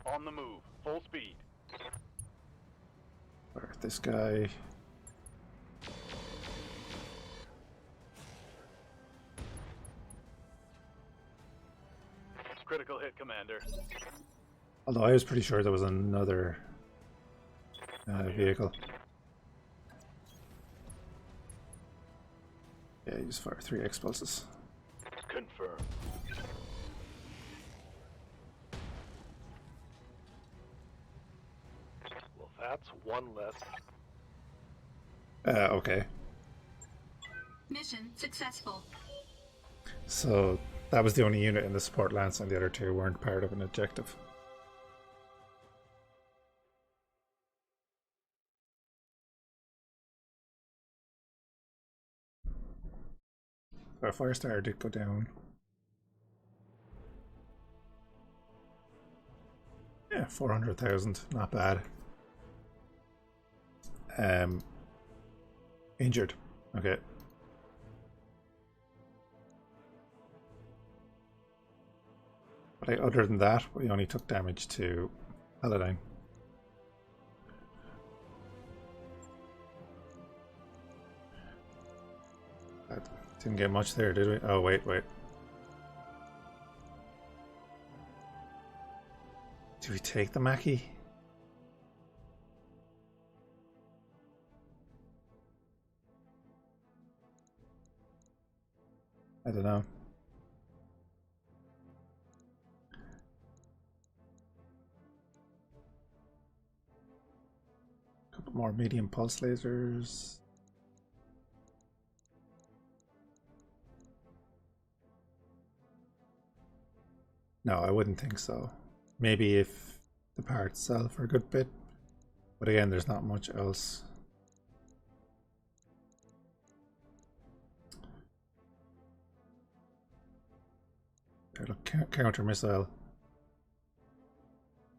On the move. Full speed. Or this guy. Critical hit, Commander. Although I was pretty sure there was another vehicle. Yeah, you just fire 3 expulses. Confirmed. Well, that's one less. Okay. Mission successful. So that was the only unit in the support lance, and the other 2 weren't part of an objective. Our Firestar did go down. Yeah, 400,000, not bad. Injured. Okay. But other than that, we only took damage to Paladine. Didn't get much there, did we? Oh, wait. Did we take the Mackie? I don't know. Couple more medium pulse lasers. No, I wouldn't think so. Maybe if the parts sell for a good bit, but again, there's not much else. There, look, counter missile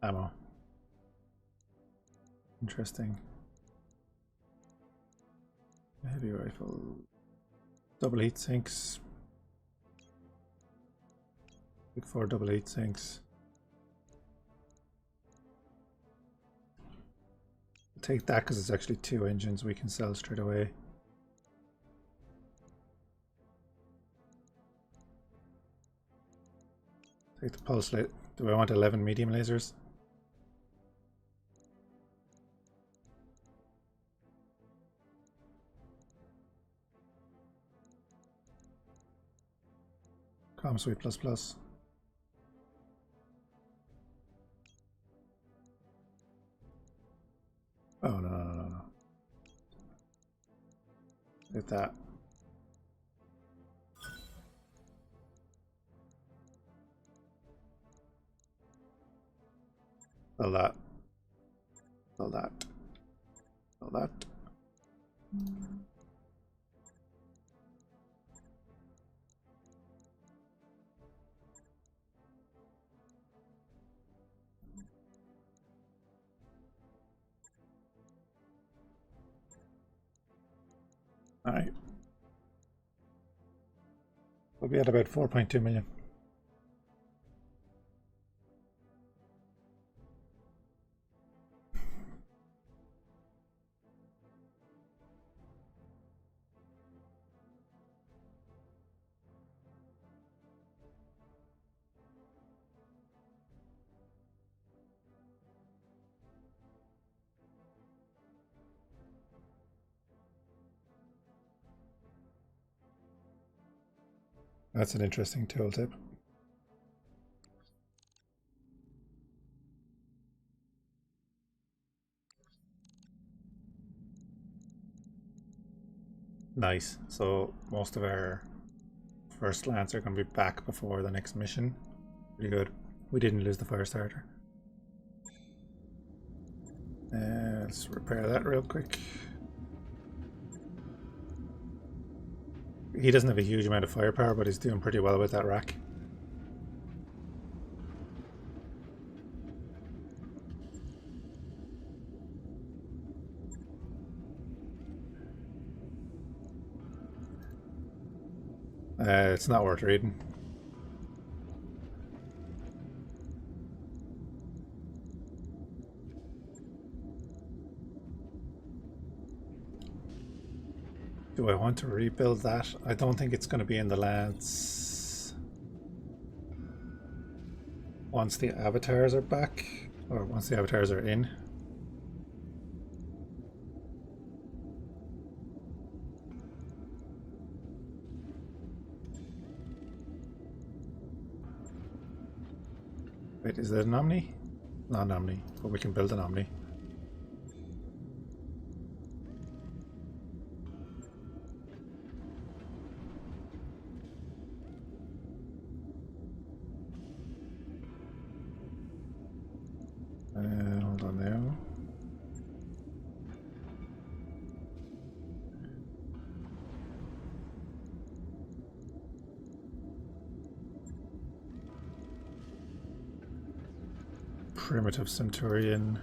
ammo. Interesting. Heavy rifle. Double heat sinks. Big 4 double heat sinks. I'll take that because it's actually 2 engines we can sell straight away. Take the pulse laser. Do I want 11 medium lasers? Com Suite plus plus. Oh, no. Look at that. All that. All that. All that. All right. We'll be at about 4.2 million. That's an interesting tooltip. Nice. So most of our first lands are going to be back before the next mission. Pretty good. We didn't lose the fire starter. Let's repair that real quick. He doesn't have a huge amount of firepower, but he's doing pretty well with that rack. It's not worth reading. Do I want to rebuild that? I don't think it's going to be in the lands once the avatars are back, or once the avatars are in. Wait, is that an Omni? Not an Omni, but we can build an Omni. Hold on now. Primitive Centurion.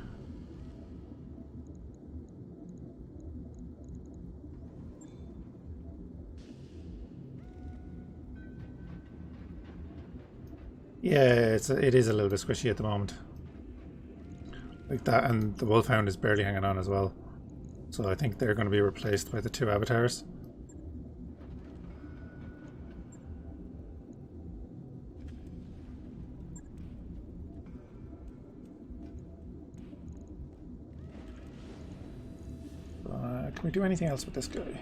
Yeah, it is a little bit squishy at the moment. Like that, and the Wolfhound is barely hanging on as well. So I think they're going to be replaced by the two avatars. Can we do anything else with this guy?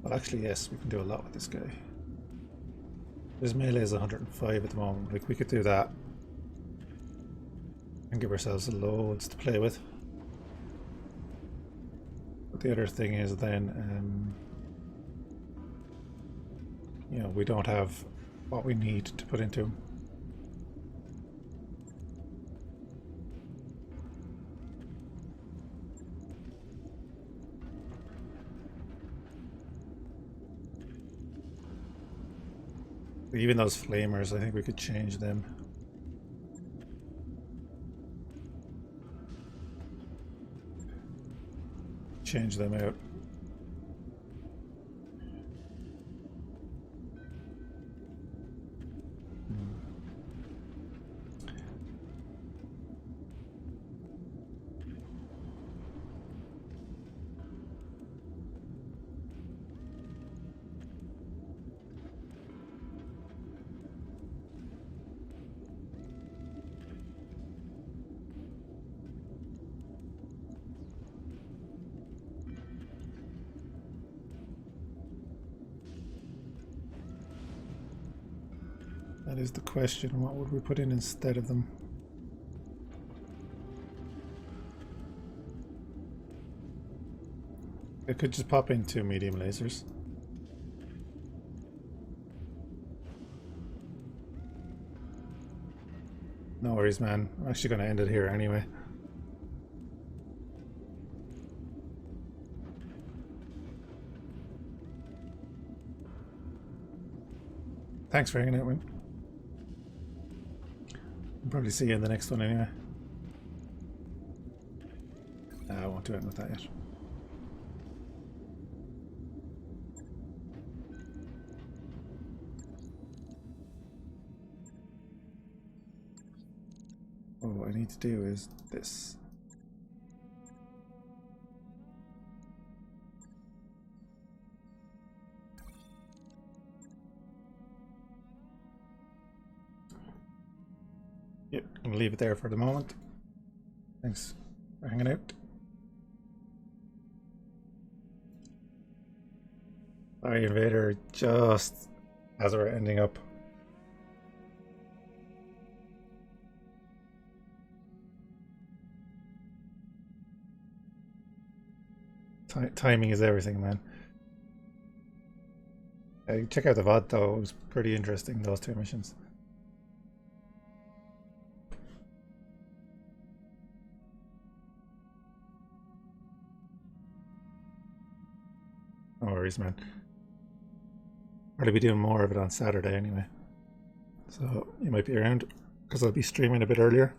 Well, actually, yes, we can do a lot with this guy. His melee is 105 at the moment. Like, we could do that and give ourselves loads to play with. But the other thing is then, you know, we don't have what we need to put into him. Even those flamers, I think we could change them. Change them out. That is the question. What would we put in instead of them? I could just pop in 2 medium lasers. No worries, man. I'm actually going to end it here anyway. Thanks for hanging out, Win. I'll probably see you in the next one anyway. I won't do anything with that yet. Oh, what I need to do is this. Yep, I'm gonna leave it there for the moment. Thanks for hanging out. Sorry, Invader, just as we're ending up. Timing is everything, man. Check out the VOD though, it was pretty interesting, those two missions. No worries, man. I'll be doing more of it on Saturday anyway. So you might be around, because I'll be streaming a bit earlier.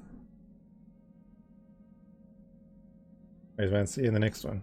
Anyways, man, see you in the next one.